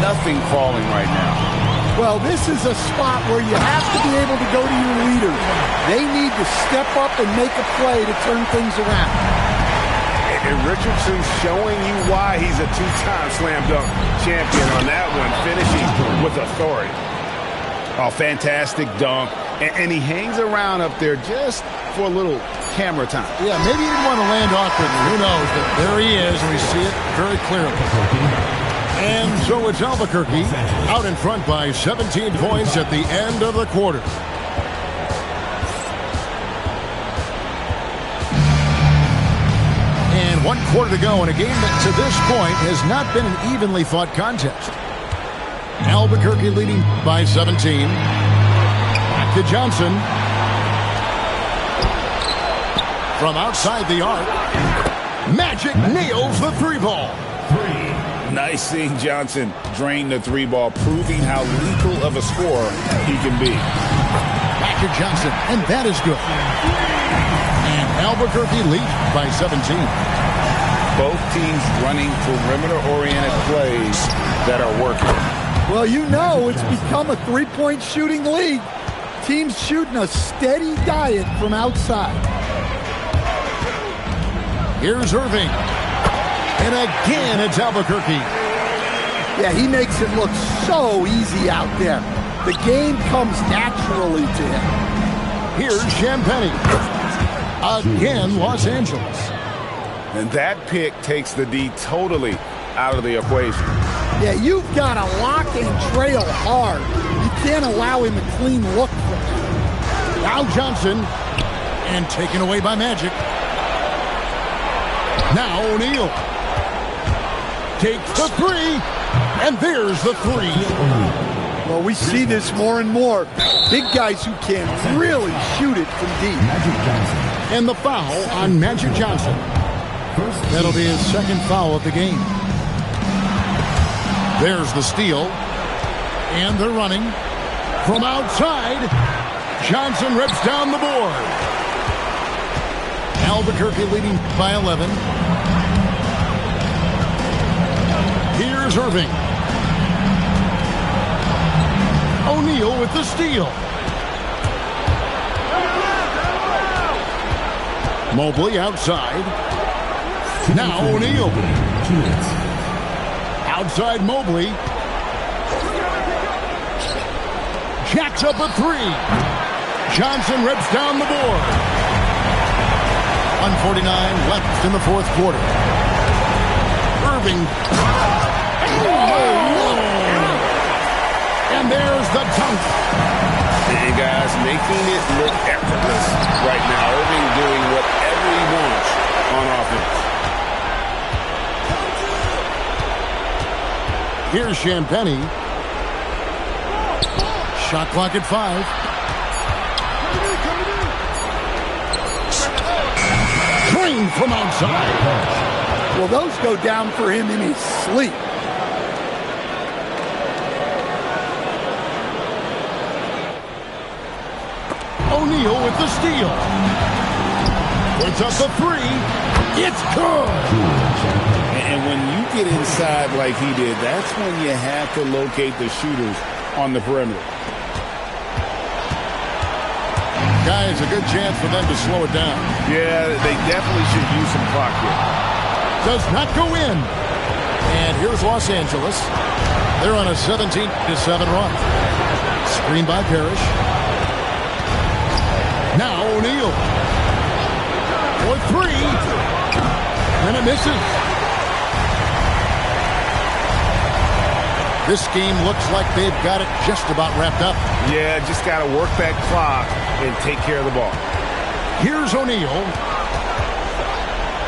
Nothing falling right now. Well, this is a spot where you have to be able to go to your leaders. They need to step up and make a play to turn things around. And Richardson's showing you why he's a two-time slam dunk champion on that one, finishing with authority. Oh, fantastic dunk. And he hangs around up there just for a little camera time. Yeah, maybe he didn't want to land awkwardly. Who knows? But there he is, and we see it very clearly. And so it's Albuquerque out in front by 17 points at the end of the quarter. And 1 quarter to go in a game that to this point has not been an evenly fought contest. Albuquerque leading by 17. Back to Johnson. From outside the arc, Magic nails the 3-ball. Nice seeing Johnson drain the 3-ball, proving how lethal of a scorer he can be. Back to Johnson, and that is good. And Albuquerque leads by 17. Both teams running perimeter-oriented plays that are working. Well, you know it's become a three-point shooting league. Teams shooting a steady diet from outside. Here's Irving. And again, it's Albuquerque. Yeah, he makes it look so easy out there. The game comes naturally to him. Here's Champagnie. Again, Los Angeles. And that pick takes the D totally out of the equation. Yeah, you've got to lock and trail hard. You can't allow him a clean look from him. Now Johnson. And taken away by Magic. Now O'Neal takes the 3, and there's the 3. Well, we see this more and more. Big guys who can really shoot it from deep. And the foul on Magic Johnson. That'll be his second foul of the game. There's the steal. And they're running. From outside, Johnson rips down the board. Albuquerque leading by 11. Here's Irving. O'Neal with the steal. Mobley outside. Now O'Neal. Outside Mobley. Jacks up a 3. Johnson rips down the board. 1:49 left in the fourth quarter. Irving. And there's the dunk. Hey guys, making it look effortless right now. Irving doing whatever he wants on offense. Here's Champagnie. Shot clock at 5. Drained from outside. Well, those go down for him in his sleep. O'Neal with the steal. Puts up the 3. It's good. And when you get inside like he did, that's when you have to locate the shooters on the perimeter. Guy, it's a good chance for them to slow it down. Yeah, they definitely should use some clock here. Does not go in. And here's Los Angeles. They're on a 17-7 run. Screen by Parrish. Now O'Neal. For three. And it misses. This game looks like they've got it just about wrapped up. Yeah, just got to work that clock and take care of the ball. Here's O'Neal.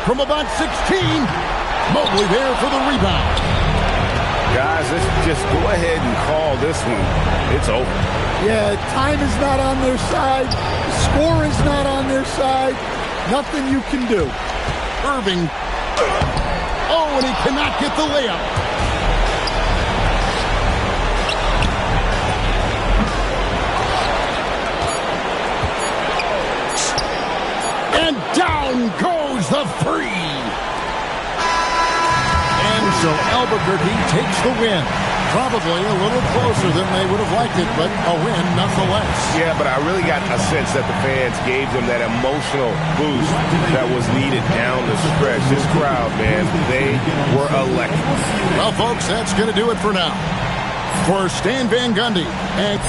From about 16. Mobley there for the rebound. Guys, let's just go ahead and call this one. It's over. Yeah, time is not on their side. The score is not on their side. Nothing you can do. Irving. Oh, and he cannot get the layup. And down goes the three. And so Albuquerque takes the win. Probably a little closer than they would have liked it, but a win nonetheless. Yeah, but I really got a sense that the fans gave them that emotional boost that was needed down the stretch. This crowd, man, they were electric. Well, folks, that's going to do it for now. For Stan Van Gundy and...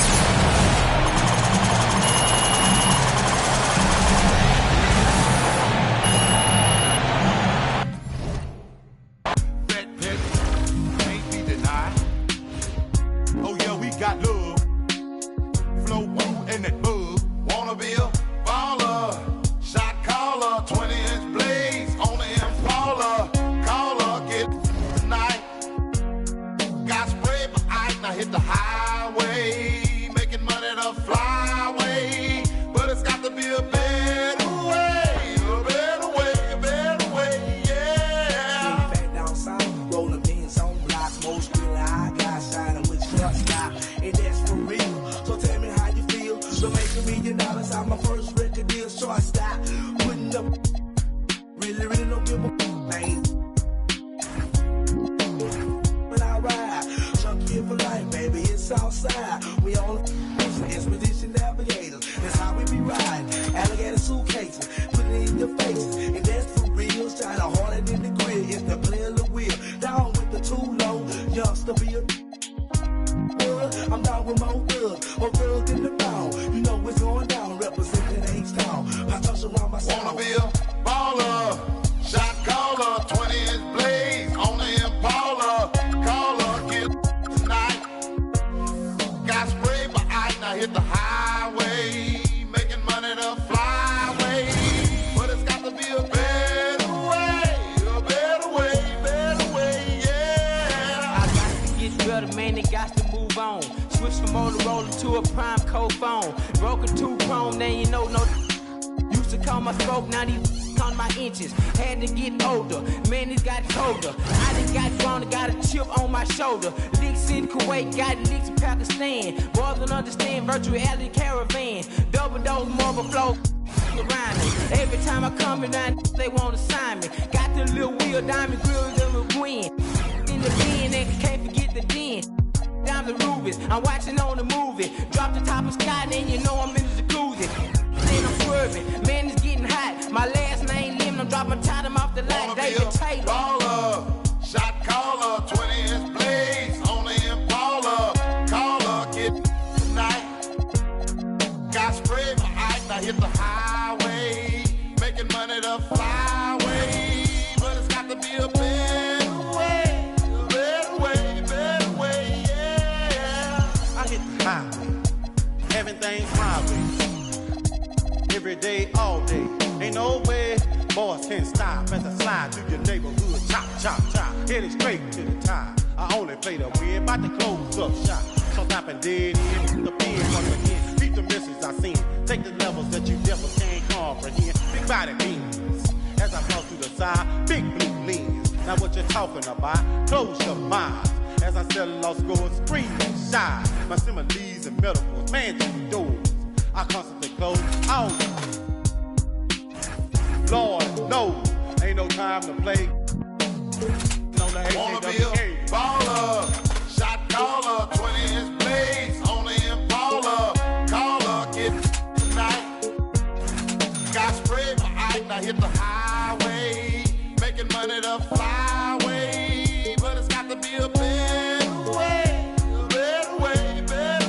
like to hit the highway, making money the flyway, but it's got to be a better way, better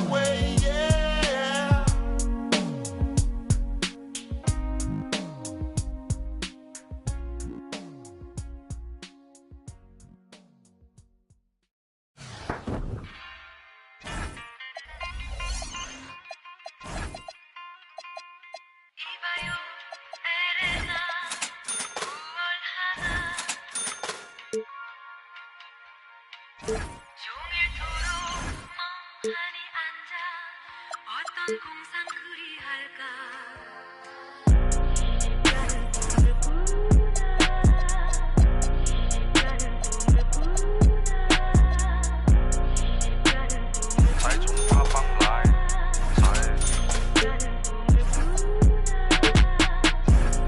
way, yeah.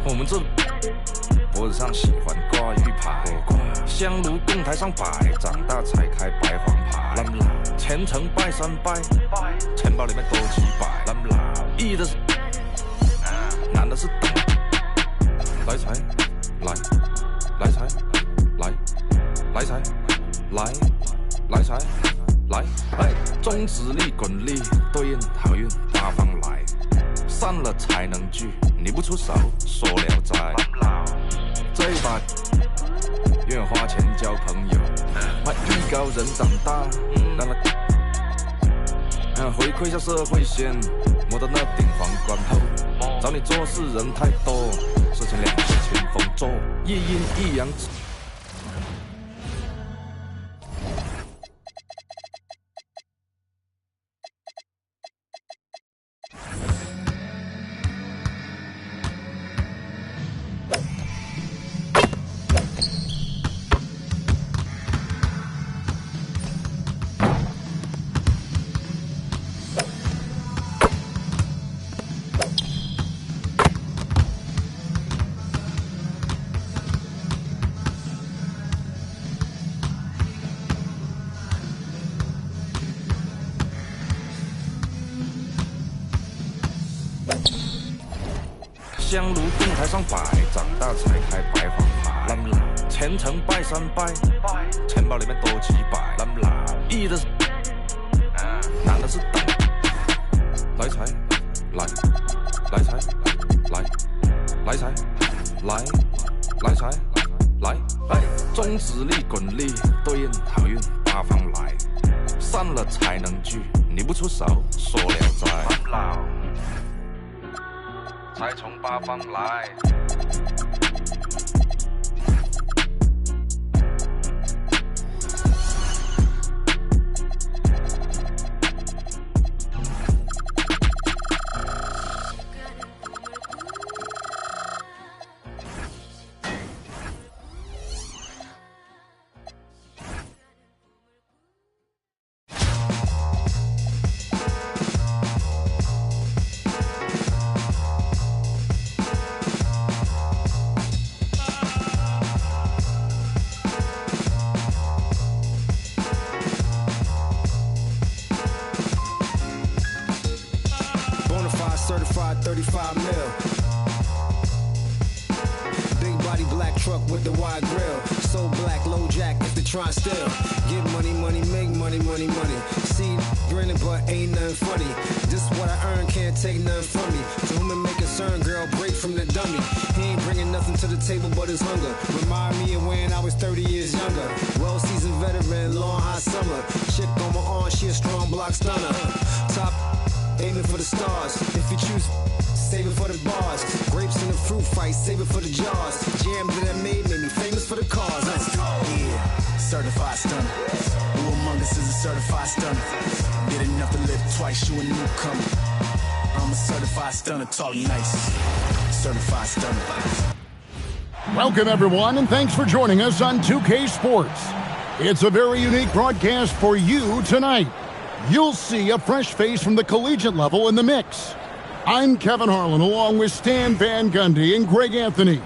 我们这脖子上喜欢挂玉牌，香炉供台上摆，长大才开白黄牌。虔诚拜三拜，钱包里面多几百。易的是，难的是等。来财，来，来财，来，来财，来，来财，来。终止力、滚力对应好运八方来，散了才能聚，你不出手说聊斋。这一把愿花钱交朋友，怕艺高人长大，让他回馈下社会先，摸到那顶皇冠后，找你做事人太多，事情两手清风做，一阴一阳。香炉供台上摆，长大才开白黄牌。虔诚拜三拜，钱包里面多几百。易的是，难的是等。来财，来，来财，来，来财，来，来财，来。终止力、滚力对应好运八方来，散了才能聚，你不出手说聊斋。才从八方来。Certified 35 mil. Big body black truck with the wide grill. So black, low jack if they try still. Get money, money, make money, money, money. See, grinning but ain't nothing funny. This what I earn, can't take nothing from me. To whom it may concern, girl, break from the dummy. He ain't bringing nothing to the table but his hunger. Remind me of when I was 30 years younger. Well-seasoned veteran, long hot summer. Chick on my arm, she a strong block stunner. Top aiming for the stars. If you choose, save it for the bars. Grapes in the fruit fight, save it for the jars. Jam that I made me famous for the cars. Yeah, certified stunner. Who among us is a certified stunner? Did enough to live twice, you a newcomer. I'm a certified stunner, tall and nice. Certified stunner. Welcome, everyone, and thanks for joining us on 2K Sports. It's a very unique broadcast for you tonight. You'll see a fresh face from the collegiate level in the mix. I'm Kevin Harlan, along with Stan Van Gundy and Greg Anthony.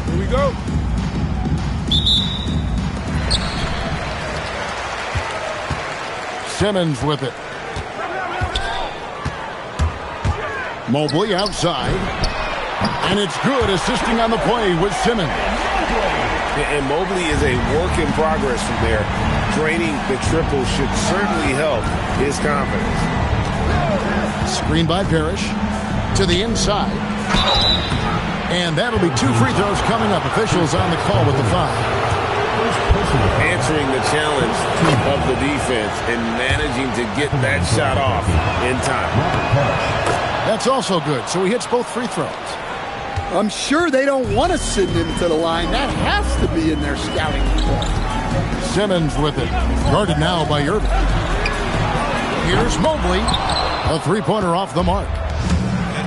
Here we go. Simmons with it. Mobley outside. And it's good, assisting on the play with Simmons. And Mobley is a work in progress from there. Draining the triple should certainly help his confidence. Screen by Parrish to the inside. And that'll be 2 free throws coming up. Officials on the call with the foul. Answering the challenge of the defense and managing to get that shot off in time. That's also good. So he hits both free throws. I'm sure they don't want to send him to the line. That has to be in their scouting report. Simmons with it. Guarded now by Irving. Here's Mobley. A three-pointer off the mark.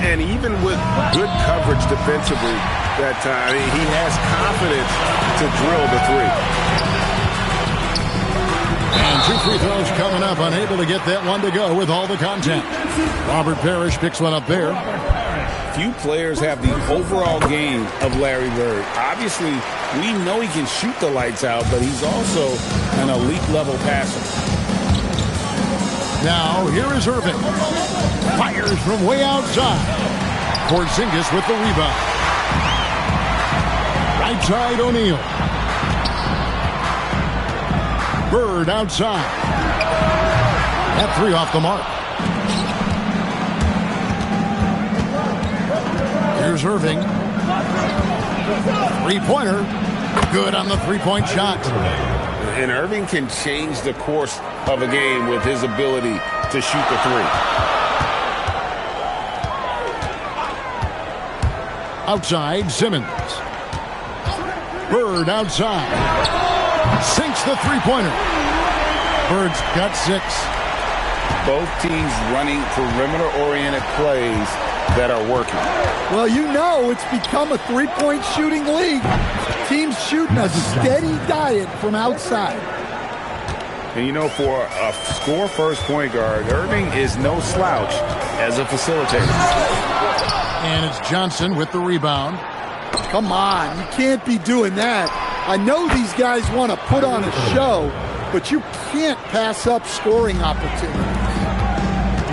And even with good coverage defensively that time, he has confidence to drill the three. And 2 free throws coming up. Unable to get that one to go with all the contact. Robert Parrish picks one up there. Few players have the overall game of Larry Bird. Obviously, we know he can shoot the lights out, but he's also an elite-level passer. Now, here is Irving. Fires from way outside. Porzingis with the rebound. Right side, O'Neal. Bird outside. That 3 off the mark. Here's Irving. Three-pointer. Good on the three-point shot. And Irving can change the course of a game with his ability to shoot the three. Outside, Simmons. Bird outside. Sinks the three-pointer. Bird's got 6. Both teams running perimeter-oriented plays that are working. Well, you know it's become a three-point shooting league. Teams shooting a steady diet from outside. And you know, for a score-first point guard, Irving is no slouch as a facilitator. And it's Johnson with the rebound. Come on, you can't be doing that. I know these guys want to put on a show, but you can't pass up scoring opportunities.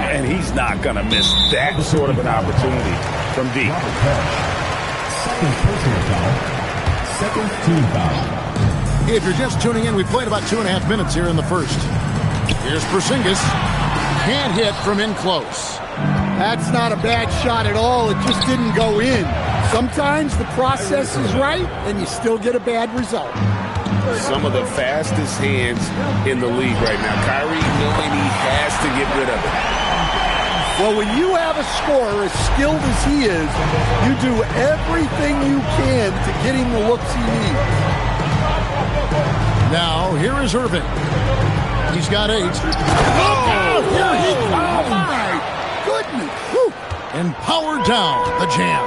And he's not going to miss that sort of an opportunity from deep. Second personal foul. Second team foul. If you're just tuning in, we played about 2.5 minutes here in the first. Here's Porzingis. Can't hit from in close. That's not a bad shot at all. It just didn't go in. Sometimes the process is right, and you still get a bad result. Some of the fastest hands in the league right now. Kyrie knowing he has to get rid of it. Well, when you have a scorer as skilled as he is, you do everything you can to get him the looks he needs. Now, here is Irving. He's got 8. Oh, here he comes. Oh, my goodness. Whew. And power down the jam.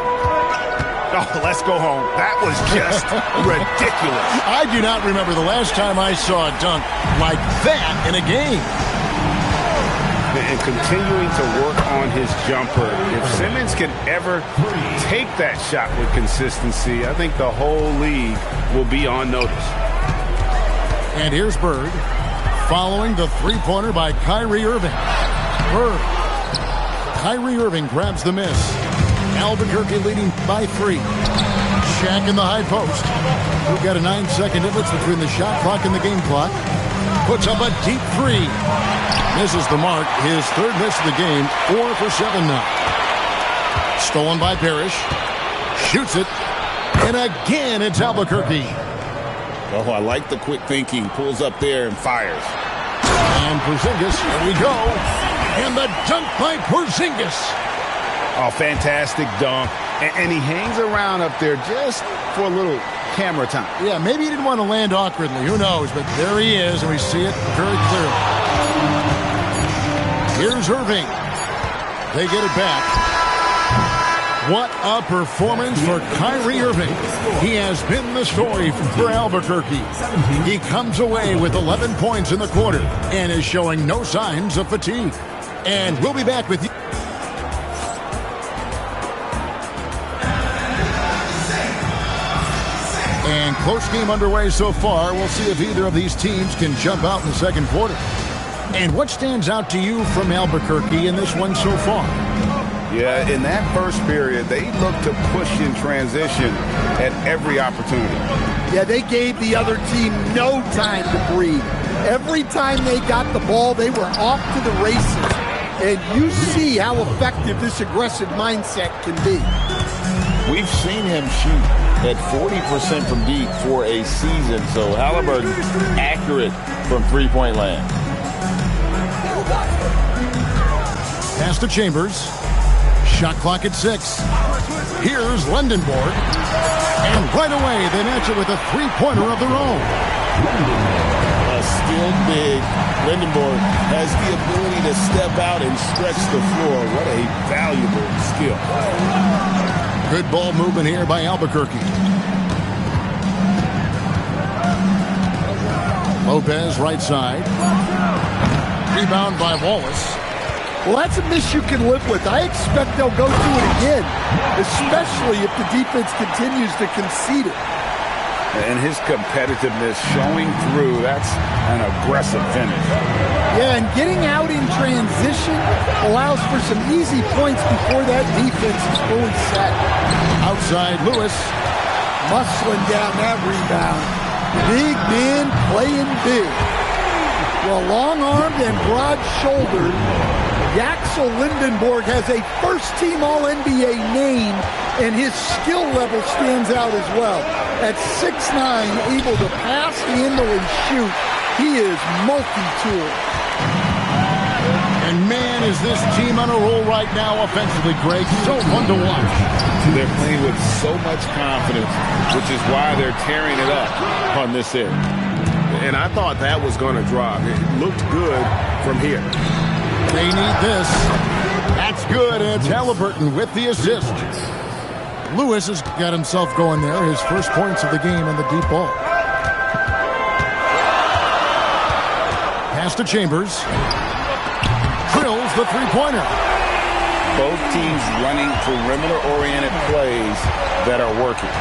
Oh, let's go home. That was just ridiculous. I do not remember the last time I saw a dunk like that in a game. And continuing to work on his jumper. If Simmons can ever take that shot with consistency, I think the whole league will be on notice. And here's Bird, following the three-pointer by Kyrie Irving. Bird. Kyrie Irving grabs the miss. Albuquerque leading by 3. Shaq in the high post. We've got a 9-second difference between the shot clock and the game clock. Puts up a deep 3. Misses the mark. His 3rd miss of the game. 4 for 7 now. Stolen by Parrish. Shoots it. And again, it's Albuquerque. Oh, I like the quick thinking. Pulls up there and fires. And Porzingis, here we go. And the dunk by Porzingis. Oh, fantastic dunk. And he hangs around up there just for a little camera time. Yeah, maybe he didn't want to land awkwardly. Who knows? But there he is, and we see it very clearly. Here's Irving. They get it back. What a performance for Kyrie Irving. He has been the story for Albuquerque. He comes away with 11 points in the quarter and is showing no signs of fatigue. And we'll be back with you. And close game underway so far. We'll see if either of these teams can jump out in the second quarter. And what stands out to you from Albuquerque in this one so far? Yeah, in that first period, they looked to push in transition at every opportunity. Yeah, they gave the other team no time to breathe. Every time they got the ball, they were off to the races. And you see how effective this aggressive mindset can be. We've seen him shoot at 40% from deep for a season, so Halliburton accurate from three-point land. Pass to Chambers. Shot clock at 6. Here's Lindenborg. And right away, they match it with a three-pointer of their own. A skilled big. Lindenborg has the ability to step out and stretch the floor. What a valuable skill. Good ball movement here by Albuquerque. Lopez, right side. Rebound by Wallace. Well, that's a miss you can live with. I expect they'll go through it again, especially if the defense continues to concede it. And his competitiveness showing through. That's an aggressive finish. Yeah, and getting out in transition allows for some easy points before that defense is fully set. Outside Lewis. Muscling down that rebound. Big man playing big. Well, long-armed and broad-shouldered, Yaxel Lindenborg has a first-team All-NBA name, and his skill level stands out as well. At 6'9", able to pass, handle, and shoot, he is multi-tool. And man, is this team on a roll right now offensively, Greg. So fun to watch. They're playing with so much confidence, which is why they're tearing it up on this end. And I thought that was going to drop. It looked good from here. They need this. That's good, and it's Halliburton with the assist. Lewis has got himself going there. His first points of the game on the deep ball. Pass to Chambers. Drills the three-pointer. Both teams running perimeter-oriented plays that are working.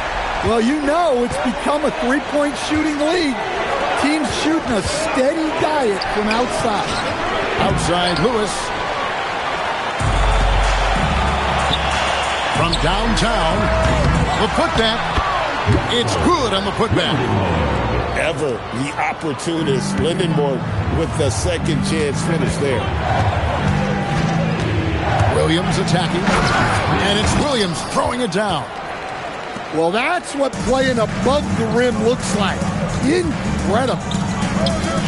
Well, you know it's become a three-point shooting league. Teams shooting a steady diet from outside. Outside Lewis. From downtown, the putback. It's good on the putback. Ever the opportunist, Lindenborg with the second chance finish there. Williams attacking, and it's Williams throwing it down. Well, that's what playing above the rim looks like. Incredible.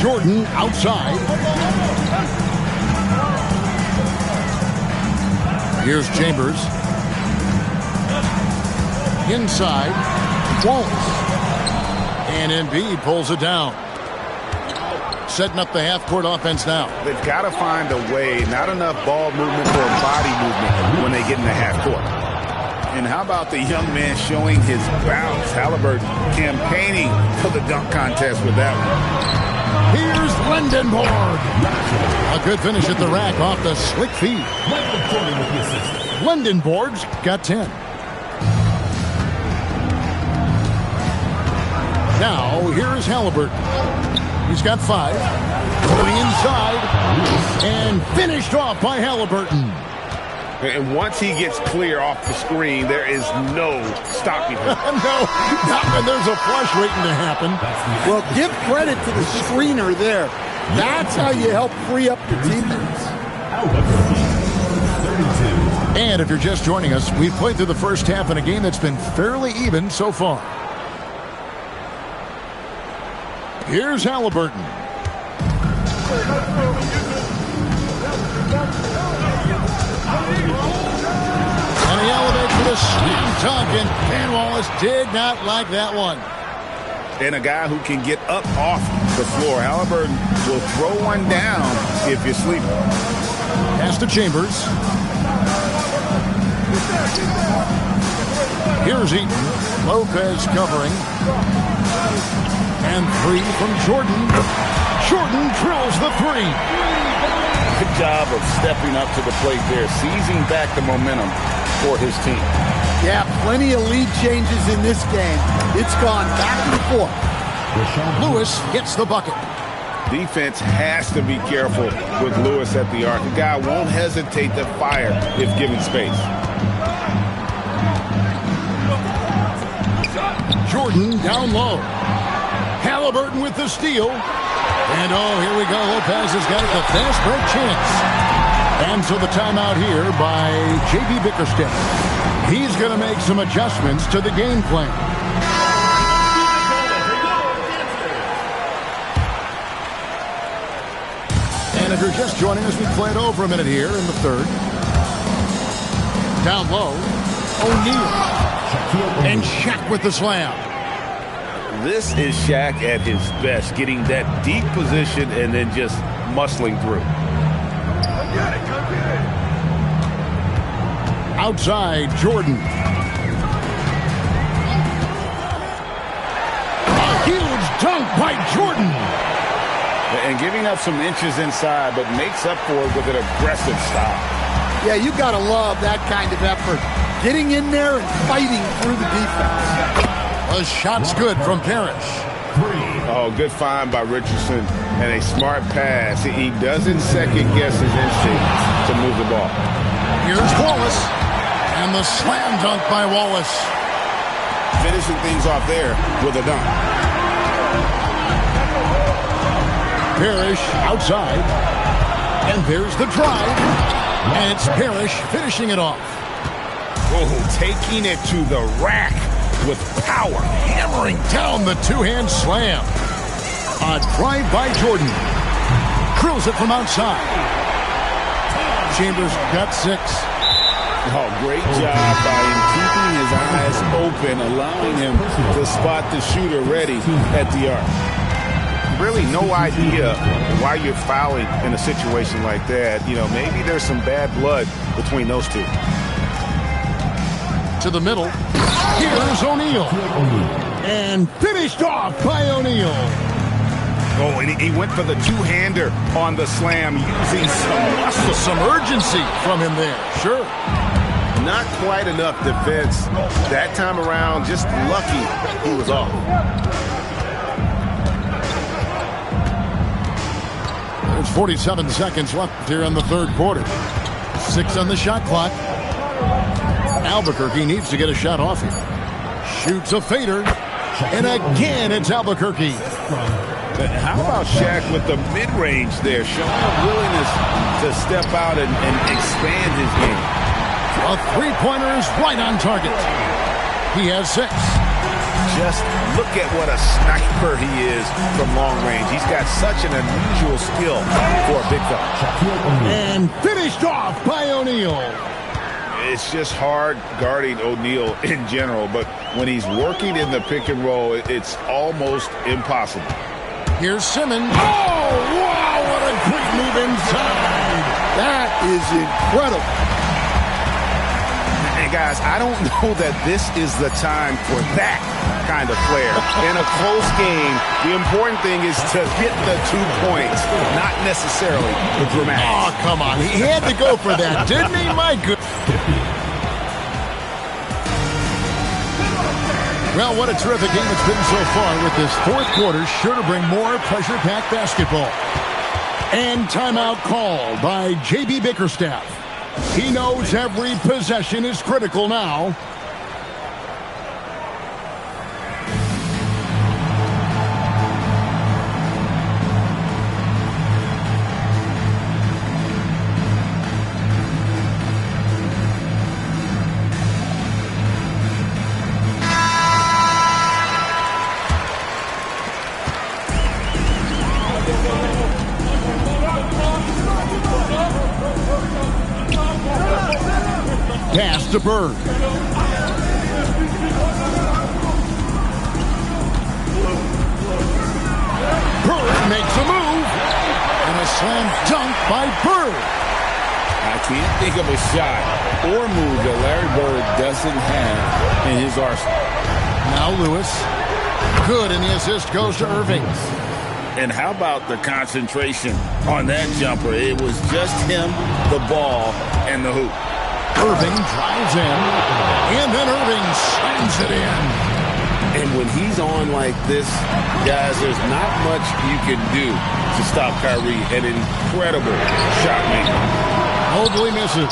Jordan outside. Here's Chambers. Inside. Wallace. And Embiid pulls it down. Setting up the half-court offense now. They've got to find a way, not enough ball movement or body movement when they get in the half-court. And how about the young man showing his bounce? Halliburton campaigning for the dunk contest with that one. Here's Lindenborg. A good finish at the rack off the slick feed. Lindenborg's got 10. Now, here's Halliburton. He's got 5. Going inside. And finished off by Halliburton. And once he gets clear off the screen, there is no stopping him. No, not when there's a flush waiting to happen. Well, give credit to the screener there. That's how you help free up your teammates. And if you're just joining us, we've played through the first half in a game that's been fairly even so far. Here's Halliburton. And he elevates with a slam dunk, and Dan Wallace did not like that one. And a guy who can get up off the floor. Halliburton will throw one down if you're sleeping. Pass to Chambers. Here's Eaton. Lopez covering. And 3 from Jordan. Jordan drills the 3. Good job of stepping up to the plate there, seizing back the momentum for his team. Yeah, plenty of lead changes in this game. It's gone back and forth. Lewis gets the bucket. Defense has to be careful with Lewis at the arc. The guy won't hesitate to fire if given space. Jordan down low. Halliburton with the steal. And here we go. Lopez has got the fast break chance. And so the timeout here by J.B. Bickerstaff. He's going to make some adjustments to the game plan. And if you're just joining us, we played over a minute here in the third. Down low, O'Neal. And Shaq with the slam. This is Shaq at his best, getting that deep position and then just muscling through. Outside, Jordan. A huge dunk by Jordan. And giving up some inches inside, but makes up for it with an aggressive stop. Yeah, you got to love that kind of effort. Getting in there and fighting through the defense. A shot's good from Parrish. Oh, good find by Richardson and a smart pass. He doesn't second-guess his instinct to move the ball. Here's Wallace. And the slam dunk by Wallace. Finishing things off there with a dunk. Parrish outside. And there's the drive. And it's Parrish finishing it off. Oh, taking it to the rack with power. Hammering down the two-hand slam. A drive by Jordan. Drills it from outside. Chambers got 6. Oh, great job by him keeping his eyes open, allowing him to spot the shooter ready at the arc. Really no idea why you're fouling in a situation like that. You know, maybe there's some bad blood between those two. To the middle. Here's O'Neal. And finished off by O'Neal. Oh, and he went for the two-hander on the slam, using some muscle. Some urgency from him there. Sure. Not quite enough defense that time around. Just lucky he was off. There's 47 seconds left here in the third quarter. 6 on the shot clock. Albuquerque needs to get a shot off here. Shoots a fader. And again, it's Albuquerque. How about Shaq with the mid-range there, showing a willingness to step out and expand his game. A three-pointer is right on target. He has 6. Just look at what a sniper he is from long range. He's got such an unusual skill for a big fella. And finished off by O'Neal. It's just hard guarding O'Neal in general, but when he's working in the pick and roll, it's almost impossible. Here's Simmons. Oh, wow, what a quick move inside. That is incredible. And guys, I don't know that this is the time for that kind of flair. In a close game, the important thing is to get the 2 points, not necessarily the dramatics. Oh, come on. He had to go for that, didn't he? My good. Well, what a terrific game it's been so far with this fourth quarter. Sure to bring more pressure-packed basketball. And timeout called by J.B. Bickerstaff. He knows every possession is critical now. Pass to Bird. Bird makes a move. And a slam dunk by Bird. I can't think of a shot or move that Larry Bird doesn't have in his arsenal. Now Lewis. Good, and the assist goes to Irving. And how about the concentration on that jumper? It was just him, the ball, and the hoop. Irving drives in, and then Irving slams it in. And when he's on like this, guys, there's not much you can do to stop Kyrie. An incredible shot maker. Mobley misses.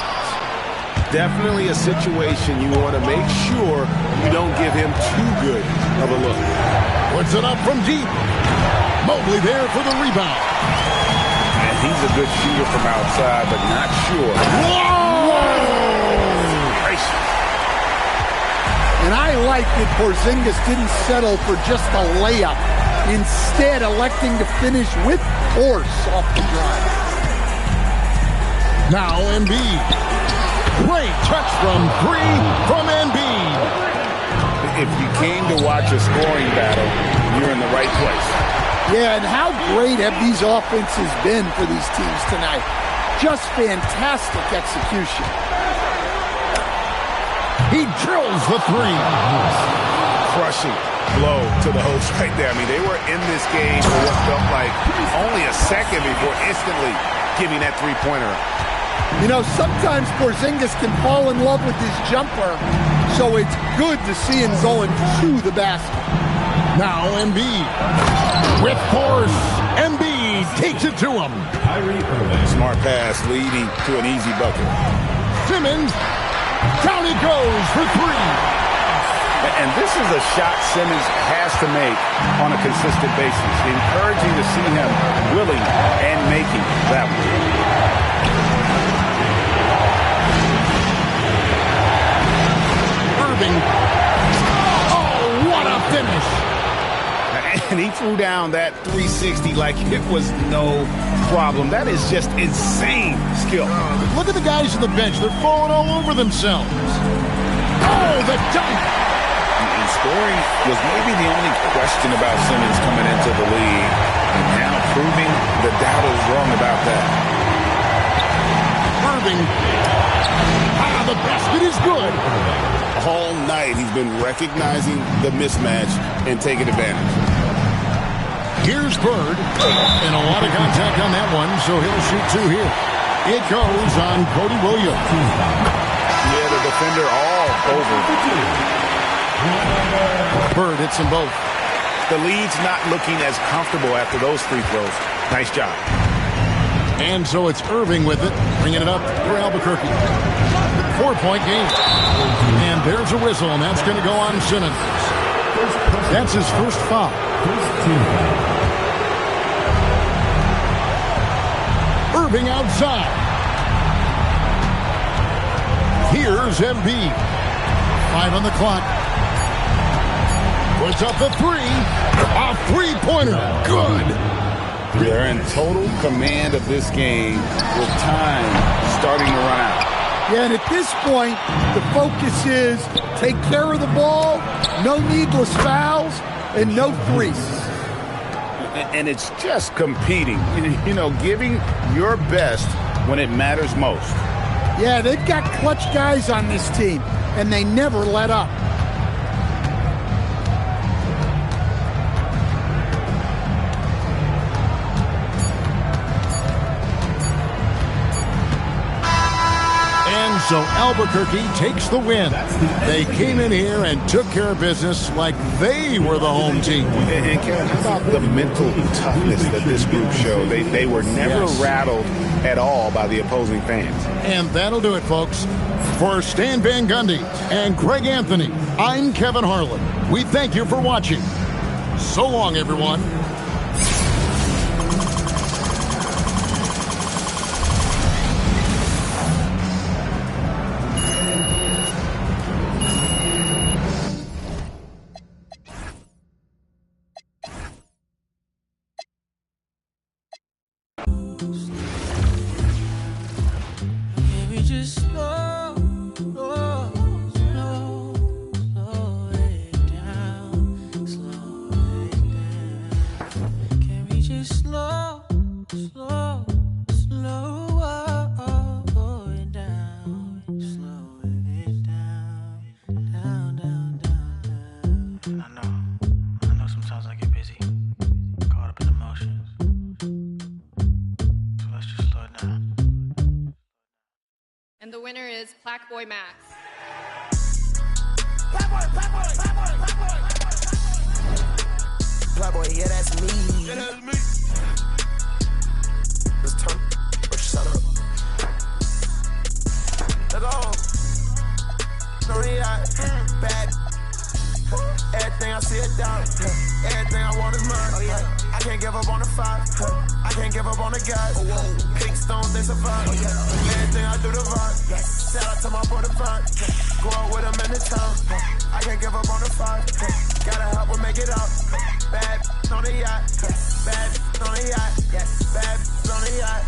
Definitely a situation you want to make sure you don't give him too good of a look. Puts it up from deep. Mobley there for the rebound. And he's a good shooter from outside, but not sure. And I like that Porzingis didn't settle for just a layup, instead electing to finish with force off the drive. Now Embiid. Great touch from three from Embiid. If you came to watch a scoring battle, you're in the right place. Yeah, and how great have these offenses been for these teams tonight? Just fantastic execution. He drills the three. Crushing blow to the host right there. I mean, they were in this game for what felt like only a second before instantly giving that three-pointer. You know, sometimes Porzingis can fall in love with his jumper, so it's good to see him going to the basket. Now Embiid. With force, Embiid takes it to him. Smart pass leading to an easy bucket. Simmons. Down he goes for three. And this is a shot Simmons has to make on a consistent basis. Encouraging to see him willing and making that one. Irving. Oh, what a finish. And he threw down that 360 like it was no problem. That is just insane skill. Look at the guys on the bench. They're falling all over themselves. Oh, the dunk. And scoring was maybe the only question about Simmons coming into the league. And now proving the doubters wrong about that. Irving. Ah, the basket is good. All night he's been recognizing the mismatch and taking advantage. Here's Bird, and a lot of contact on that one, so he'll shoot two here. It goes on Cody Williams. Yeah, the defender all over. Bird hits them both. The lead's not looking as comfortable after those free throws. Nice job. And so it's Irving with it, bringing it up for Albuquerque. 4-point game. And there's a whistle, and that's going to go on Simmons. That's his first foul. Irving outside. Here's Embiid. 5 on the clock. Puts up the three. A three-pointer. Good. They're in total command of this game with time starting to run out. Yeah, and at this point, the focus is take care of the ball, no needless fouls, and no threes. And it's just competing, you know, giving your best when it matters most. Yeah, they've got clutch guys on this team, and they never let up. So Albuquerque takes the win. They came in here and took care of business like they were the home team. And Kevin, how about the mental toughness that this group showed? They were never rattled at all by the opposing fans. And that'll do it, folks. For Stan Van Gundy and Greg Anthony, I'm Kevin Harlan. We thank you for watching. So long, everyone. And the winner is Black Boy Max. Black boy, black boy, black boy, black boy. Playboy, yeah, that's me. Let's turn. Shut up. Let's go. Bad. Everything I see it down. Everything I want is mine. Oh, yeah. I can't give up on the fight. I can't give up on the guys. Big stones, they survive. Everything I do to vibe. Shout out to my brother Vine. Go out with him in the town. I can't give up on the fight. Gotta help her make it out. Bad on the yacht. Bad on the yacht. Bad on the yacht.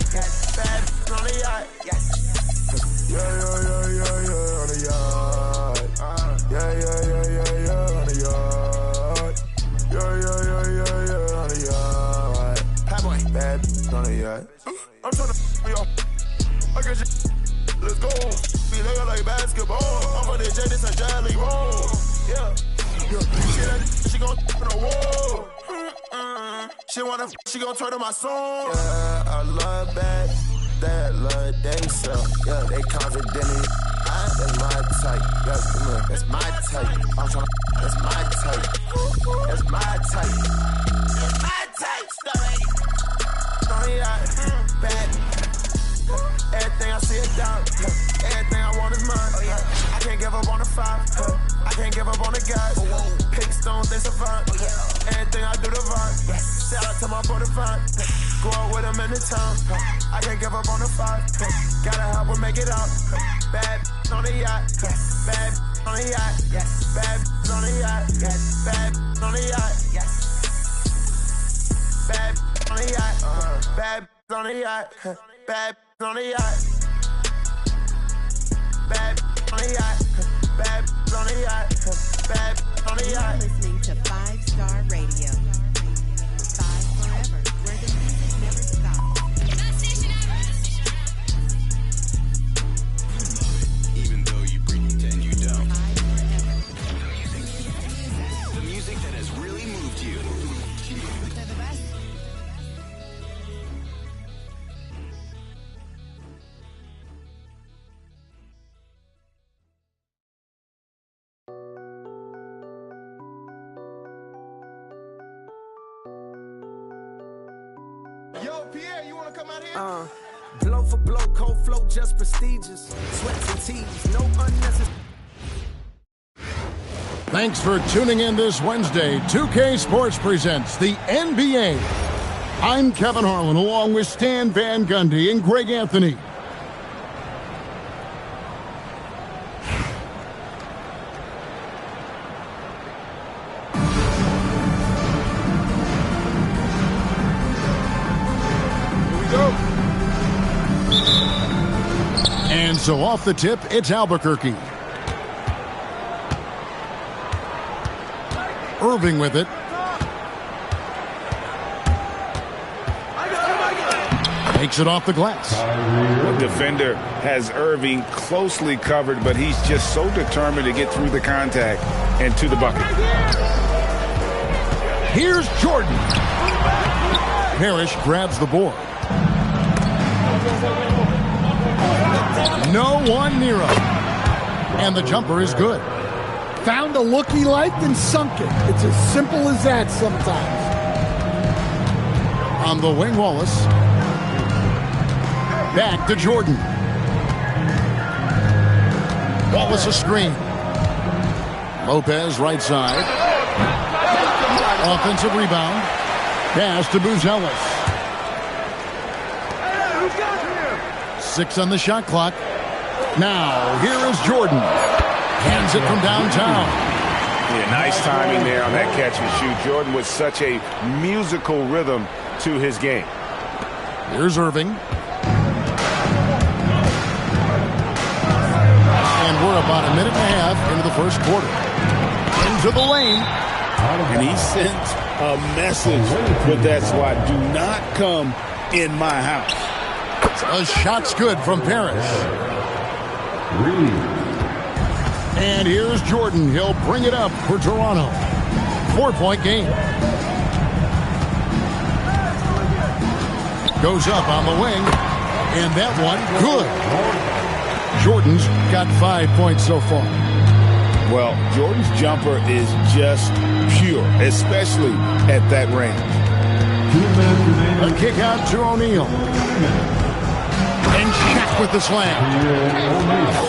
Bad on the yacht. Yeah, on the yacht. Yeah, on the yacht. Yeah, on the yacht. Playboy. Bad on the yacht. I'm tryna be off. I get you. Let's go. Be laying like basketball. I'm on the J, this a jelly roll. Yeah. She gon' on the wall. She gon' turn to my song. Yeah, I love bad. That love they sell. Yeah, they confident. That's my type. That's my type. I'm tryna. That's my type. That's my type. That's my type. Story. Bad. Everything I see it down. Everything I want is mine. Oh, yeah. I can't give up on the fight. I can't give up on the guys. Pick stones, they survive. Everything I do to vibe. Shout out to my brother Vine. Go out with him in the town. I can't give up on the fight. Gotta help her make it out. Bad on the yacht. Bad on the yacht. Bad on the yacht. Bad on the yacht. Bad on the yacht. Bad on the yacht. Bad on the yacht. Bad on the yacht. Bad on the yacht. Bad on the yacht. You're listening to 5-Star Radio. 5 forever, where the music never stops. Even though you pretend you don't. The music that has really moved you. They're the best. Yo, Pierre, you wanna come out here? Blow for blow, cold flow, just prestigious. Sweats and tees, no unnecessary. Thanks for tuning in this Wednesday. 2K Sports presents the NBA. I'm Kevin Harlan along with Stan Van Gundy and Greg Anthony. And so off the tip, it's Albuquerque. Irving with it. Takes it off the glass. The defender has Irving closely covered, but he's just so determined to get through the contact and to the bucket. Here's Jordan. Parrish grabs the board. No one near him. And the jumper is good. Found a look he liked and sunk it. It's as simple as that sometimes. On the wing, Wallace. Back to Jordan. Wallace a screen. Lopez right side. Offensive rebound. Pass to Buzelis. 6 on the shot clock. Now, here is Jordan. Hands it from downtown. Yeah, nice timing there on that catch and shoot. Jordan with such a musical rhythm to his game. Here's Irving. And we're about a minute and a half into the first quarter. Into the lane. And he sent a message with that swat. Do not come in my house. A shot's good from Parrish. And here's Jordan. He'll bring it up for Toronto. 4-point game. Goes up on the wing. And that one, good. Jordan's got 5 points so far. Well, Jordan's jumper is just pure, especially at that range. A kick out to O'Neal. And Shaq with the slam.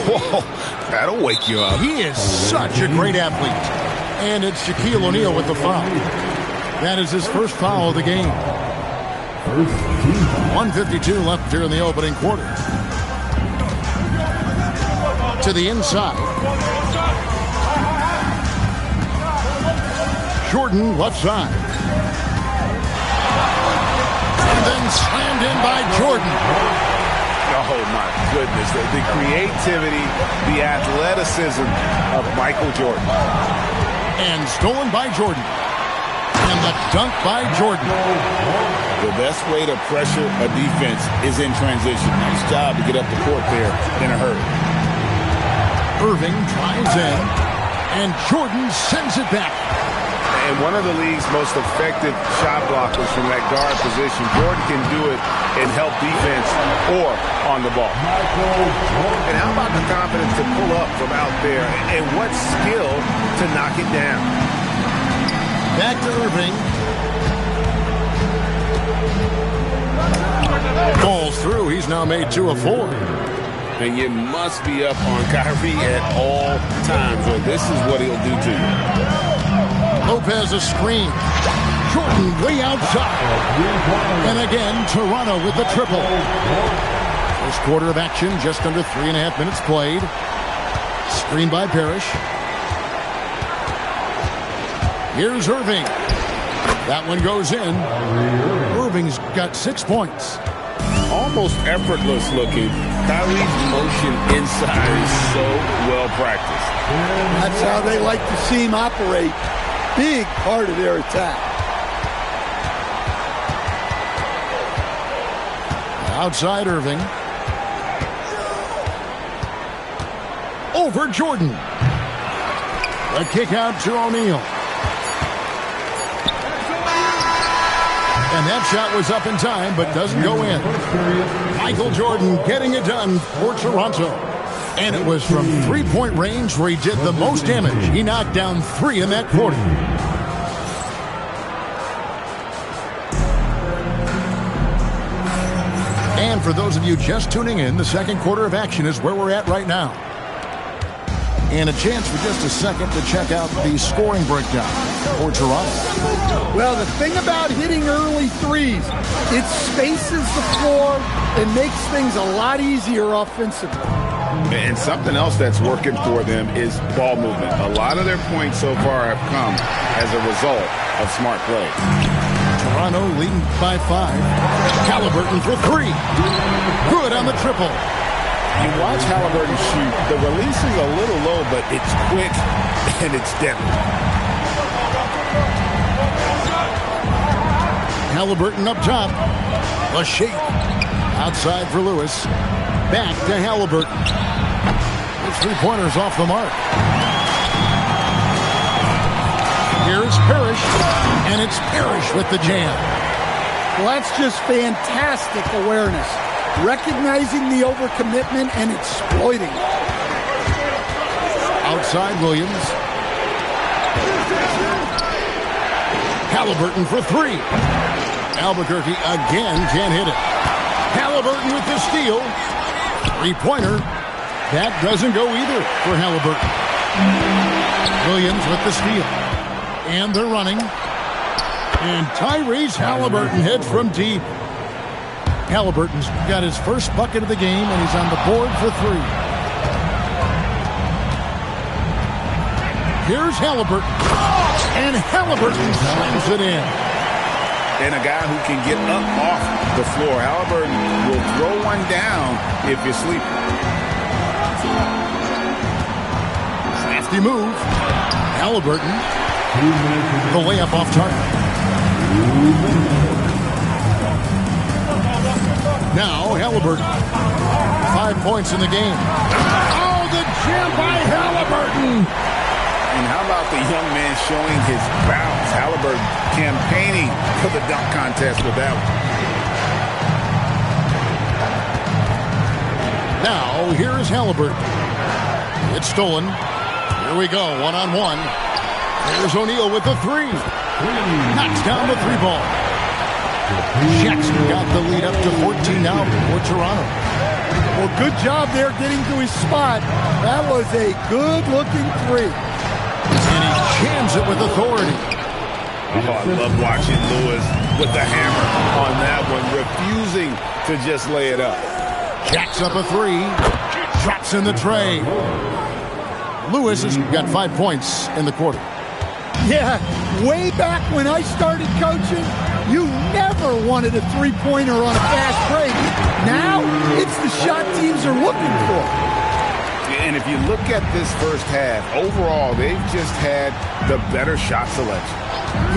Whoa, that'll wake you up. He is such a great athlete. And it's Shaquille O'Neal with the foul. That is his first foul of the game. 1:52 left here in the opening quarter. To the inside. Jordan left side. And then slammed in by Jordan. Oh, my goodness. The creativity, the athleticism of Michael Jordan. And stolen by Jordan. And the dunk by Jordan. The best way to pressure a defense is in transition. Nice job to get up the court there in a hurry. Irving drives in, and Jordan sends it back. And one of the league's most effective shot blockers from that guard position. Jordan can do it and help defense or on the ball. And how about the confidence to pull up from out there? And what skill to knock it down? Back to Irving. Falls through. He's now made 2 of 4. And you must be up on Kyrie at all times, or this is what he'll do to you. Lopez a screen. Jordan way outside. And again, Toronto with the triple. First quarter of action, just under 3.5 minutes played. Screen by Parrish. Here's Irving. That one goes in. Irving's got 6 points. Almost effortless looking. Kyrie's motion inside is so well practiced. That's how they like to see him operate. Big part of their attack. Outside Irving. Over Jordan. A kick out to O'Neal. And that shot was up in time, but doesn't go in. Michael Jordan getting it done for Toronto. And it was from three-point range where he did the most damage. He knocked down 3 in that quarter. And for those of you just tuning in, the second quarter of action is where we're at right now. And a chance for just a second to check out the scoring breakdown for Toronto. Well, the thing about hitting early threes, it spaces the floor and makes things a lot easier offensively. And something else that's working for them is ball movement. A lot of their points so far have come as a result of smart play. Toronto leading by 5. Halliburton for 3. Good on the triple. You watch Halliburton shoot. The release is a little low, but it's quick and it's deadly. Halliburton up top. A shake. Outside for Lewis. Back to Halliburton. His 3-pointers off the mark. Here's Parrish. And it's Parrish with the jam. Well, that's just fantastic awareness. Recognizing the overcommitment and exploiting it. Outside Williams. Halliburton for 3. Albuquerque again can't hit it. Halliburton with the steal. 3-pointer. That doesn't go either for Halliburton. Williams with the steal. And they're running. And Tyrese Halliburton hits from deep. Halliburton's got his first bucket of the game, and he's on the board for 3. Here's Halliburton. And Halliburton slams it in. And a guy who can get up off the floor. Halliburton will throw one down if you sleep. Crafty move. Halliburton. The layup off target. Now Halliburton. 5 points in the game. Oh, the jam by Halliburton. And how about the young man showing his bounce? Halliburton campaigning for the dunk contest with that one. Now, here is Halliburton. It's stolen. Here we go, one-on-one. There's O'Neal with the three. Knocks down the three ball. Jackson got the lead up to 14 now for Toronto. Well, good job there getting to his spot. That was a good-looking three. And he jams it with authority. Oh, I love watching Lewis with the hammer on that one, refusing to just lay it up. Jacks up a three. Drops in the tray. Lewis has got 5 points in the quarter. Yeah, way back when I started coaching, you never wanted a three-pointer on a fast break. Now, it's the shot teams are looking for. And if you look at this first half, overall, they've just had the better shot selection.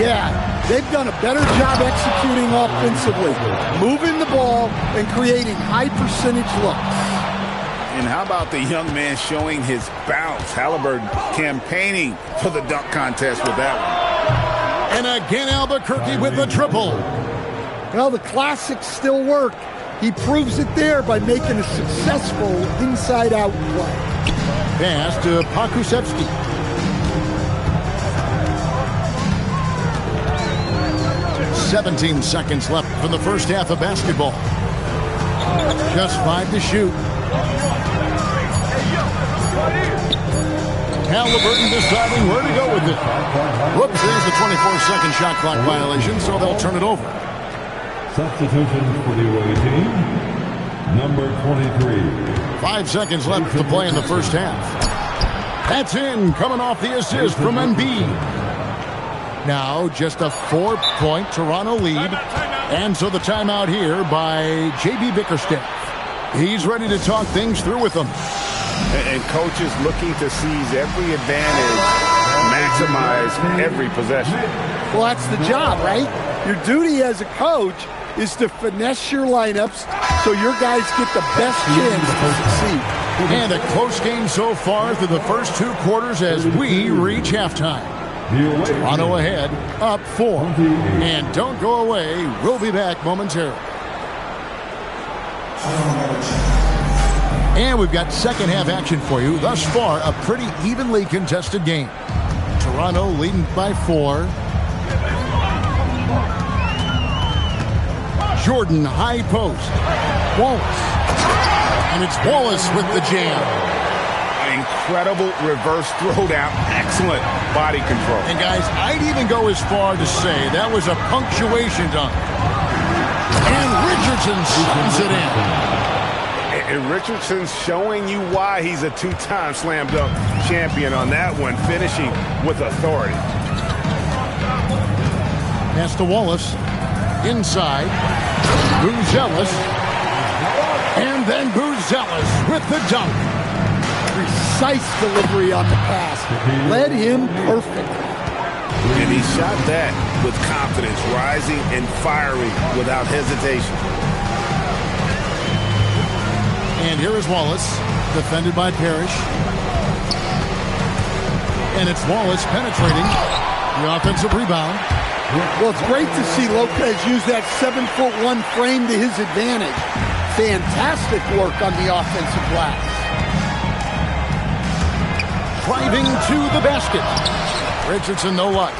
Yeah, they've done a better job executing offensively, moving the ball and creating high-percentage looks. And how about the young man showing his bounce? Halliburton campaigning for the dunk contest with that one. And again, Albuquerque with the triple. Well, the classics still work. He proves it there by making a successful inside-out play. Pass to Pokusevski. "17 seconds left from the first half of basketball. Just 5 to shoot. Halliburton deciding where to go with it. Whoops, there's the 24-second shot clock violation, so they'll turn it over. Substitution for the away team, number 23. 5 seconds left to play in the first half. That's in, coming off the assist from Embiid. Now just a 4-point Toronto lead, and so the timeout here by J.B. Bickerstaff. He's ready to talk things through with them. And coaches looking to seize every advantage, maximize every possession. Well, that's the job, right? Your duty as a coach is to finesse your lineups so your guys get the best chance to succeed. And a close game so far through the first 2 quarters as we reach halftime. Toronto ahead, up 4. And don't go away. We'll be back momentarily. And we've got second half action for you. Thus far, a pretty evenly contested game. Toronto leading by 4. Jordan, high post. Wallace. And it's Wallace with the jam. Incredible reverse throwdown. Excellent body control. And guys, I'd even go as far to say that was a punctuation dunk. And Richardson slams it in. And Richardson's showing you why he's a 2-time slam dunk champion on that one, finishing with authority. Pass to Wallace. Inside. Buzelis. And then Buzelis with the dunk. Precise delivery on the pass. Led him perfect. And he shot that with confidence, rising and firing without hesitation. And here is Wallace, defended by Parrish. And it's Wallace penetrating the offensive rebound. Well, it's great to see Lopez use that 7'1" frame to his advantage. Fantastic work on the offensive glass. Driving to the basket. Richardson, no luck.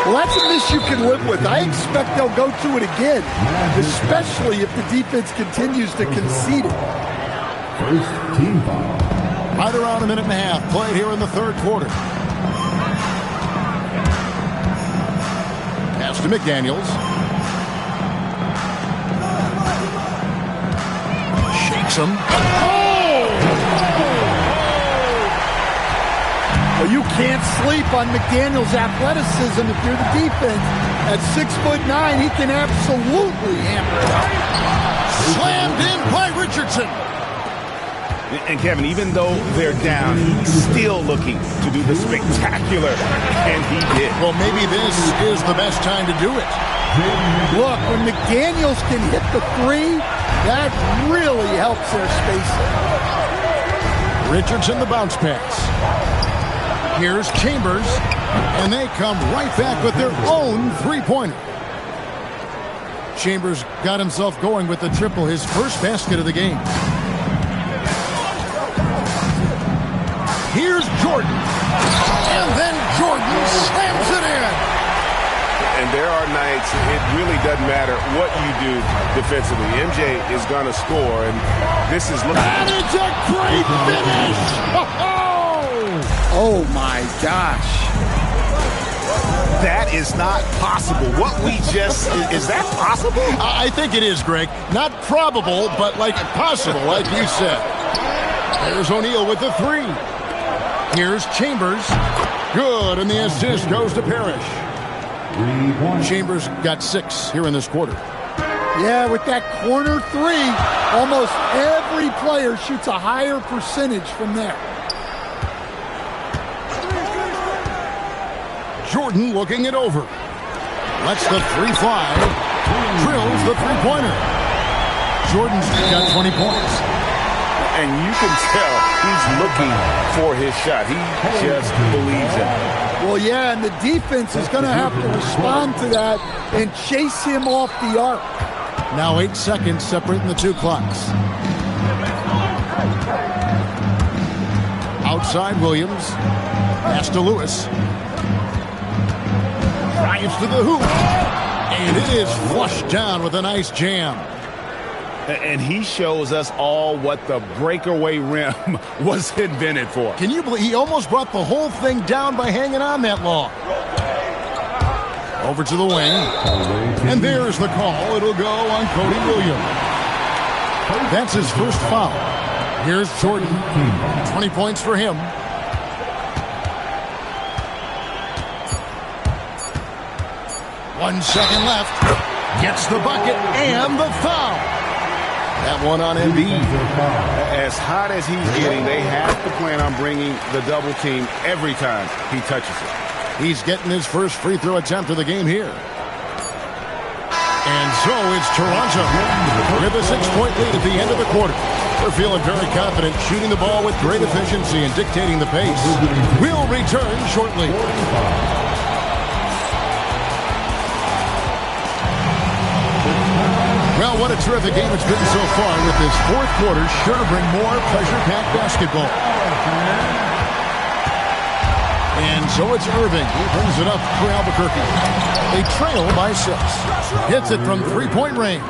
Well, that's a miss you can live with. I expect they'll go to it again, especially if the defense continues to concede it. First team foul. Right around a minute and a half played here in the third quarter. Pass to McDaniels. Shakes him. Well, you can't sleep on McDaniels' athleticism if you're the defense. At 6'9", he can absolutely hammer it up. Slammed in by Richardson. And Kevin, even though they're down, he's still looking to do the spectacular, and he did. Well, maybe this is the best time to do it. Look, when McDaniels can hit the 3, that really helps their spacing. Richardson, the bounce pass. Here's Chambers, and they come right back with their own three-pointer. Chambers got himself going with the triple, his first basket of the game. Here's Jordan. there are nights it really doesn't matter what you do defensively. MJ is going to score, and this is looking. And it's a great finish! Oh my gosh. That is not possible. What we just, is that possible? I think it is, Greg. Not probable, but like possible, like you said. There's O'Neal with the three. Here's Chambers. Good, and the assist goes to Parrish. Chambers got 6 here in this quarter. Yeah, with that corner three, almost every player shoots a higher percentage from there. Jordan looking it over. Lets the three fly. Drills the three-pointer. Jordan's got 20 points. And you can tell he's looking for his shot. He just believes it. Well, yeah, and the defense is going to have to respond to that and chase him off the arc. Now 8 seconds separating the two clocks. Outside Williams. Pass to Lewis. Drives to the hoop. And it is flushed down with a nice jam. And he shows us all what the breakaway rim was invented for. Can you believe he almost brought the whole thing down by hanging on that long? Over to the wing. And there's the call. It'll go on Cody Williams. That's his first foul. Here's Jordan. 20 points for him. One second left. Gets the bucket and the foul. That one on Embiid. As hot as he's getting, they have to plan on bringing the double team every time he touches it. He's getting his first free throw attempt of the game here. And so it's Toronto with a 6-point lead at the end of the quarter. They're feeling very confident, shooting the ball with great efficiency and dictating the pace. We'll return shortly. Well, what a terrific game it's been so far, with this fourth quarter sure to bring more pressure-packed basketball. And so it's Irving who brings it up for Albuquerque. They trail by 6. Hits it from three-point range.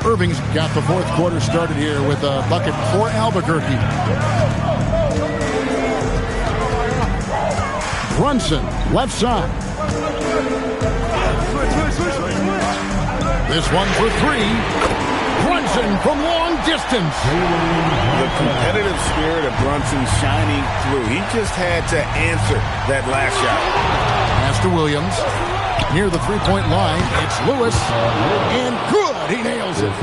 Irving's got the fourth quarter started here with a bucket for Albuquerque. Brunson, left side. This one for 3. Brunson from long distance. The competitive spirit of Brunson shining through. He just had to answer that last shot. Pass to Williams. Near the three-point line, it's Lewis. And good, he nails it.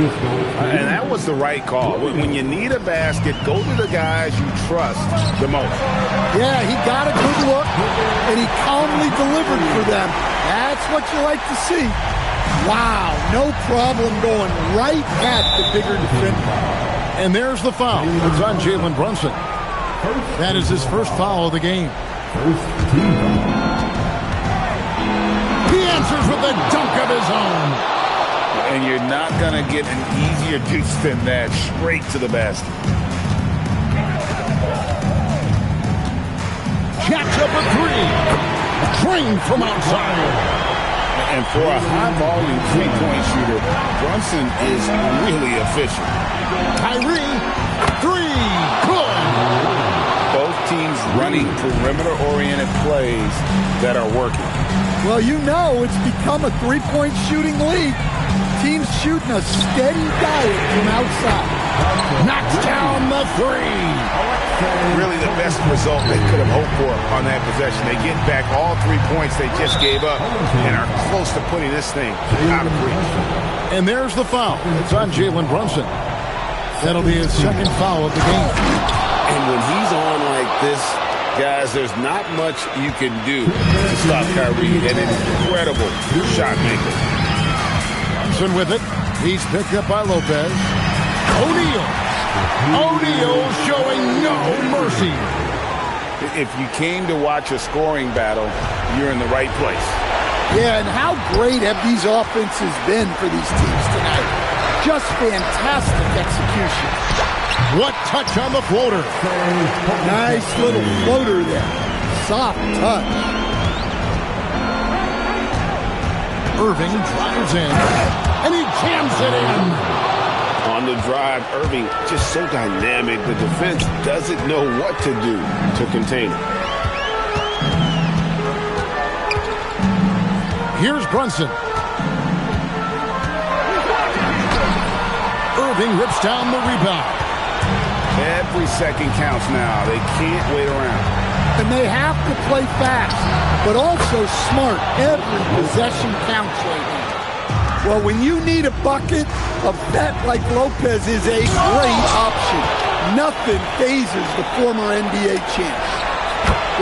And that was the right call. When you need a basket, go to the guys you trust the most. Yeah, he got a good look, and he calmly delivered for them. That's what you like to see. Wow, no problem going right at the bigger defender. And there's the foul. It's on Jalen Brunson. That is his first foul of the game. He answers with a dunk of his own. And you're not going to get an easier deuce than that, straight to the basket. Jacks up a 3. Drained from outside. And for a high-volume three-point shooter, Brunson is really efficient. Kyrie, 3, good. Both teams running perimeter-oriented plays that are working. Well, you know it's become a three-point shooting league. Teams shooting a steady diet from outside. Knocks down the 3. Really the best result they could have hoped for on that possession. They get back all 3 points they just gave up and are close to putting this thing out of reach. And there's the foul. It's on Jalen Brunson. That'll be his second foul of the game. And when he's on like this, guys, there's not much you can do to stop Kyrie. An incredible shot maker. Brunson with it. He's picked up by Lopez. O'Neal showing no mercy. If you came to watch a scoring battle, you're in the right place. Yeah, and how great have these offenses been for these teams tonight? Just fantastic execution. What touch on the floater. Nice little floater there. Soft touch. Irving drives in, and he jams it in. On the drive, Irving just so dynamic. The defense doesn't know what to do to contain him. Here's Brunson. Irving rips down the rebound. Every second counts now. They can't wait around. And they have to play fast, but also smart. Every possession counts right now. Well, when you need a bucket, a vet like Lopez is a great option. Nothing phases the former NBA champ.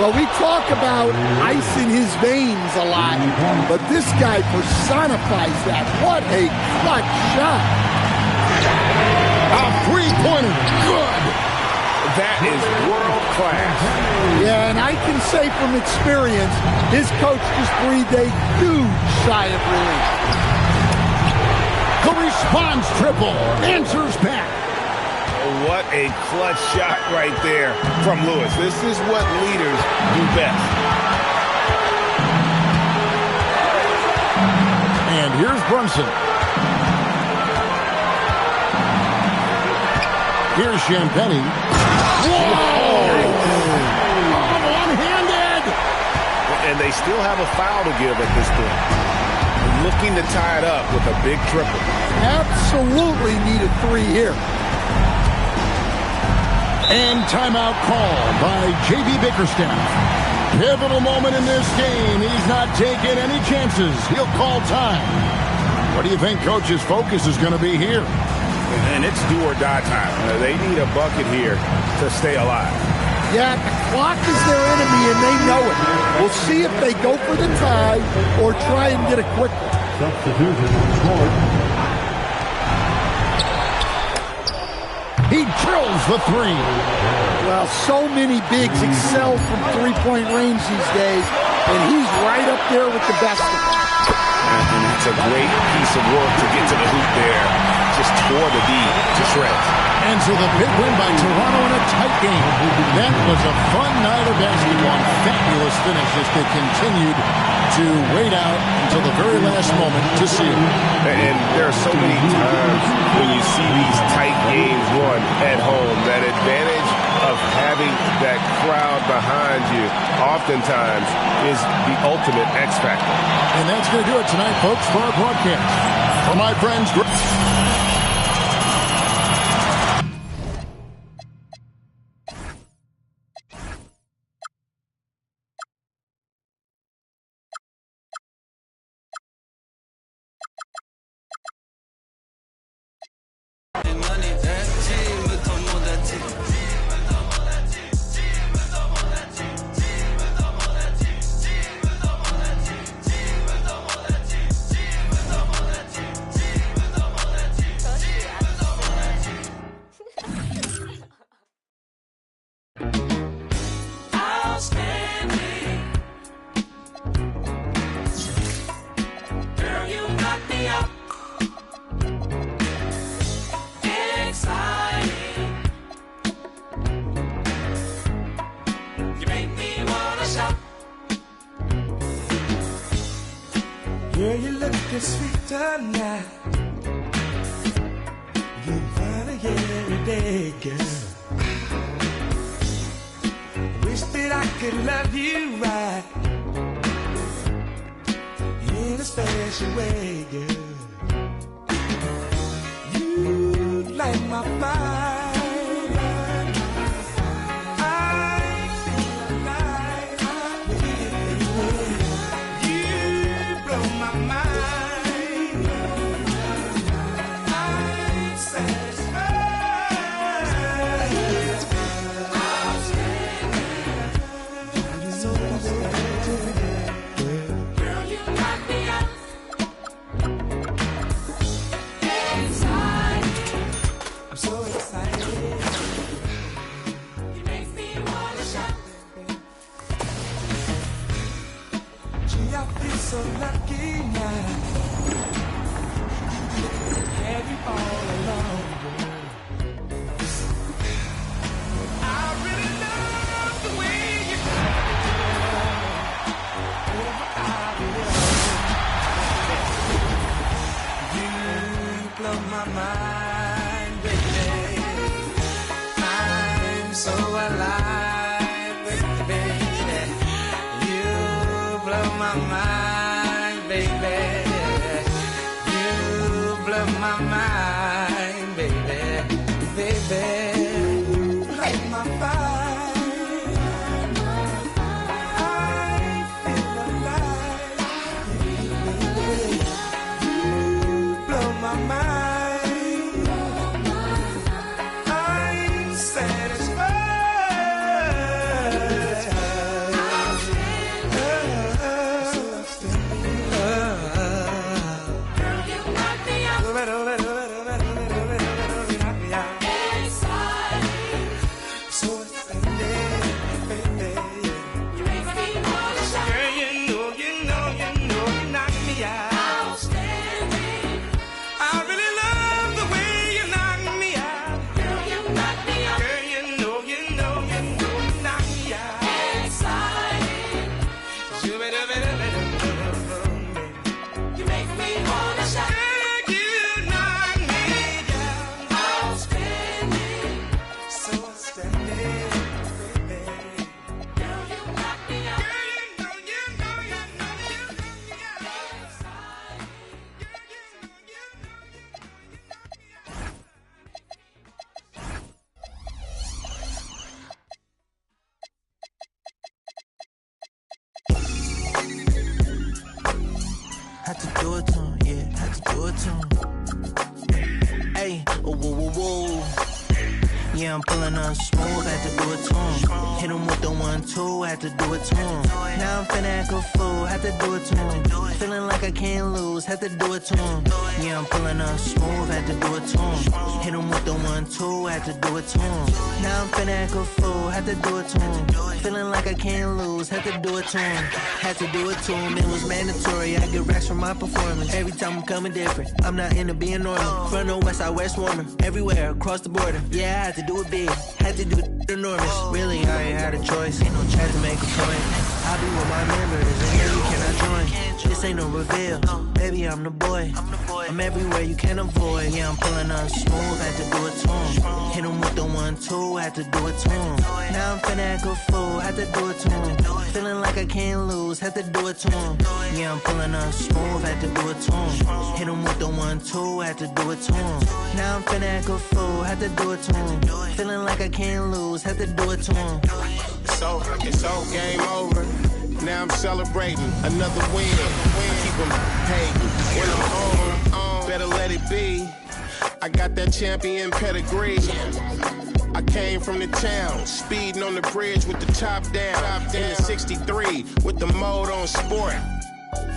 Well, we talk about ice in his veins a lot, but this guy personifies that. What a clutch shot. A three-pointer. Good. That is world class. Yeah, and I can say from experience, his coach just breathed a huge sigh of relief. The response triple answers back. What a clutch shot right there from Lewis. This is what leaders do best. And here's Brunson. Here's Champagny. Whoa! One-handed! And they still have a foul to give at this point. Looking to tie it up with a big triple. Absolutely need a three here. And timeout called by J.B. Bickerstaff. Pivotal moment in this game. He's not taking any chances. He'll call time. What do you think Coach's focus is going to be here? And it's do or die time. They need a bucket here to stay alive. Yeah, the clock is their enemy, and they know it. We'll see if they go for the tie or try and get a quick one. Substitution scored. He drills the three. Well, so many bigs excel from three-point range these days, and he's right up there with the best of them. And that's a great piece of work to get to the hoop there. Just tore the D to shreds. And so the big win by Toronto in a tight game. That was a fun night of basketball. Fabulous finish as they continued to wait out until the very last moment to see it. And there are so many times when you see these tight games won at home, that advantage of having that crowd behind you oftentimes is the ultimate X factor. And that's going to do it tonight, folks, for our broadcast. For my friends... Girl, you lookin' sweet tonight. You find it every day, girl. Wish that I could love you right in a special way, girl. You light my fire. So lucky now, have you all alone, girl? I really love the way you do. so alive, baby. You blow my mind, baby. You blow my mind, baby. Baby, light my fire. I feel alive. You blow my mind. I'm satisfied. Girl, you knock me out. So offended, baby. You make me wanna shout. Girl, you know, you knock me out. Outstanding. I really love the way you knock me out. Girl, you knock me out. Girl, you know, you knock me out. Exciting. You make me wanna shout. Girl, you knock me down. Outstanding. So outstanding, baby. Girl, you knock me out. Girl, you know me out. Had to do it to him, yeah, had to do it to him. Hey, oh, whoa, whoa, whoa. Yeah, I'm pulling up smooth, had to do it to him. Hit him with the 1-2, had to do it to him. Now I'm finna act a fool, had to do it to him. Feeling like I can't lose, had to do it to him. Yeah, I'm pulling up smooth, had to do it to him. Hit him with the 1-2, had to do it to him. Now I'm finna act a fool, had to do it to him. Feeling like I can't lose, had to do it to him. Had to do it to him, it was mandatory. I get racks from my performance. Every time I'm coming different, I'm not into being normal. From the west side, west warmer. Everywhere, across the border. Yeah, I had to do it big, had to do it enormous. Really, I ain't had a choice, ain't no chance to make a point. I'll be with my members, and maybe can I join? This ain't no reveal, baby, I'm the boy. I'm everywhere you can avoid. Yeah, I'm pulling up smooth, had to do it to him. Hit him with the 1-2, had to do it to him. Now I'm finna act a fool, had to do it to him. Feeling like I can't lose, had to do it to him. Yeah, I'm pulling up smooth, had to do it to him. Hit him with the 1-2, had to do it to him. Now I'm finna act a fool, had to do it to him. Feeling like I can't lose, had to do it to him. It's over, game over. Now I'm celebrating another win. Keep them hating. When I'm on, better let it be. I got that champion pedigree. I came from the town, speeding on the bridge with the top down. In the 63 with the mode on sport.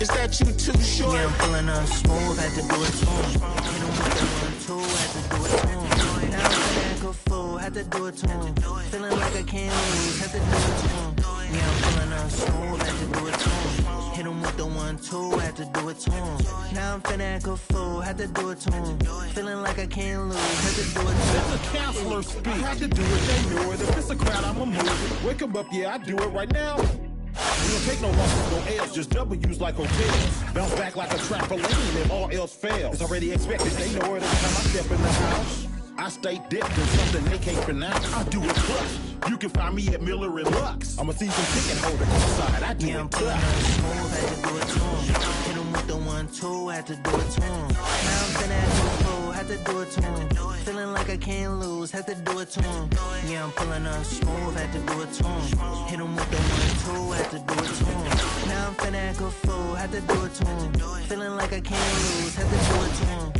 Is that you too short? Yeah, I'm pulling up smooth, had to do it to him. Hit him with the 1-2, had to do it to him. Now I'm finna act a fool, had to do it to him. Feeling like I can't lose, had to do it to him. Yeah, I'm pulling up smooth, had to do it to him. Hit him with the 1-2, had to do it to him. Now I'm finna act a fool, had to do it to him. Feeling like I can't lose, had to do it to him. It's a counselor speak. I had to do it, they know it. If it's a crowd, I'ma move it. Wake 'em up, yeah, I do it right now. We don't take no losses, no L's, just W's like hotels. Bounce back like a trampoline if all else fails. It's already expected, they know it every time I step in the house. I stay dipped in something they can't pronounce. I do it clutch. You can find me at Miller and Lux. I'm a season ticket holder inside. I do it clutch. Smooth, had to do it to him. Hit him with the 1-2, had to do it to him. Now I'm finna act a fool, had to do it to him. Feeling like I can't lose, had to do it to him. Yeah, I'm pulling up smooth, had to do it to him. Hit him with the 1-2, had to do it to him. Now I'm finna act a fool, had to do it to him. Feeling like I can't lose, had to do it to him.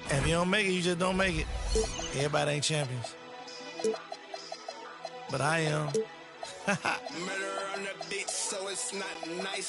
If you don't make it, you just don't make it. Everybody ain't champions. But I am.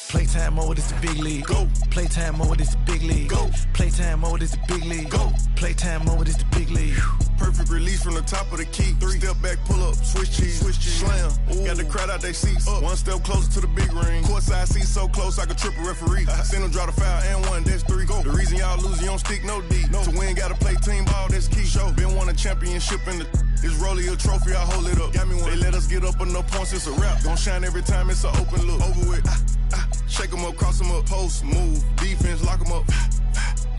Playtime mode is the big league. Go. Playtime mode is the big league. Go. Playtime mode is the big league. Go. Playtime mode is the big league. Perfect release from the top of the key. 3 step back, pull up, switch cheese, slam. Ooh. Got the crowd out they seats. Up. 1 step closer to the big ring. Courtside seats so close I could trip a referee. Send them draw the foul and 1, that's 3. Go. The reason y'all lose, you don't stick no D. No. To win, gotta play team ball, that's key. Show. Been won a championship in the. This Rollie a trophy, I hold it up. Got me one. They let us get up enough points, it's a wrap. Gon' shine every time, it's an open look. Over with. Shake 'em up, cross 'em up, post, move, defense, lock 'em up.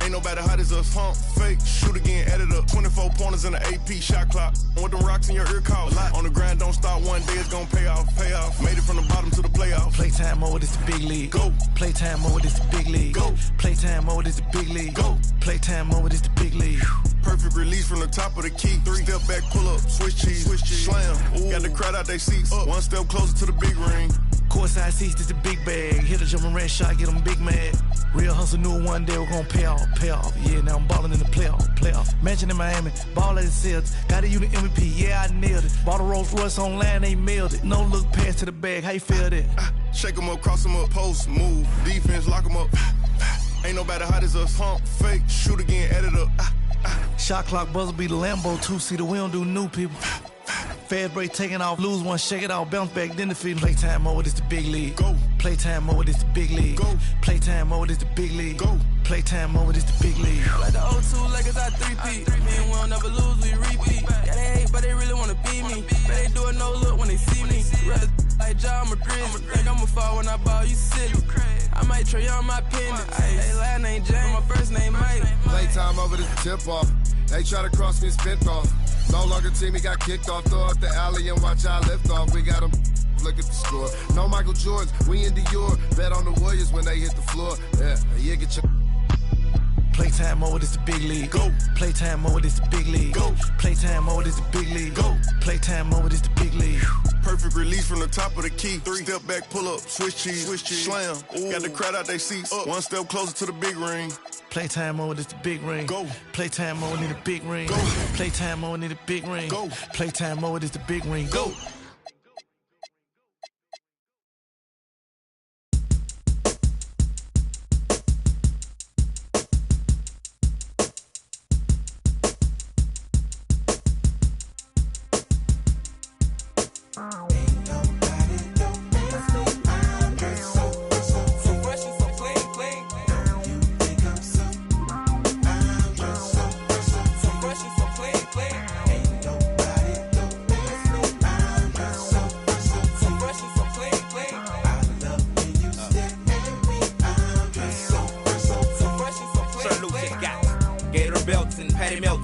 Ain't nobody hot as us, pump, fake, shoot again, add it up. 24 pointers in the AP shot clock. With them rocks in your ear call. On the grind, don't stop, one day it's gon' pay off, pay off. Made it from the bottom to the playoffs. Playtime mode is the big league. Go. Playtime mode is the big league. Go. Playtime mode is the big league. Go. Playtime mode is the big league. Perfect release from the top of the key. 3 step back, pull up, switch cheese, slam. Ooh. Got the crowd out they seats. Up. 1 step closer to the big ring. Courtside seats is the big bag. Hit a jumping red shot, get them big mad. Real hustle knew one day we're gonna pay off, pay off. Yeah, now I'm ballin' in the playoff. Mansion in Miami, ball at the Celtics. Got a unit MVP, yeah, I nailed it. Bought a Rolls Royce online, they mailed it. No look pass to the bag, how you feel that? Shake 'em up, cross 'em up, post, move, defense, lock 'em up. Ain't nobody hot as us, pump, fake, shoot again, add it up. Shot clock buzzer be the Lambo 2-seater, we don't do new people. Fast break taking off, lose one, shake it out, bounce back, then defeat. Playtime mode is the big league. Go. Playtime mode is the big league. Go. Playtime mode is the big league. Go. Playtime mode is the big league. Like the 02 Lakers, I 3-peat. Me and we don't never lose, we repeat. Yeah, they hate, but they really wanna beat me. But they do it no look when they see me. Rather like John Madrid. Think I'ma fall when I ball, you silly. I might try on my pendant. Hey, last name James, my first name Mike. Playtime over this tip off. They try to cross me, spent off. No longer team, he got kicked off. Throw up the alley and watch our lift off. We got him. Look at the score. No Michael Jordan, we in Dior. Bet on the Warriors when they hit the floor. Yeah, get your. Playtime mode is the big league. Go. Playtime mode is the big league. Go. Playtime mode is the big league. Go. Playtime mode is the big league. Perfect release from the top of the key. 3 step back, pull up, switch cheese, slam. Ooh. Got the crowd out they seats. Up. 1 step closer to the big ring. Playtime mode is the big ring. Go. Playtime mode need a big ring. Go. Playtime mode need a big ring. Go. Playtime mode is the big ring. Go.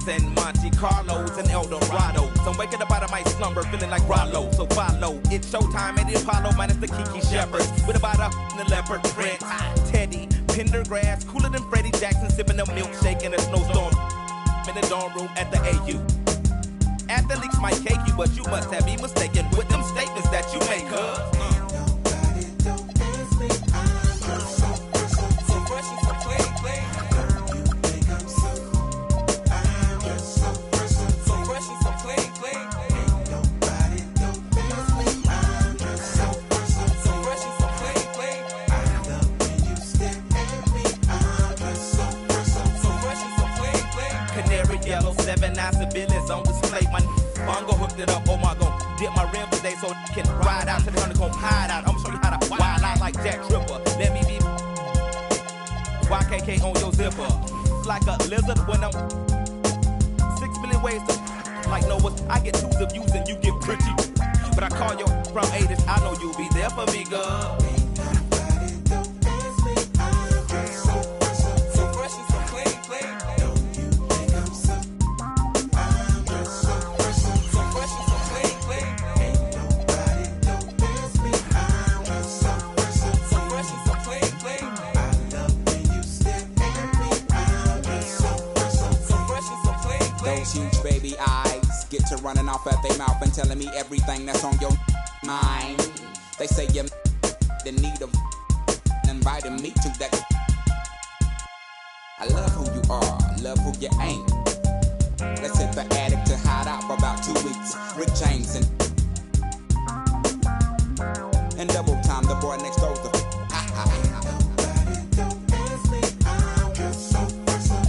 And Monte Carlos and El Dorado. Some waking up out of my slumber feeling like Rollo. So follow, it's showtime at the Apollo minus the Kiki Shepherds. With about a the leopard print. Teddy, Pendergrass, cooler than Freddie Jackson, sipping a milkshake in a snowstorm. In the dorm room at the AU. Athletes might cake you, but you must have been mistaken with them statements that you make, Civilians on display, my bongo hooked it up. Oh my god, dip my rim today so I can ride out to the honeycomb hide out. I'm show you how to wild out like Jack Tripper. Let me be YKK on your zipper. Like a lizard when I'm 6 million ways to like Noah. I get 2s of views and you get pretty. But I call you from 80s, I know you'll be there for me, girl. Running off at their mouth and telling me everything that's on your mind. They say you're in need of inviting me to that. I love who you are, love who you ain't. Let's hit the attic to hide out for about 2 weeks. Rick James and In double time, the boy next door the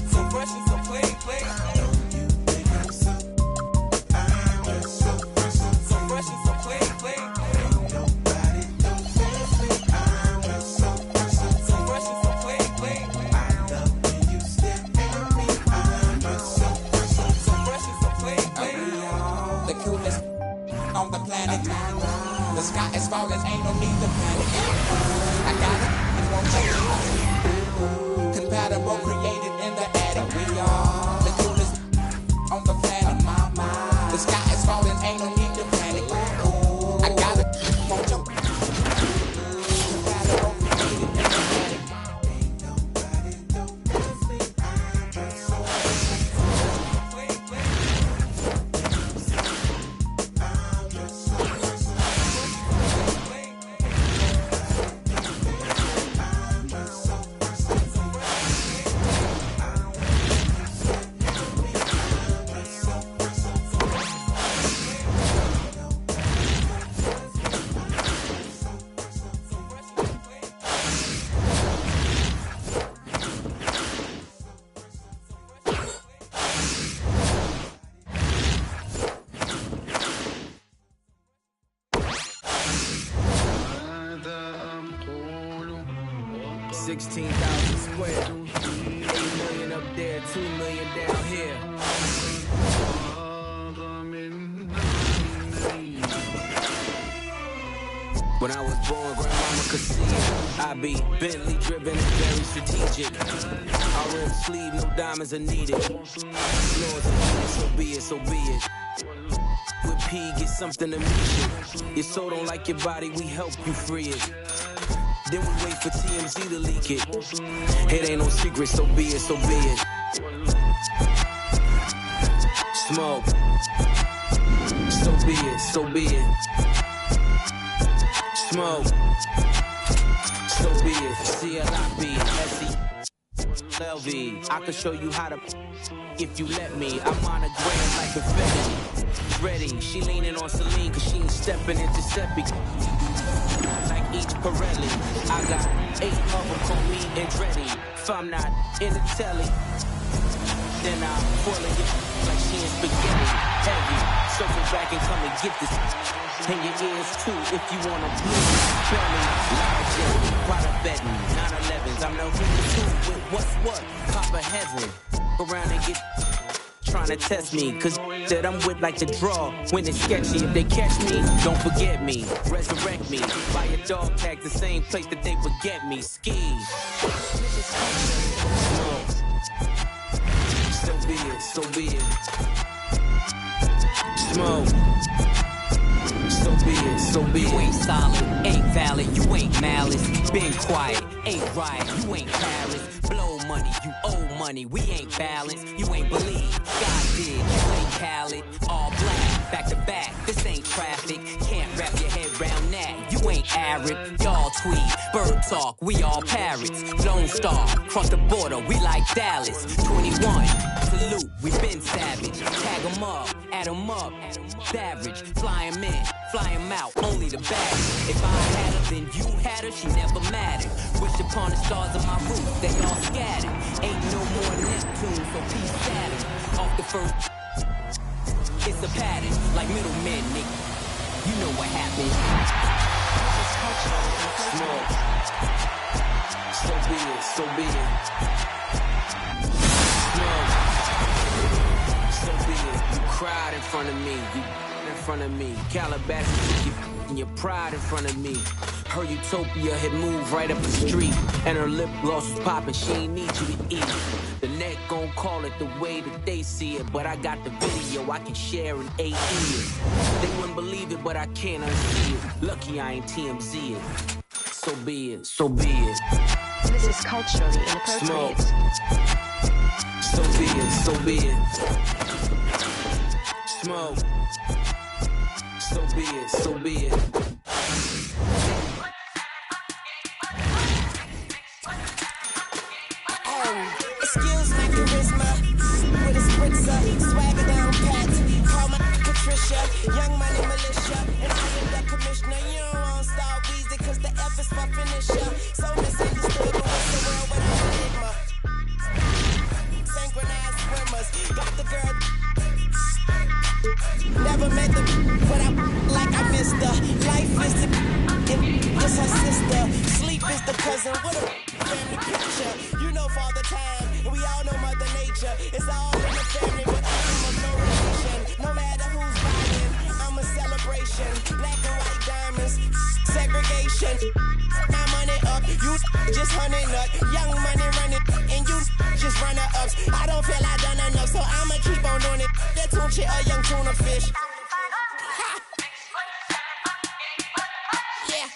So fresh and so clean, clean. So fresh and so clean, clean. So fresh and so clean, clean. So fresh and so clean, clean. the coolest on the planet. The sky is falling, ain't no need to panic. I got it, it won't change. Compatible, created in the attic. We are the coolest on the planet. The sky is falling, ain't no need to panic. I got it, won't jump. Compatible, created in the attic. Square, 8 million up there, 2 million down here. When I was born, grandmama could see it. I be Bentley driven and very strategic. I roll sleeve, no diamonds are needed. Lords are needed, so be it, so be it. With P, get something to meet you. Your soul don't like your body, we help you free it. Then we wait for TMZ to leak it. It ain't no secret, so be it, so be it. Smoke. So be it, so be it. Smoke. So be it. CLIP, SE, LV. I can show you how to if you let me. I'm on a gram like confetti. Ready, she leaning on Celine cause she ain't stepping into Seppi. Each Pirelli, I got 8 of them, call me Andretti. If I'm not in the telly, then I'm boiling it like she in spaghetti. Heavy, circle back and come and get this. In your ears too, if you wanna blue. Kelly, Logic, product betting, 911s. I'm no human too with what's what, Papa Heaven. Go around and get trying to test me, cause that I'm with like the draw when it's sketchy. If they catch me, don't forget me. Resurrect me. Buy a dog tag the same place that they forget me. Ski. So be it, so be it. Smoke. So be it, so be it. You ain't solid, ain't valid, you ain't malice. Been quiet, ain't right, you ain't Paris. Blow money, you owe money, we ain't balanced. You ain't believe, God did, you ain't Khaled. All black, back to back, this ain't traffic. Can't wrap your head round that, you ain't Arab. Y'all tweet, bird talk, we all parrots. Lone Star, cross the border, we like Dallas. 21, salute, we been savage. Tag 'em up, add 'em up. Average, fly 'em in, fly 'em out, only the best. If I had her, then you had her, she never mattered. Wish upon the stars of my roof, they all scattered. Ain't no more Neptune, so peace Saturn. Off the first, it's a pattern, like middlemen, nigga. You know what happened. Smoke. So be it, so be it. Smoke. So be it. You cried in front of me, you in front of me. Calabasas took you your pride in front of me. Her utopia had moved right up the street, and her lip gloss was popping. She ain't need you to eat. The net gon' call it the way that they see it, but I got the video I can share in 8 years. They wouldn't believe it, but I can't unsee it. Lucky I ain't TMZ it. So be it, so be it. This is culturally inappropriate. Smoke. So be it, so be it. Smoke. So be it, so be it. Excuse my charisma with a spritzer, swagger down pat. Call my Patricia, young money militia, and I am the commissioner. You don't want Star Weezy. sister, cousin, what a family picture. You know Father Time, and we all know Mother Nature. It's all in the family, but I'm of no relation. No matter who's buying, I'm a celebration. Black and white diamonds, segregation. My money up, you just hunting up. Young money running, and you just runner ups. I don't feel I done enough, so I'ma keep on doing it. That tunchi a young tuna fish. Yeah.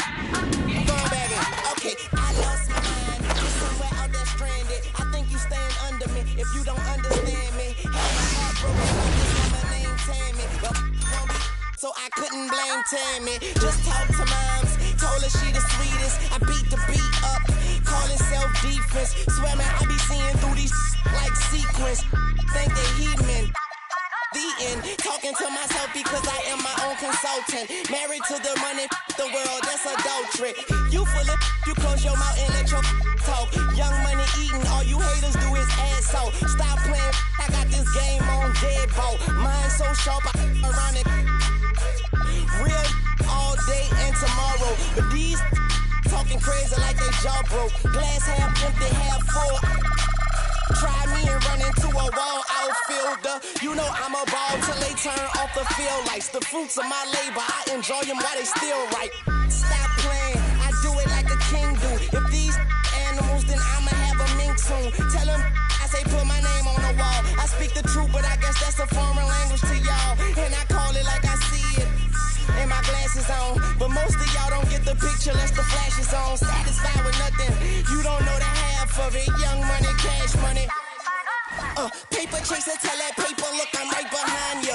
I'm going back in. Okay, I lost my mind. You're somewhere out there stranded. I think you stand under me if you don't understand me. Had my heart broken, I just had my name Tammy. But won't be, so I couldn't blame Tammy. Just talk to moms, told her she the sweetest. I beat the beat up, call it self-defense. Swear man, I be seeing through these like sequence. Think they heathen. The end, talking to myself because I am my own consultant. Married to the money, the world, that's adultery. You full of, you close your mouth and let your talk. Young money eating, all you haters do is add salt. Stop playing, I got this game on deadbolt. Mine so sharp, I around it. Real all day and tomorrow. But these talking crazy like they jaw broke. Glass half empty, half full. Try me and run into a wall outfielder. You know I'm a ball till they turn off the field lights. The fruits of my labor, I enjoy them while they still ripe. Stop playing, I do it like a king do. If these animals, then I'ma have a mink soon. Tell them I say put my name on the wall. I speak the truth, but I guess that's a foreign language to y'all. And I call it like I see it. And my glasses on, but most of y'all don't get the picture unless the flash is on. Satisfied with nothing, you don't know the half of it. Young money, cash money. Paper chaser, tell that paper, look, I'm right behind you.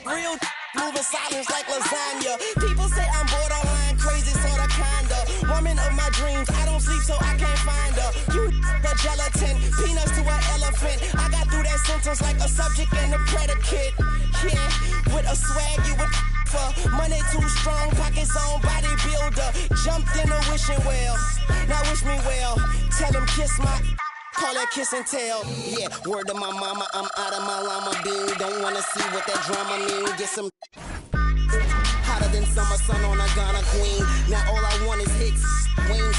Real moving silence like lasagna. People say I'm borderline crazy, sorta kinda. Woman of my dreams, I don't sleep so I can't find her. You the gelatin, peanuts to an elephant. I got through that sentence like a subject and a predicate. Yeah, with a swag you would for money too strong, pockets on bodybuilder. Jumped in a wishing well, now wish me well. Tell him kiss my, call that kiss and tell. Yeah, word to my mama, I'm out of my llama bean. Don't wanna see what that drama mean. Get some hotter than summer sun on a Ghana queen.